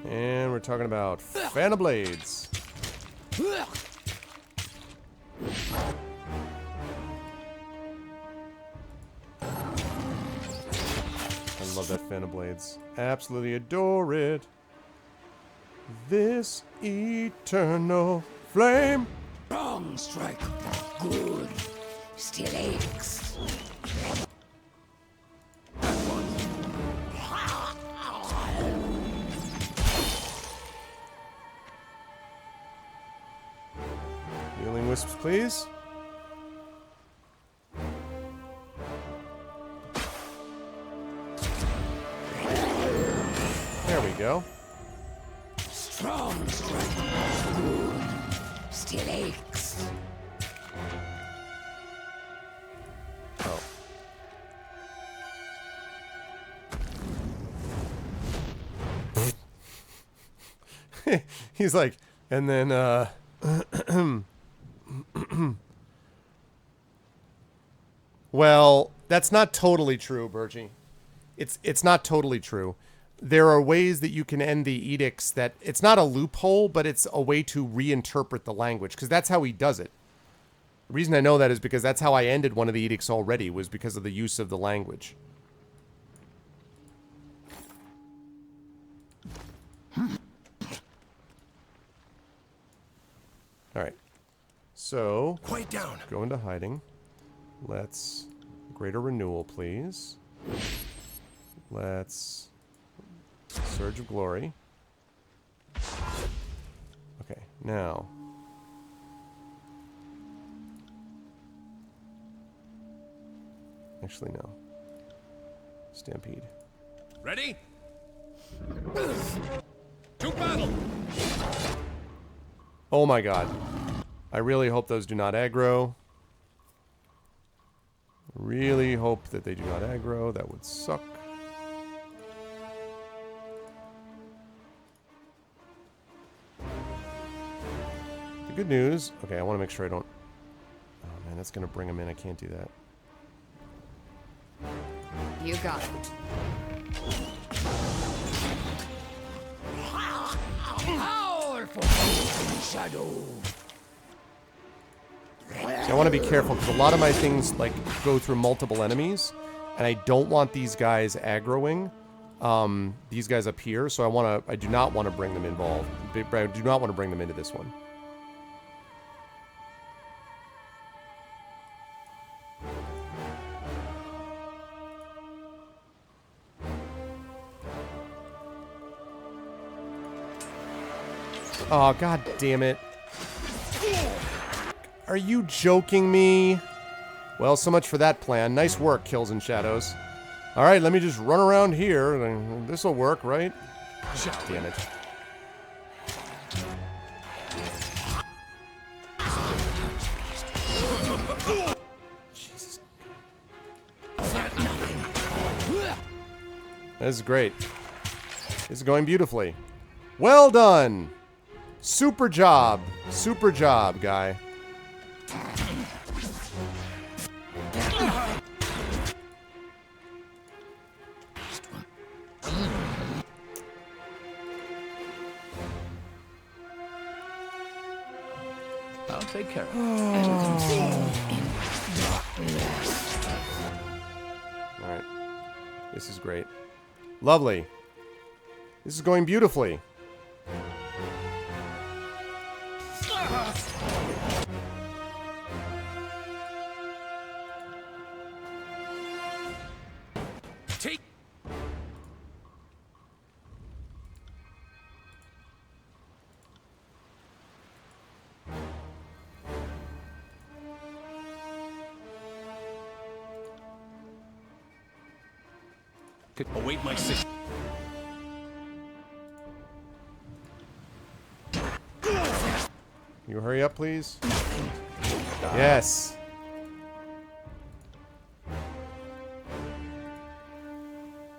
And we're talking about Fan of Blades. I love that Fan of Blades. Absolutely adore it. This eternal flame. Wrong strike. Good. Still aches. Healing wisps, please. There we go. Strong strike. Good. Still aches. Oh. He's like, and then, well, that's not totally true, Bergie. It's not totally true. There are ways that you can end the edicts that it's not a loophole, but it's a way to reinterpret the language, because that's how he does it. The reason I know that is because that's how I ended one of the edicts already, was because of the use of the language. Alright. So, Quiet down. go into hiding. Let's... Greater renewal, please. Let's... Surge of Glory. Okay, now... Actually, no. Stampede. Ready? To battle! Oh my god. I really hope those do not aggro. Really hope that they do not aggro. That would suck. The good news... Okay, I want to make sure I don't... Oh man, that's going to bring them in. I can't do that. You got it. Powerful shadow. See, I want to be careful because a lot of my things like go through multiple enemies, and I don't want these guys aggroing. These guys up here, so I do not want to bring them involved. I do not want to bring them into this one. Oh, god damn it. Are you joking me? Well, so much for that plan. Nice work, Kills and Shadows. Alright, let me just run around here. This'll work, right? Damn it. Jesus. This is great. This is going beautifully. Well done! Super job, guy. I'll take care of it. Alright. This is great. Lovely. This is going beautifully. Take. Await my signal. You hurry up, please? Yes.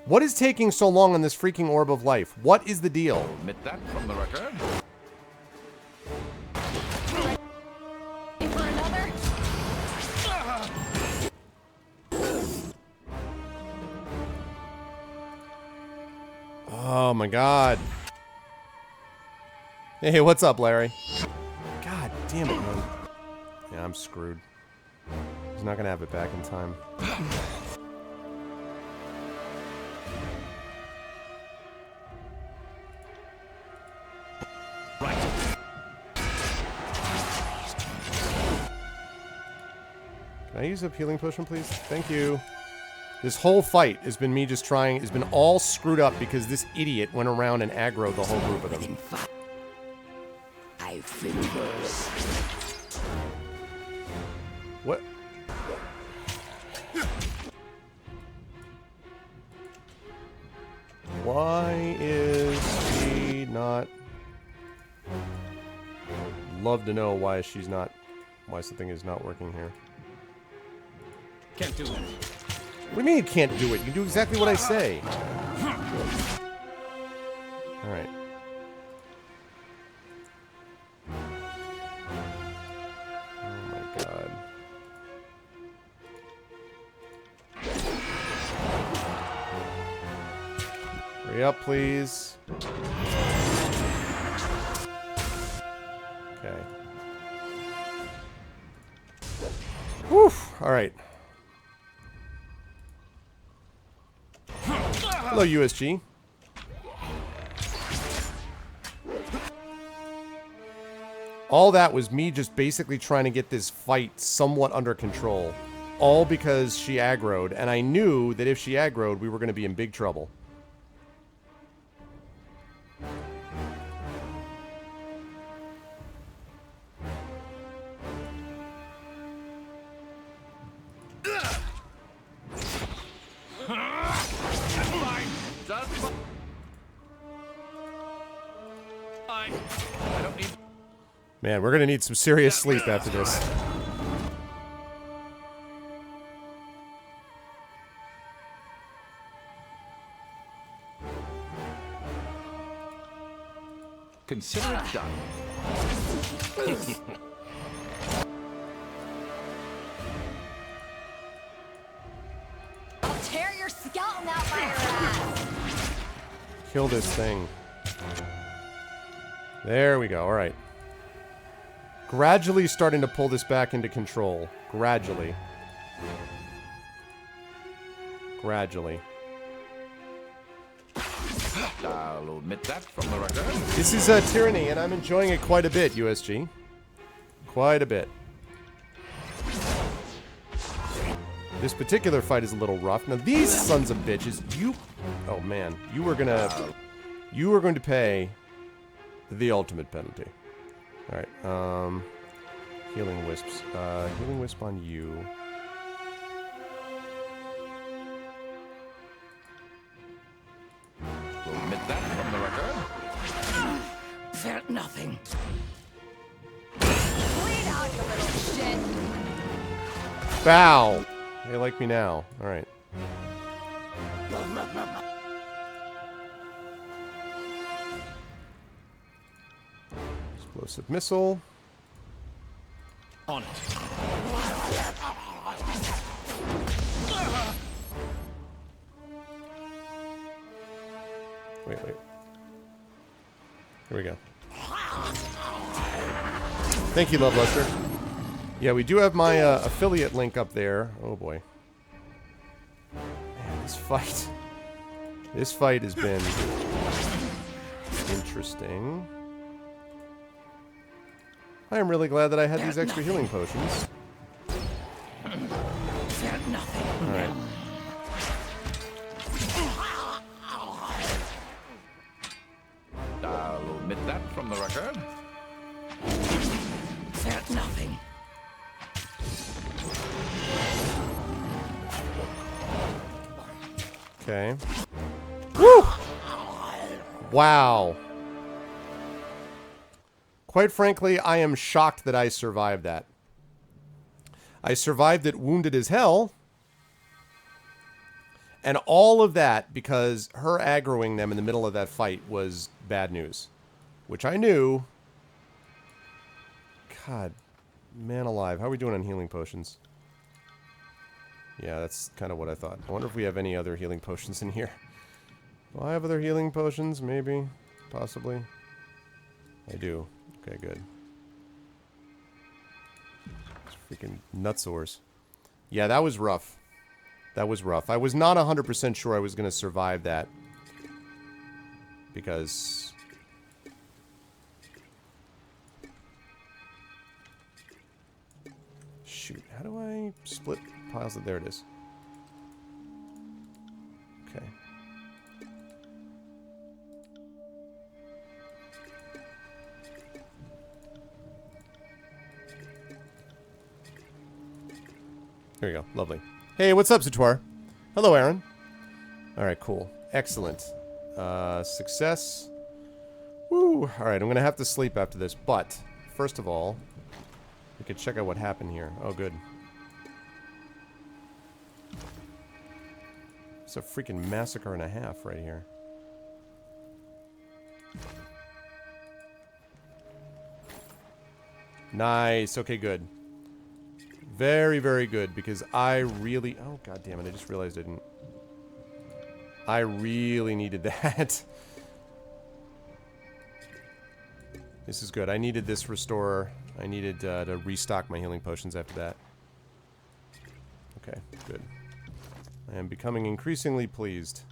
What is taking so long on this freaking orb of life? What is the deal? Omit that from the record. Ready for another? Oh my god. Hey, what's up, Larry? God damn it, man. Yeah, I'm screwed. He's not gonna have it back in time. Can I use a healing potion, please? Thank you. This whole fight has been me just trying, has been all screwed up because this idiot went around and aggroed the whole group of them. In 5 fingers. What? Why is she not... Love to know why she's not... Why something is not working here. Can't do it. What do you mean you can't do it? You can do exactly what I say. Alright. Oh my god. Hurry up, please. Okay. Whew. Alright. Hello, USG. All that was me just basically trying to get this fight somewhat under control. All because she aggroed, and I knew that if she aggroed, we were going to be in big trouble. I don't need... Man, we're going to need some serious sleep after this. Consider it done. I'll tear your skeleton out by your ass. Kill this thing. There we go. All right. Gradually starting to pull this back into control. Gradually. Gradually. I'll omit that from the record. This is Tyranny, and I'm enjoying it quite a bit, USG. Quite a bit. This particular fight is a little rough. Now, these sons of bitches, you... Oh, man. You are going to pay the ultimate penalty. Alright, healing wisps. Healing wisp on you. Omit that from the record. Felt nothing. Bleed out, you little shit. Bow! They like me now. Alright. Explosive missile. On it. Wait. Here we go. Thank you, Love Luster. Yeah, we do have my affiliate link up there. Oh boy. Man, this fight. This fight has been interesting. I am really glad that I had these extra healing potions. Felt nothing. Alright. I'll omit that from the record. Felt nothing. Okay. Woo! Wow. Quite frankly, I am shocked that I survived that. I survived it wounded as hell. And all of that because her aggroing them in the middle of that fight was bad news. Which I knew. God, man alive. How are we doing on healing potions? Yeah, that's kind of what I thought. I wonder if we have any other healing potions in here. Do I have other healing potions? Maybe. Possibly. I do. Okay, good. Freaking nutsaurs. Yeah, that was rough. That was rough. I was not 100% sure I was going to survive that. Because... Shoot, how do I split piles of... There it is. Okay. Here we go. Lovely. Hey, what's up, Sator? Hello, Aaron. Alright, cool. Excellent. Success. Woo! Alright, I'm gonna have to sleep after this, but first of all, we could check out what happened here. Oh, good. It's a freaking massacre and a half right here. Nice. Okay, good. Very, very good, because I really... Oh, god damn it, I just realized I didn't... I really needed that. This is good. I needed this restorer. I needed to restock my healing potions after that. Okay, good. I am becoming increasingly pleased.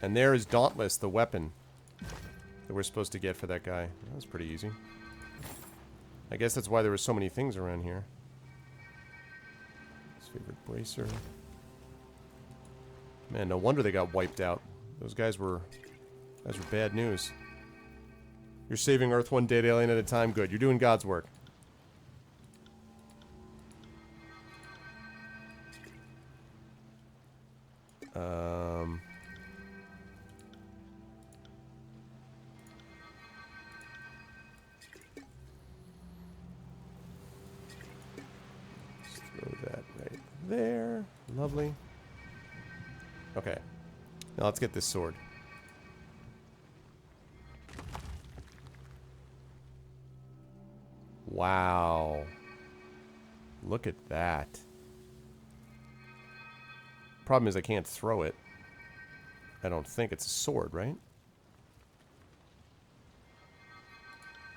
And there is Dauntless, the weapon that we're supposed to get for that guy. That was pretty easy. I guess that's why there were so many things around here. His favorite bracer. Man, no wonder they got wiped out. Those guys were bad news. You're saving Earth one dead alien at a time. Good. You're doing God's work. Throw that right there. Lovely. Okay. Now let's get this sword. Wow. Look at that. Problem is I can't throw it. I don't think it's a sword, right?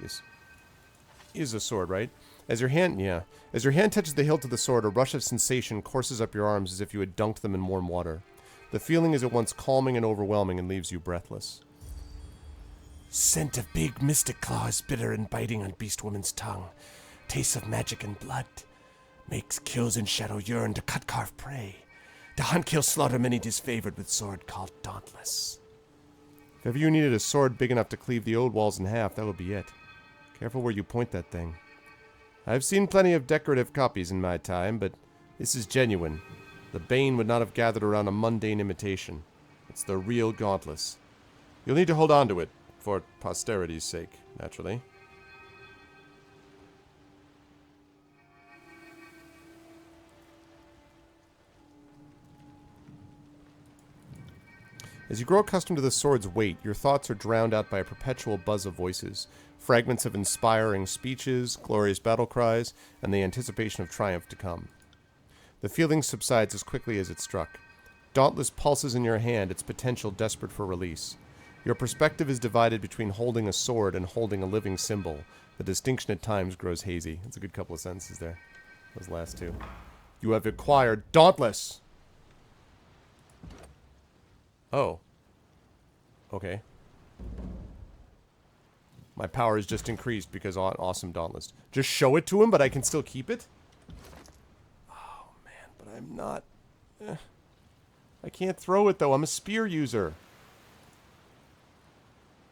This is a sword, right? As your hand touches the hilt of the sword, a rush of sensation courses up your arms as if you had dunked them in warm water. The feeling is at once calming and overwhelming and leaves you breathless. Scent of big mystic claws, bitter and biting on beast woman's tongue. Taste of magic and blood. Makes kills in shadow yearn to cut carve prey. To hunt, kill, slaughter many disfavored with sword called Dauntless. If ever you needed a sword big enough to cleave the old walls in half, that would be it. Careful where you point that thing. I've seen plenty of decorative copies in my time, but this is genuine. The Bane would not have gathered around a mundane imitation. It's the real Gauntless. You'll need to hold on to it, for posterity's sake, naturally. As you grow accustomed to the sword's weight, your thoughts are drowned out by a perpetual buzz of voices, fragments of inspiring speeches, glorious battle cries, and the anticipation of triumph to come. The feeling subsides as quickly as it struck. Dauntless pulses in your hand, its potential desperate for release. Your perspective is divided between holding a sword and holding a living symbol. The distinction at times grows hazy. That's a good couple of sentences there. Those last two. You have acquired Dauntless! Oh. Okay. My power has just increased because awesome Dauntless. Just show it to him, but I can still keep it? Oh, man, but I'm not... I can't throw it, though. I'm a spear user.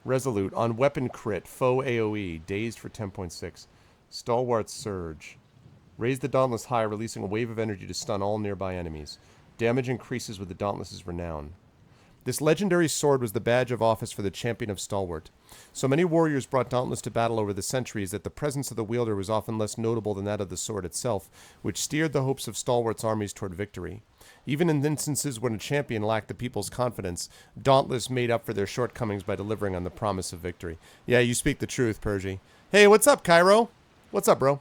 Resolute. On weapon crit. Foe AoE. Dazed for 10.6. Stalwart Surge. Raise the Dauntless high, releasing a wave of energy to stun all nearby enemies. Damage increases with the Dauntless's renown. This legendary sword was the badge of office for the champion of Stalwart. So many warriors brought Dauntless to battle over the centuries that the presence of the wielder was often less notable than that of the sword itself, which steered the hopes of Stalwart's armies toward victory. Even in instances when a champion lacked the people's confidence, Dauntless made up for their shortcomings by delivering on the promise of victory. Yeah, you speak the truth, Pergy. Hey, what's up, Cairo? What's up, bro?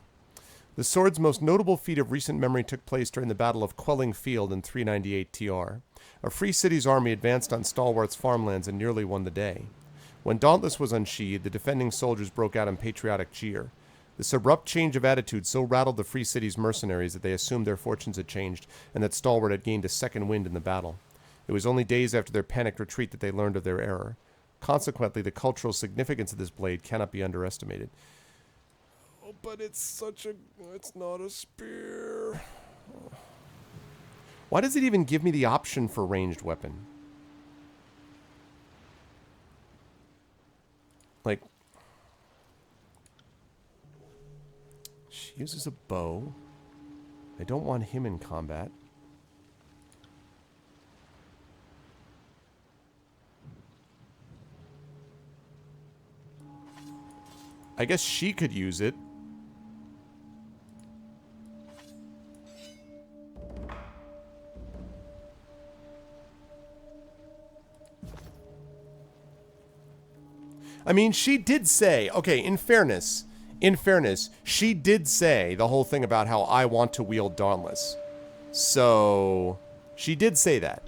The sword's most notable feat of recent memory took place during the Battle of Quelling Field in 398 TR. A free city's army advanced on Stalwart's farmlands and nearly won the day. When Dauntless was unsheathed, the defending soldiers broke out in patriotic cheer. This abrupt change of attitude so rattled the free city's mercenaries that they assumed their fortunes had changed and that Stalwart had gained a second wind in the battle. It was only days after their panicked retreat that they learned of their error. Consequently, the cultural significance of this blade cannot be underestimated. Oh, but it's not a spear. Why does it even give me the option for ranged weapon? Like, she uses a bow. I don't want him in combat. I guess she could use it. I mean, she did say, okay, in fairness, she did say the whole thing about how I want to wield Dauntless. So, she did say that.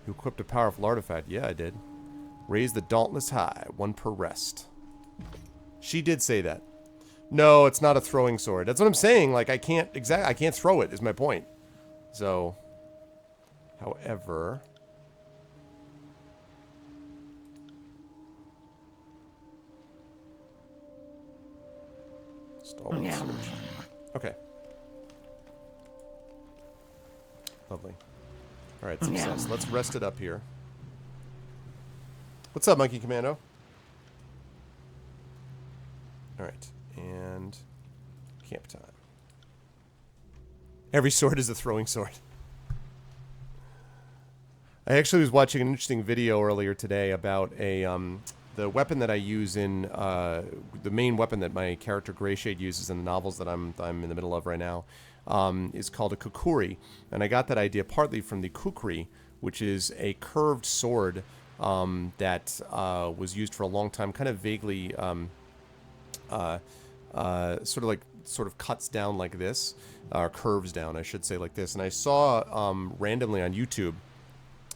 You equipped a powerful artifact. Yeah, I did. Raise the Dauntless high, 1 per rest. She did say that. No, it's not a throwing sword. That's what I'm saying. Like, I can't throw it, is my point. So, however... Okay. Lovely. Alright, success. Let's rest it up here. What's up, Monkey Commando? Alright, and camp time. Every sword is a throwing sword. I actually was watching an interesting video earlier today about the weapon that I use in the main weapon that my character Greyshade uses in the novels that I'm in the middle of right now is called a kukuri, and I got that idea partly from the kukri, which is a curved sword that was used for a long time, kind of vaguely sort of cuts down like this, or curves down, I should say, like this. And I saw randomly on YouTube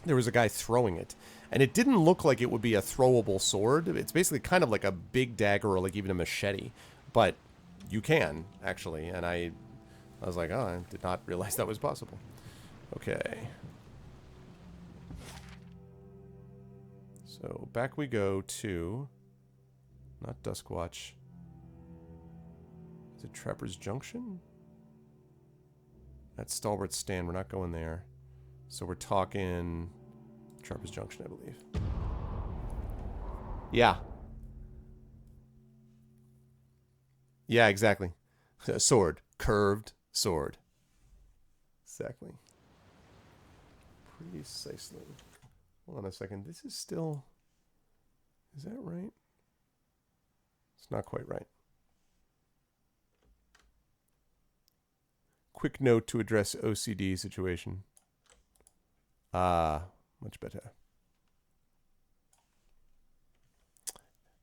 there was a guy throwing it. And it didn't look like it would be a throwable sword. It's basically kind of like a big dagger or like even a machete. But you can, actually. And I was like, oh, I did not realize that was possible. Okay. So back we go to... not Duskwatch. Is it Trapper's Junction? That's Stalwart's Stand. We're not going there. So we're talking... Trapper's Junction, I believe. Yeah. Yeah, exactly. Sword. Curved sword. Exactly. Precisely. Hold on a second. This is still... is that right? It's not quite right. Quick note to address OCD situation. Much better.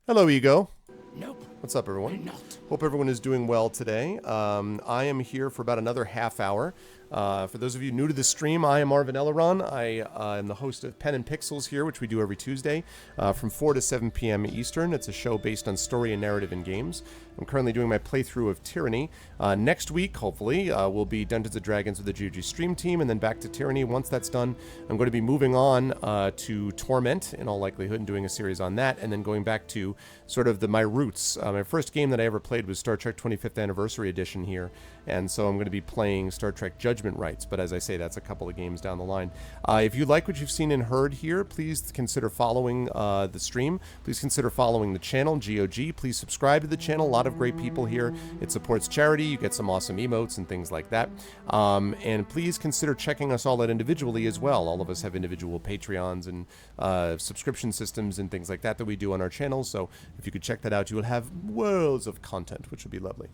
Hello, Ego. Nope. What's up, everyone? I'm not. Hope everyone is doing well today. I am here for about another half hour. For those of you new to the stream, I am Marvin Elleron. I am the host of Pen and Pixels here, which we do every Tuesday from 4 to 7 p.m. Eastern. It's a show based on story and narrative in games. I'm currently doing my playthrough of Tyranny. Next week, hopefully, will be Dungeons & Dragons with the GOG stream team, and then back to Tyranny. Once that's done, I'm going to be moving on to Torment, in all likelihood, and doing a series on that, and then going back to sort of my roots. My first game that I ever played was Star Trek 25th Anniversary Edition here, and so I'm going to be playing Star Trek Judgment Judgment rights, but as I say, that's a couple of games down the line. If you like what you've seen and heard here, please consider following the stream. Please consider following the channel, GOG. Please subscribe to the channel. A lot of great people here. It supports charity. You get some awesome emotes and things like that. And please consider checking us all out individually as well. All of us have individual Patreons and subscription systems and things like that we do on our channels. So if you could check that out, you will have worlds of content, which would be lovely.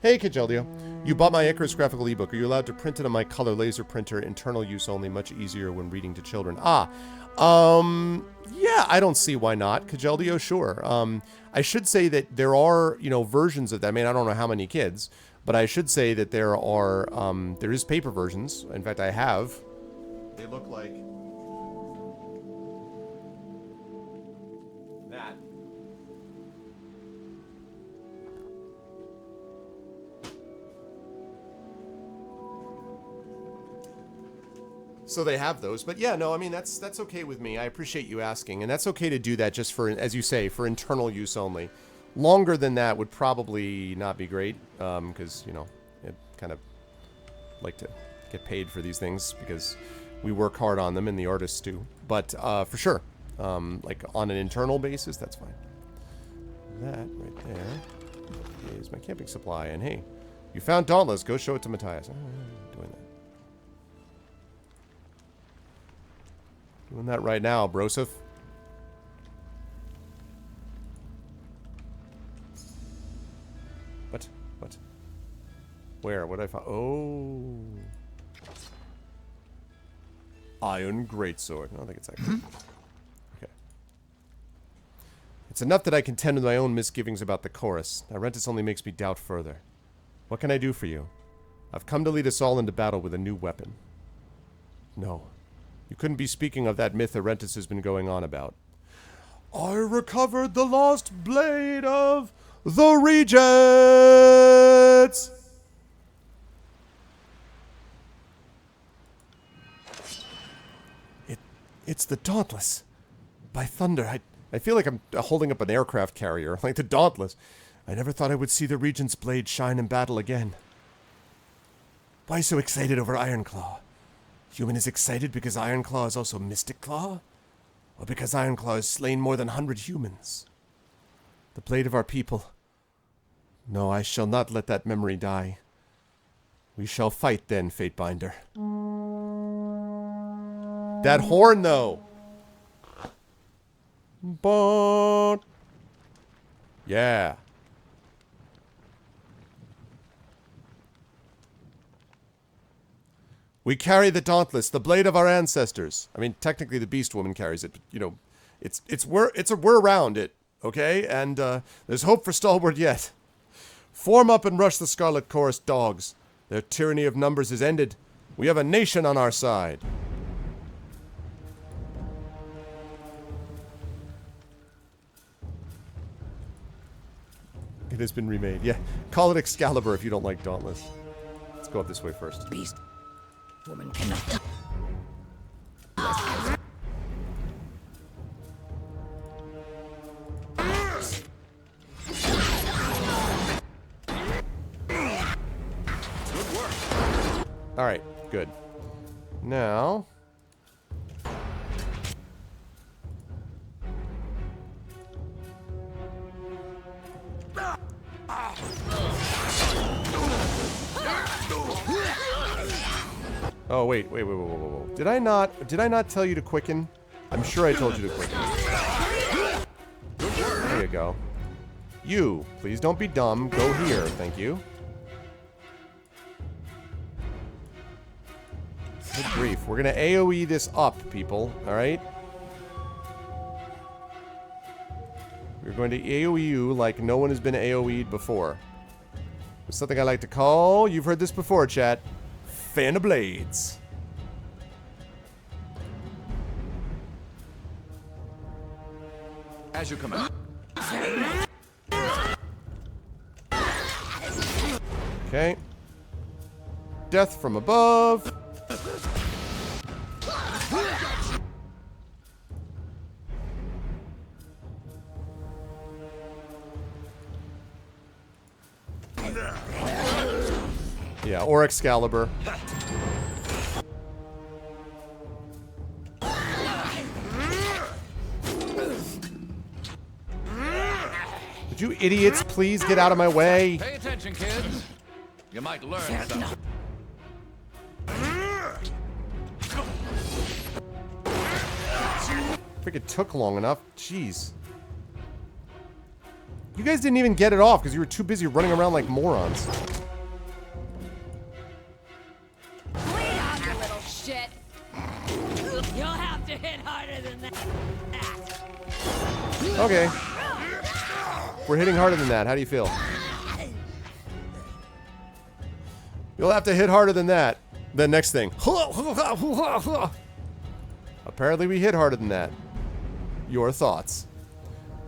Hey, Kajeldio. You bought my Icarus graphical ebook. Are you allowed to print it on my color laser printer? Internal use only, much easier when reading to children. Yeah, I don't see why not. Kajeldio, sure. I should say that there are, versions of that. I mean, I don't know how many kids, but I should say that there is paper versions. In fact, I have. They look like that. So they have those, but yeah, no, I mean, that's okay with me. I appreciate you asking, and that's okay to do that just for, as you say, for internal use only. Longer than that would probably not be great, because, it kind of like to get paid for these things because we work hard on them and the artists do. But for sure, like on an internal basis, that's fine. That right there is my camping supply, and hey, you found Dauntless. Go show it to Matthias. Doing that. Doing that right now, Broseph. What? What? Where? What did I find? Oh. Iron Greatsword. I don't think it's actually. Okay. It's enough that I contend with my own misgivings about the chorus. Tyranny only makes me doubt further. What can I do for you? I've come to lead us all into battle with a new weapon. No. You couldn't be speaking of that myth Arentis has been going on about. I recovered the lost blade of the Regents! It's the Dauntless. By thunder, I feel like I'm holding up an aircraft carrier, like the Dauntless. I never thought I would see the Regent's blade shine in battle again. Why so excited over Ironclaw? Human is excited because Ironclaw is also Mystic Claw? Or because Ironclaw has slain more than 100 humans? The blade of our people. No, I shall not let that memory die. We shall fight then, Fatebinder. That horn, though! But yeah. We carry the Dauntless, the blade of our ancestors. I mean, technically the Beast Woman carries it, but, we're around it, okay? And, there's hope for Stalwart yet. Form up and rush the Scarlet Chorus dogs. Their tyranny of numbers is ended. We have a nation on our side. It has been remade. Yeah, call it Excalibur if you don't like Dauntless. Let's go up this way first. Beast woman cannot. All right, good. Now. Oh, wait. Did I not tell you to quicken? I'm sure I told you to quicken. There you go. You, please don't be dumb. Go here, thank you. Good grief. We're gonna AoE this up, people. Alright? We're going to AoE you like no one has been AoE'd before. It's something I like to call, you've heard this before, chat, Fan of Blades. As you command. Okay. Death from above. Yeah, or Excalibur. Would you idiots please get out of my way? Pay attention, kids. You might learn something. Freaking took long enough. Jeez. You guys didn't even get it off because you were too busy running around like morons. Bleed out, you little shit. You'll have to hit harder than that. Okay. We're hitting harder than that. How do you feel? You'll have to hit harder than that. The next thing. Apparently we hit harder than that. Your thoughts.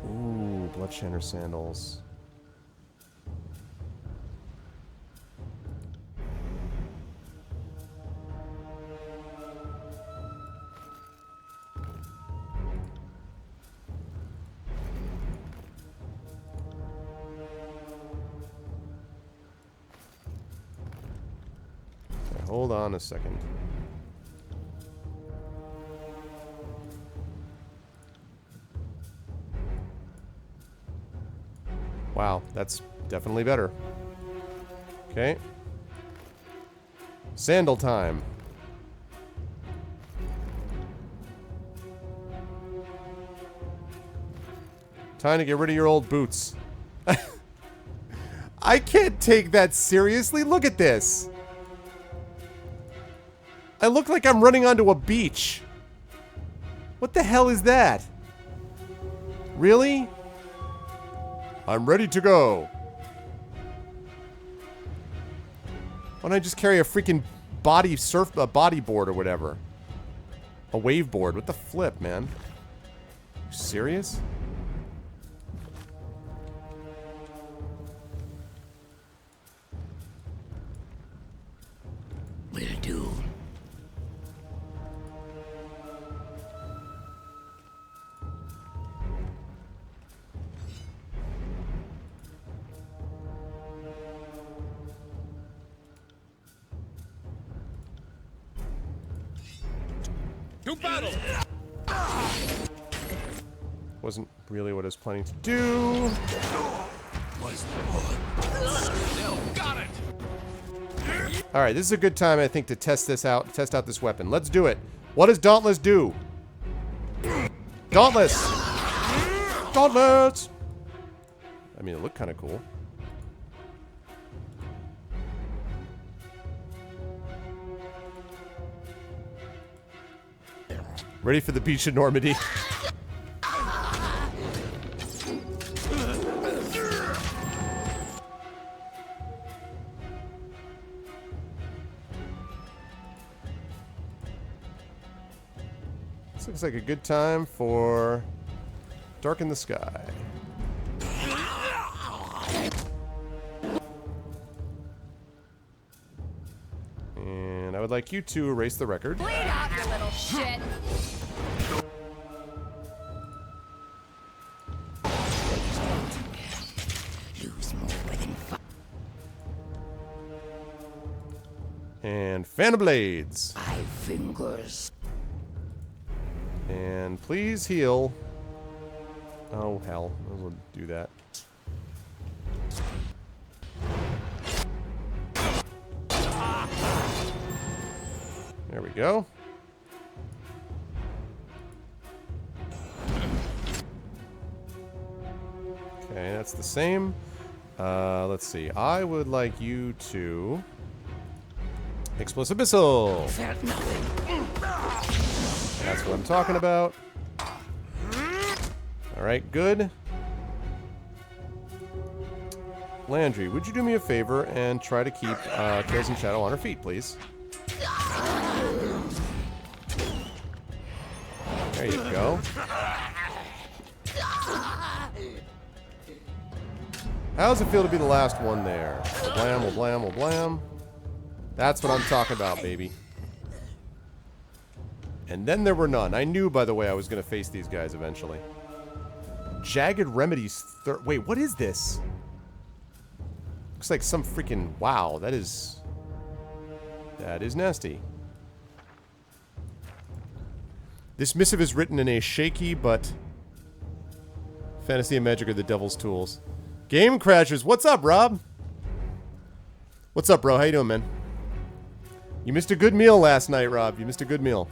Ooh, Bloodshiner sandals. Okay, hold on a second. Wow, that's definitely better. Okay. Sandal time. Time to get rid of your old boots. I can't take that seriously. Look at this. I look like I'm running onto a beach. What the hell is that? Really? I'm ready to go. Why don't I just carry a freaking bodyboard or whatever? A wave board. What the flip, man? You serious? Will do. To battle! Wasn't really what I was planning to do. Got it. Alright, this is a good time, I think, to test out this weapon. Let's do it. What does Dauntless do? Dauntless! Dauntless! I mean, it looked kind of cool. Ready for the beach in Normandy. This looks like a good time for Darken the Sky. And I would like you to erase the record. Bleed out, you little shit. Lose more within 5 And Fan of Blades. fingers. And please heal. Oh, hell. I will do that. There we go. Okay, that's the same. Let's see. I would like you to... Explosive Missile! Felt nothing. That's what I'm talking about. Alright, good. Landry, would you do me a favor and try to keep Kills and Shadow on her feet, please? There you go. How does it feel to be the last one there? Blam, blam, blam. That's what I'm talking about, baby. And then there were none. I knew, by the way, I was going to face these guys eventually. Jagged Remedies. Wait, what is this? Looks like some freaking... Wow, that is... That is nasty. This missive is written in a shaky but fantasy and magic are the devil's tools. Game Crashers, what's up, Rob? What's up, bro? How you doing, man? You missed a good meal last night, Rob. You missed a good meal.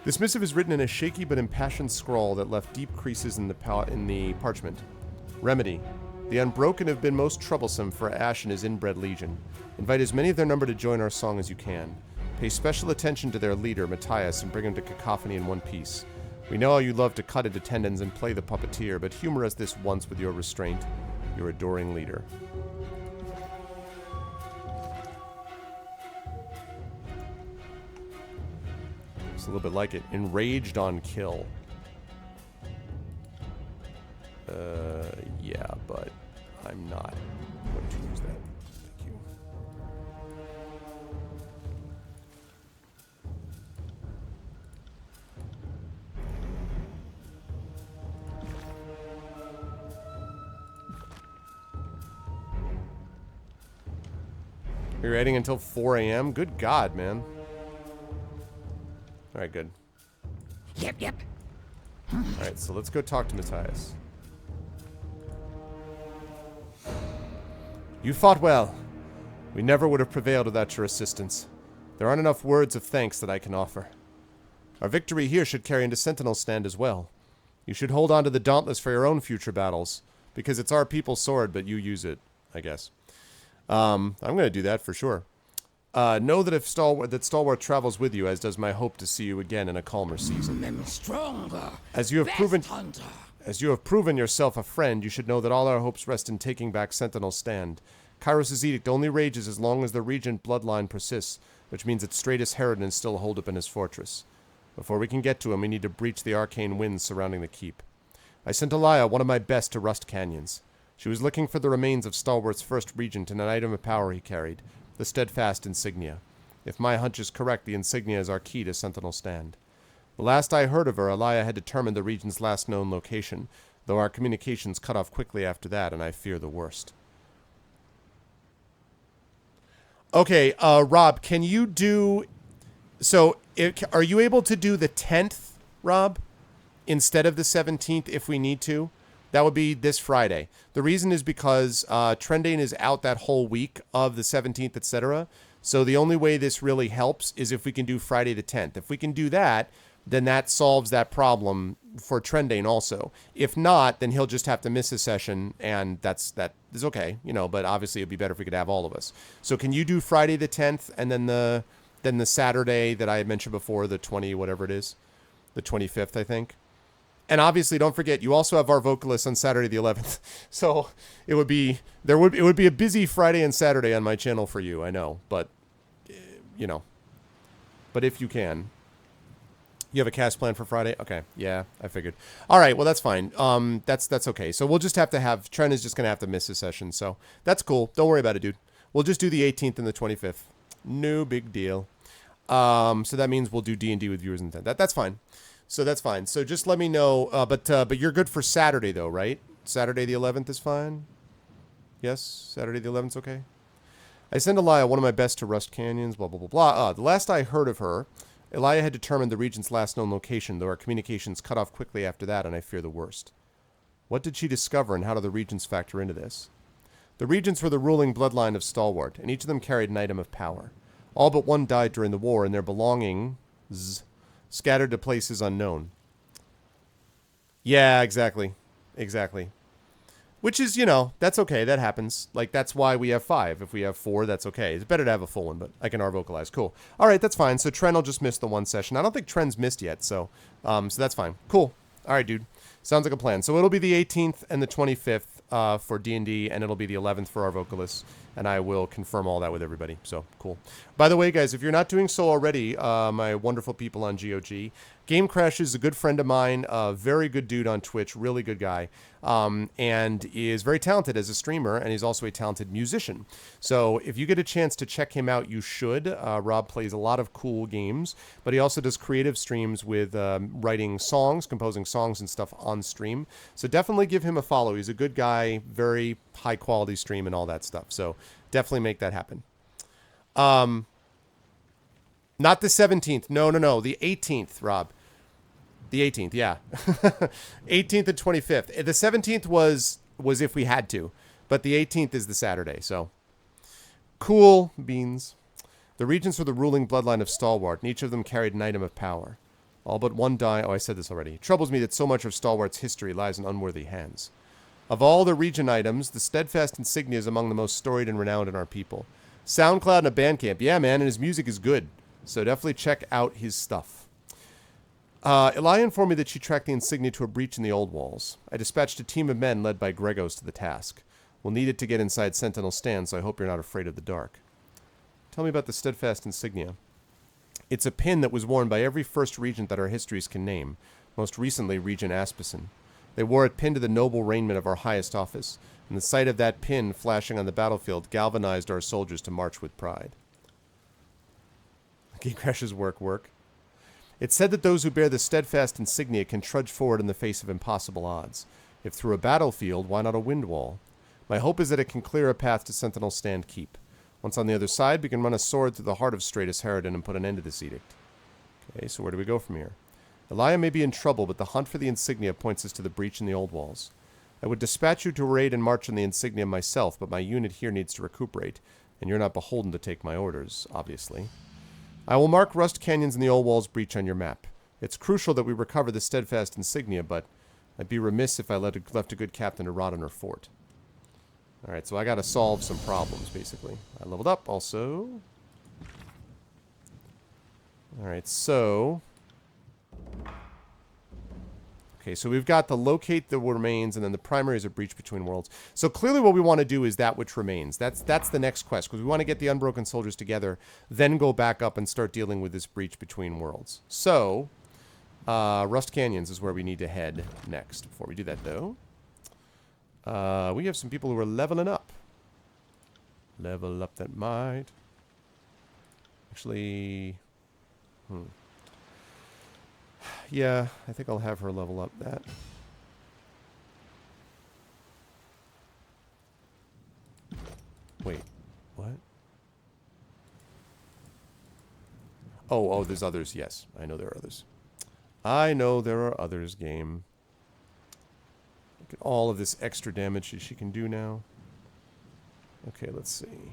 This missive is written in a shaky but impassioned scrawl that left deep creases in the parchment. Remedy. The unbroken have been most troublesome for Ash and his inbred legion. Invite as many of their number to join our song as you can. Pay special attention to their leader, Matthias, and bring him to cacophony in one piece. We know how you love to cut into tendons and play the puppeteer, but humor us this once with your restraint, your adoring leader. It's a little bit like it. Enraged on kill. Yeah, but I'm not going to use that. Thank you. You're waiting until 4 a.m.? Good God, man. Alright, good. Yep. Alright, so let's go talk to Matthias. You fought well. We never would have prevailed without your assistance. There aren't enough words of thanks that I can offer. Our victory here should carry into Sentinel's stand as well. You should hold on to the Dauntless for your own future battles, because it's our people's sword, but you use it, I guess. I'm going to do that for sure. Know that if Stalwart travels with you, as does my hope to see you again in a calmer season. I'm stronger. As you have proven yourself a friend, you should know that all our hopes rest in taking back Sentinel's stand. Kairos' edict only rages as long as the Regent bloodline persists, which means its straightest Harridan is still holed up in his fortress. Before we can get to him, we need to breach the arcane winds surrounding the keep. I sent Elia, one of my best, to Rust Canyons. She was looking for the remains of Stalwart's first regent and an item of power he carried, the steadfast insignia. If my hunch is correct, the insignia is our key to Sentinel's stand. The last I heard of her, Elia had determined the regent's last known location, though our communications cut off quickly after that, and I fear the worst. Okay, Rob, can you do... So, are you able to do the 10th, Rob, instead of the 17th if we need to? That would be this Friday. The reason is because Trendane is out that whole week of the 17th, etc. So the only way this really helps is if we can do Friday the 10th. If we can do that, then that solves that problem for Trendane also. If not, then he'll just have to miss a session, and that is okay, you know, but obviously it'd be better if we could have all of us. So can you do Friday the 10th and then the Saturday that I had mentioned before, the 20, whatever it is, the 25th, I think? And obviously, don't forget, you also have our vocalist on Saturday the 11th. So it would be a busy Friday and Saturday on my channel for you, I know, but you know. But if you can. You have a cast plan for Friday? Okay, yeah, I figured. All right, well, that's fine. That's okay. So we'll just have to have... Trent is just going to have to miss a session, so that's cool. Don't worry about it, dude. We'll just do the 18th and the 25th. No big deal. So that means we'll do D&D with viewers and that's fine. So that's fine. So just let me know. But you're good for Saturday, though, right? Saturday the 11th is fine? Yes? Saturday the 11th is okay? I send Elia, one of my best, to Rust Canyons, blah, blah, blah, blah. The last I heard of her... Elia had determined the regent's last known location, though our communications cut off quickly after that, and I fear the worst. What did she discover, and how do the regents factor into this? The regents were the ruling bloodline of Stalwart, and each of them carried an item of power. All but one died during the war, and their belongings scattered to places unknown. Yeah, exactly. Exactly. Which is, you know, that's okay. That happens. Like, that's why we have 5. If we have 4, that's okay. It's better to have a full one, but I can R-vocalize. Cool. All right, that's fine. So Tren will just miss the one session. I don't think Tren's missed yet, so that's fine. Cool. All right, dude. Sounds like a plan. So it'll be the 18th and the 25th for D&D, and it'll be the 11th for our vocalists, and I will confirm all that with everybody. So, cool. By the way, guys, if you're not doing so already, my wonderful people on GOG, Game Crash is a good friend of mine, a very good dude on Twitch, really good guy, and is very talented as a streamer, and he's also a talented musician. So if you get a chance to check him out, you should. Rob plays a lot of cool games, but he also does creative streams with writing songs, composing songs and stuff on stream. So definitely give him a follow. He's a good guy, very high quality stream and all that stuff. So definitely make that happen. Not the 17th. No, no, no. The 18th, Rob. The 18th, yeah. 18th and 25th. The 17th was if we had to, but the 18th is the Saturday, so. Cool beans. The regents were the ruling bloodline of Stalwart, and each of them carried an item of power. All but one died. Oh, I said this already. It troubles me that so much of Stalwart's history lies in unworthy hands. Of all the regent items, the steadfast insignia is among the most storied and renowned in our people. SoundCloud and a Bandcamp. Yeah, man, and his music is good. So definitely check out his stuff. Elia informed me that she tracked the insignia to a breach in the old walls. I dispatched a team of men led by Gregos to the task. We'll need it to get inside Sentinel Stand, so I hope you're not afraid of the dark. Tell me about the steadfast insignia. It's a pin that was worn by every first regent that our histories can name, most recently Regent Aspusin. They wore it pinned to the noble raiment of our highest office, and the sight of that pin flashing on the battlefield galvanized our soldiers to march with pride. Gatecrash's work. It's said that those who bear the steadfast insignia can trudge forward in the face of impossible odds. If through a battlefield, why not a wind wall? My hope is that it can clear a path to Sentinel Stand Keep. Once on the other side, we can run a sword through the heart of Stratus Harridan and put an end to this edict. Okay, so where do we go from here? Elia may be in trouble, but the hunt for the insignia points us to the breach in the old walls. I would dispatch you to raid and march on the insignia myself, but my unit here needs to recuperate, and you're not beholden to take my orders, obviously. I will mark Rust Canyons in the old walls breach on your map. It's crucial that we recover the steadfast insignia, but I'd be remiss if I left a good captain to rot in her fort. Alright, so I gotta solve some problems, basically. I leveled up, also. Alright, so... Okay, so we've got to locate the remains, and then the primary is a breach between worlds. So clearly what we want to do is that which remains. That's the next quest, because we want to get the Unbroken Soldiers together, then go back up and start dealing with this breach between worlds. So, Rust Canyons is where we need to head next. Before we do that, though, we have some people who are leveling up. Level up that might. Actually, yeah, I think I'll have her level up that. Wait, what? Oh, there's others, yes. I know there are others. I know there are others, game. Look at all of this extra damage that she can do now. Okay, let's see.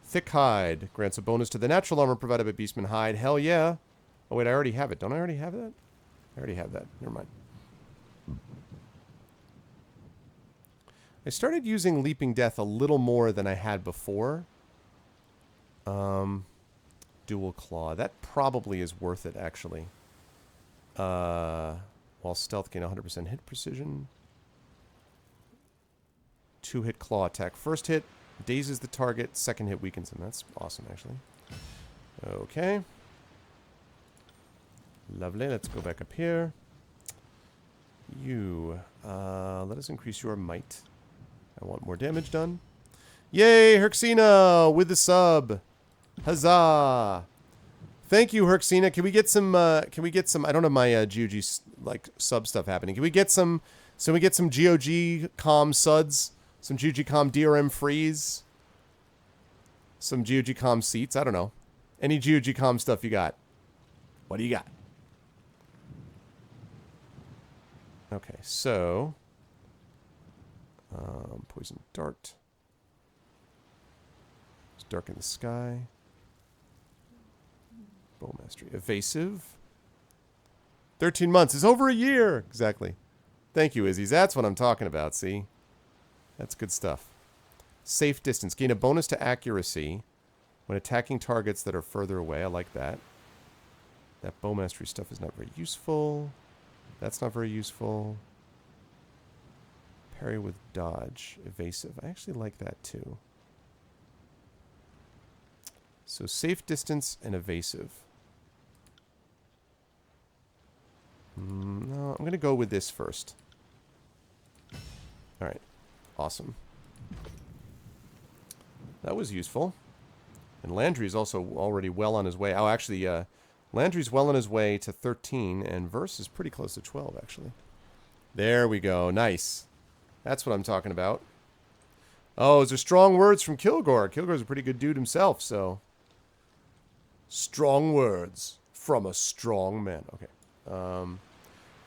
Thick Hide grants a bonus to the natural armor provided by Beastman Hide. Hell yeah. Oh, wait, I already have it. Don't I already have that? I already have that. Never mind. I started using Leaping Death a little more than I had before. Dual Claw. That probably is worth it, actually. While Stealth gain 100% hit precision. 2-hit Claw attack. First hit dazes the target. Second hit weakens him. That's awesome, actually. Okay. Lovely. Let's go back up here. You. Let us increase your might. I want more damage done. Yay, Herxina with the sub. Huzzah. Thank you, Herxina. Can we get some, I don't have my GOG, like, sub stuff happening. Can we get some GOG com suds? Some GOG com DRM freeze? Some GOG com seats? I don't know. Any GOG com stuff you got? What do you got? Okay, so... Poison Dart. It's Dark in the Sky. Bow Mastery. Evasive. 13 months is over a year! Exactly. Thank you, Izzy. That's what I'm talking about, see? That's good stuff. Safe Distance. Gain a bonus to accuracy when attacking targets that are further away. I like that. That Bow Mastery stuff is not very useful. That's not very useful. Parry with dodge. Evasive. I actually like that too. So safe distance and evasive. No, I'm going to go with this first. Alright. Awesome. That was useful. And Landry's also already well on his way. Oh, actually, Landry's well on his way to 13, and Verse is pretty close to 12, actually. There we go. Nice. That's what I'm talking about. Oh, those are strong words from Kilgore. Kilgore's a pretty good dude himself, so... Strong words from a strong man. Okay.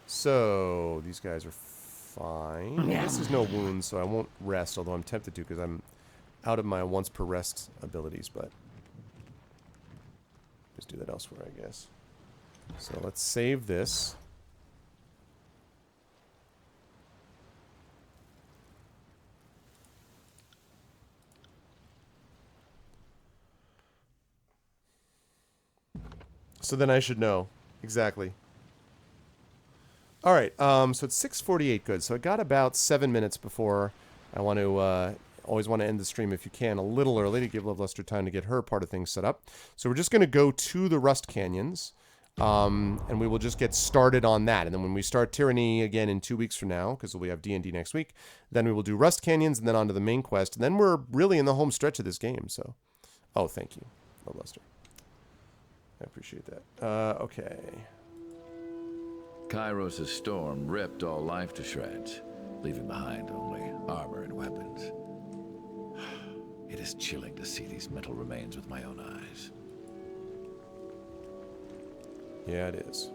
So these guys are fine. This is no wounds, so I won't rest, although I'm tempted to because I'm out of my once per rest abilities, but just do that elsewhere, I guess. So let's save this. So then I should know. Exactly. Alright, so it's 6:48, good. So I got about 7 minutes before I want to, always want to end the stream if you can, a little early to give Love Lester time to get her part of things set up. So we're just going to go to the Rust Canyons, and we will just get started on that. And then when we start Tyranny again in 2 weeks from now, because we have D&D next week, then we will do Rust Canyons and then on to the main quest. And then we're really in the home stretch of this game, so... Oh, thank you, Love Lester. I appreciate that. Okay. Kairos' storm ripped all life to shreds, leaving behind only armor and weapons. It is chilling to see these metal remains with my own eyes. Yeah, it is.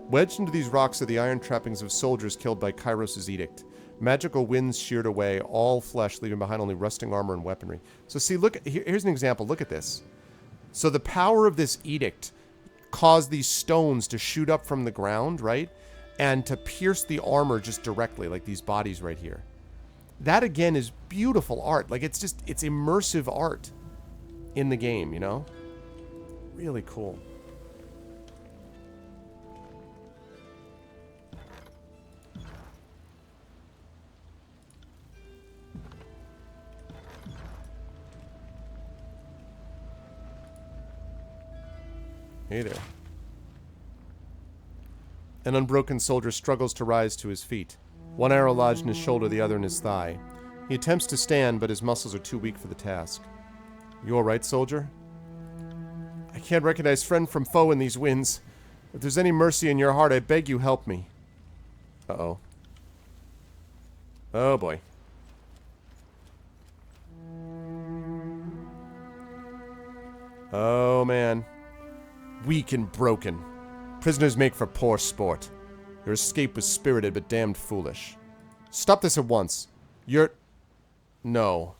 Wedged into these rocks are the iron trappings of soldiers killed by Kairos' edict. Magical winds sheared away all flesh, leaving behind only rusting armor and weaponry. So see, look, here's an example. Look at this. So the power of this edict caused these stones to shoot up from the ground, right? And to pierce the armor just directly, like these bodies right here. That, again, is beautiful art. Like, it's just, it's immersive art in the game, you know? Really cool. Hey there. An unbroken soldier struggles to rise to his feet. One arrow lodged in his shoulder, the other in his thigh. He attempts to stand, but his muscles are too weak for the task. You all right, soldier? I can't recognize friend from foe in these winds. If there's any mercy in your heart, I beg you help me. Uh-oh. Oh, boy. Oh, man. Weak and broken. Prisoners make for poor sport. Your escape was spirited but damned foolish. Stop this at once. You're... No.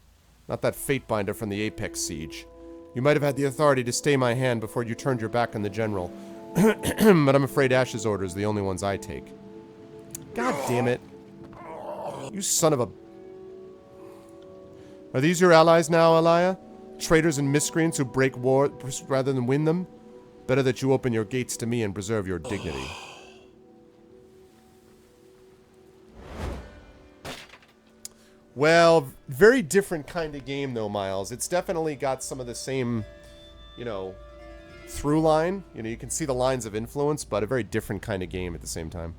Not that Fatebinder from the Apex siege. You might have had the authority to stay my hand before you turned your back on the general. But I'm afraid Ash's orders are the only ones I take. God damn it. You son of a... Are these your allies now, Elia? Traitors and miscreants who break war rather than win them? Better that you open your gates to me and preserve your dignity. Well, very different kind of game, though, Miles. It's definitely got some of the same, you know, through line. You know, you can see the lines of influence, but a very different kind of game at the same time.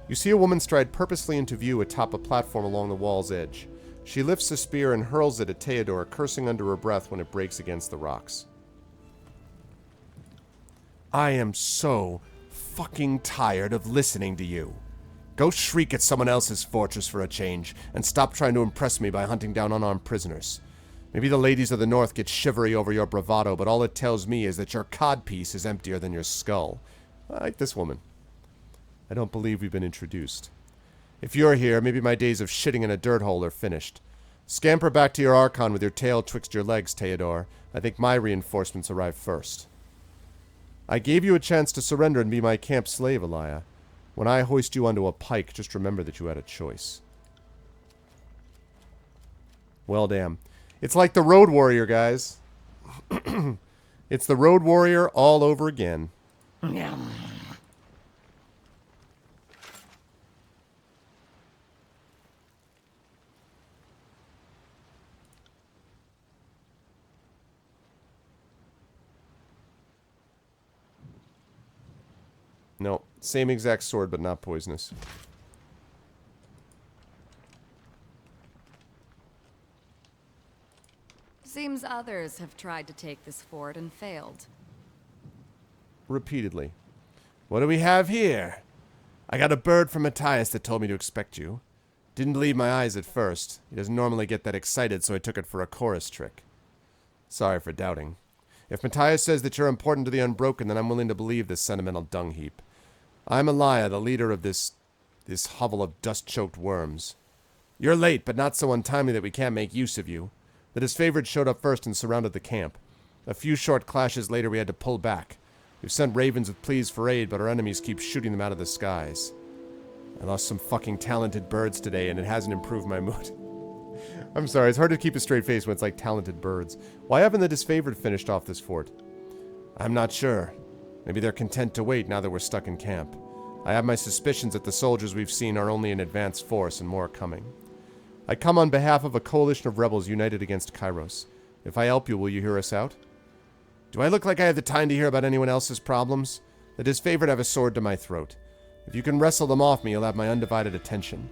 You see a woman stride purposely into view atop a platform along the wall's edge. She lifts a spear and hurls it at Theodore, cursing under her breath when it breaks against the rocks. I am so fucking tired of listening to you. Go shriek at someone else's fortress for a change, and stop trying to impress me by hunting down unarmed prisoners. Maybe the ladies of the north get shivery over your bravado, but all it tells me is that your codpiece is emptier than your skull. I like this woman. I don't believe we've been introduced. If you're here, maybe my days of shitting in a dirt hole are finished. Scamper back to your Archon with your tail twixt your legs, Theodore. I think my reinforcements arrive first. I gave you a chance to surrender and be my camp slave, Elia. When I hoist you onto a pike, just remember that you had a choice. Well, damn. It's like the Road Warrior, guys. It's the Road Warrior all over again. No, same exact sword, but not poisonous. Seems others have tried to take this fort and failed. Repeatedly. What do we have here? I got a bird from Matthias that told me to expect you. Didn't believe my eyes at first. He doesn't normally get that excited, so I took it for a chorus trick. Sorry for doubting. If Matthias says that you're important to the Unbroken, then I'm willing to believe this sentimental dung heap. I'm Elia, the leader of this hovel of dust-choked worms. You're late, but not so untimely that we can't make use of you. The disfavored showed up first and surrounded the camp. A few short clashes later, we had to pull back. We've sent ravens with pleas for aid, but our enemies keep shooting them out of the skies. I lost some fucking talented birds today, and it hasn't improved my mood. I'm sorry, it's hard to keep a straight face when it's like talented birds. Why haven't the disfavored finished off this fort? I'm not sure. Maybe they're content to wait now that we're stuck in camp. I have my suspicions that the soldiers we've seen are only an advanced force and more are coming. I come on behalf of a coalition of rebels united against Kairos. If I help you, will you hear us out? Do I look like I have the time to hear about anyone else's problems? The disfavored have a sword to my throat. If you can wrestle them off me, you'll have my undivided attention.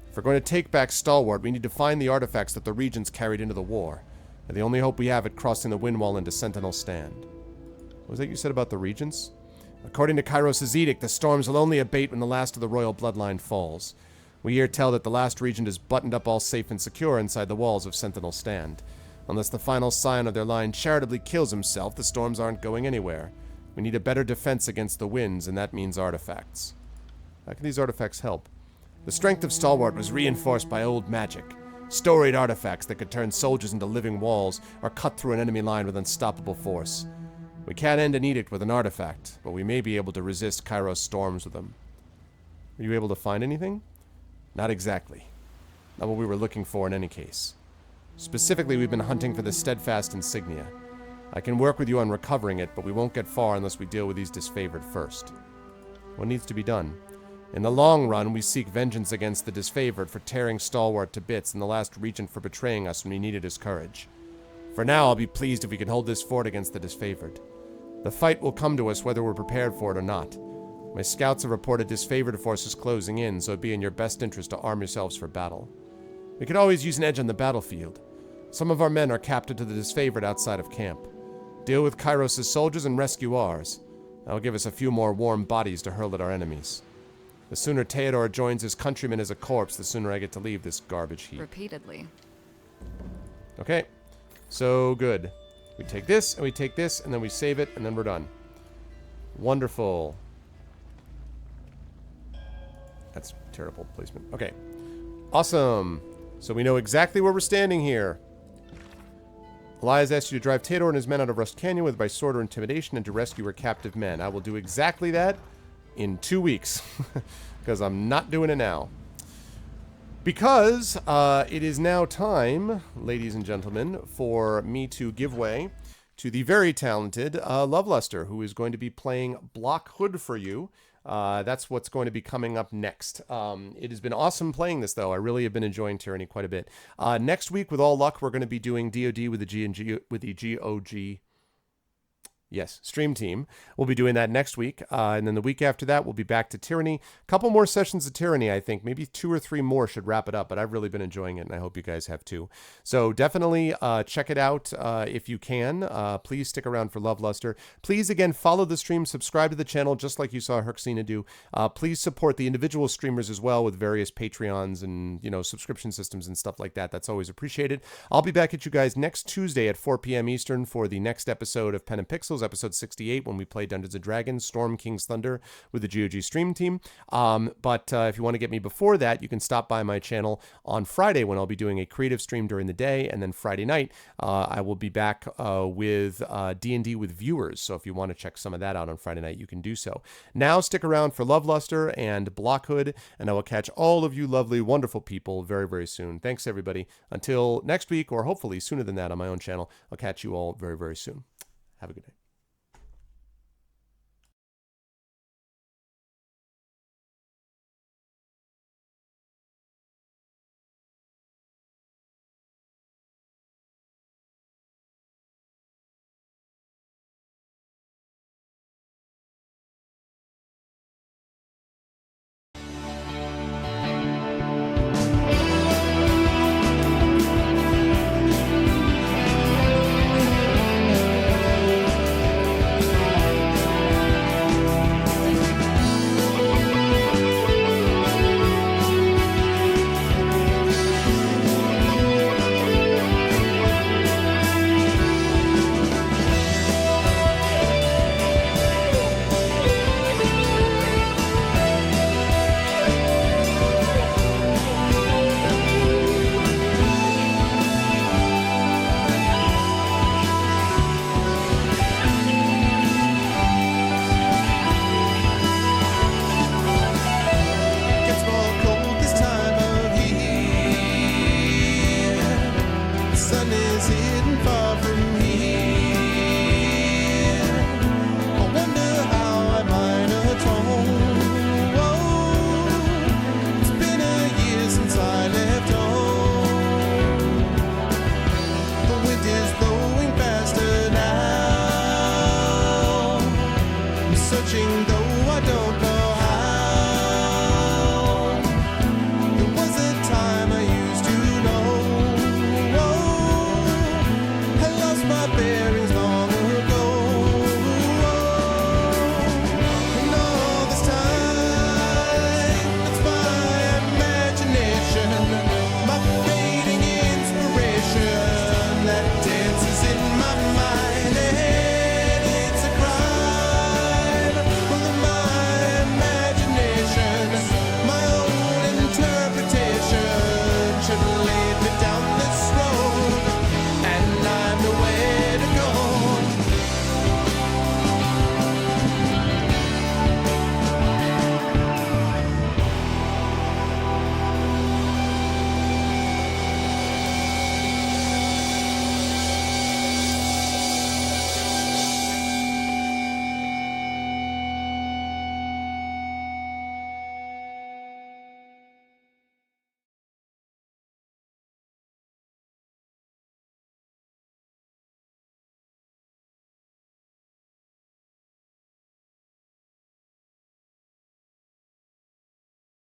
If we're going to take back Stalwart, we need to find the artifacts that the Regents carried into the war. They're the only hope we have at crossing the wind wall into Sentinel Stand. What was that you said about the Regents? According to Kairos' edict, the storms will only abate when the last of the royal bloodline falls. We hear tell that the last regent is buttoned up all safe and secure inside the walls of Sentinel Stand. Unless the final scion of their line charitably kills himself, the storms aren't going anywhere. We need a better defense against the winds, and that means artifacts. How can these artifacts help? The strength of Stalwart was reinforced by old magic. Storied artifacts that could turn soldiers into living walls or cut through an enemy line with unstoppable force. We can't end an edict with an artifact, but we may be able to resist Kairos storms with them. Were you able to find anything? Not exactly. Not what we were looking for in any case. Specifically, we've been hunting for the steadfast insignia. I can work with you on recovering it, but we won't get far unless we deal with these disfavored first. What needs to be done? In the long run, we seek vengeance against the disfavored for tearing Stalwart to bits and the last regent for betraying us when we needed his courage. For now, I'll be pleased if we can hold this fort against the disfavored. The fight will come to us whether we're prepared for it or not. My scouts have reported disfavored forces closing in, so it'd be in your best interest to arm yourselves for battle. We could always use an edge on the battlefield. Some of our men are captured to the disfavored outside of camp. Deal with Kairos' soldiers and rescue ours. That'll give us a few more warm bodies to hurl at our enemies. The sooner Theodore joins his countrymen as a corpse, the sooner I get to leave this garbage heap. Repeatedly. Okay. So good. We take this, and we take this, and then we save it, and then we're done. Wonderful. That's terrible placement. Okay. Awesome. So we know exactly where we're standing here. Elias asked you to drive Theodore and his men out of Rust Canyon with by sword or intimidation and to rescue her captive men. I will do exactly that in 2 weeks. Because I'm not doing it now. Because it is now time, ladies and gentlemen, for me to give way to the very talented Loveluster, who is going to be playing Block Hood for you. That's what's going to be coming up next. It has been awesome playing this, though. I really have been enjoying Tyranny quite a bit. Next week, with all luck, we're going to be doing DoD with the GOG. Yes, Stream Team. We'll be doing that next week. And then the week after that, we'll be back to Tyranny. A couple more sessions of Tyranny, I think. Maybe 2 or 3 more should wrap it up. But I've really been enjoying it, and I hope you guys have too. So definitely check it out if you can. Please stick around for Loveluster. Please, again, follow the stream. Subscribe to the channel, just like you saw Herxina do. Please support the individual streamers as well with various Patreons and, subscription systems and stuff like that. That's always appreciated. I'll be back at you guys next Tuesday at 4 p.m. Eastern for the next episode of Pen and Pixels. Episode 68, when we play Dungeons & Dragons, Storm King's Thunder with the GOG Stream Team. But if you want to get me before that, you can stop by my channel on Friday when I'll be doing a creative stream during the day, and then Friday night, I will be back with D&D with viewers. So if you want to check some of that out on Friday night, you can do so. Now stick around for Loveluster and Block Hood, and I will catch all of you lovely, wonderful people very, very soon. Thanks, everybody. Until next week, or hopefully sooner than that on my own channel, I'll catch you all very, very soon. Have a good day.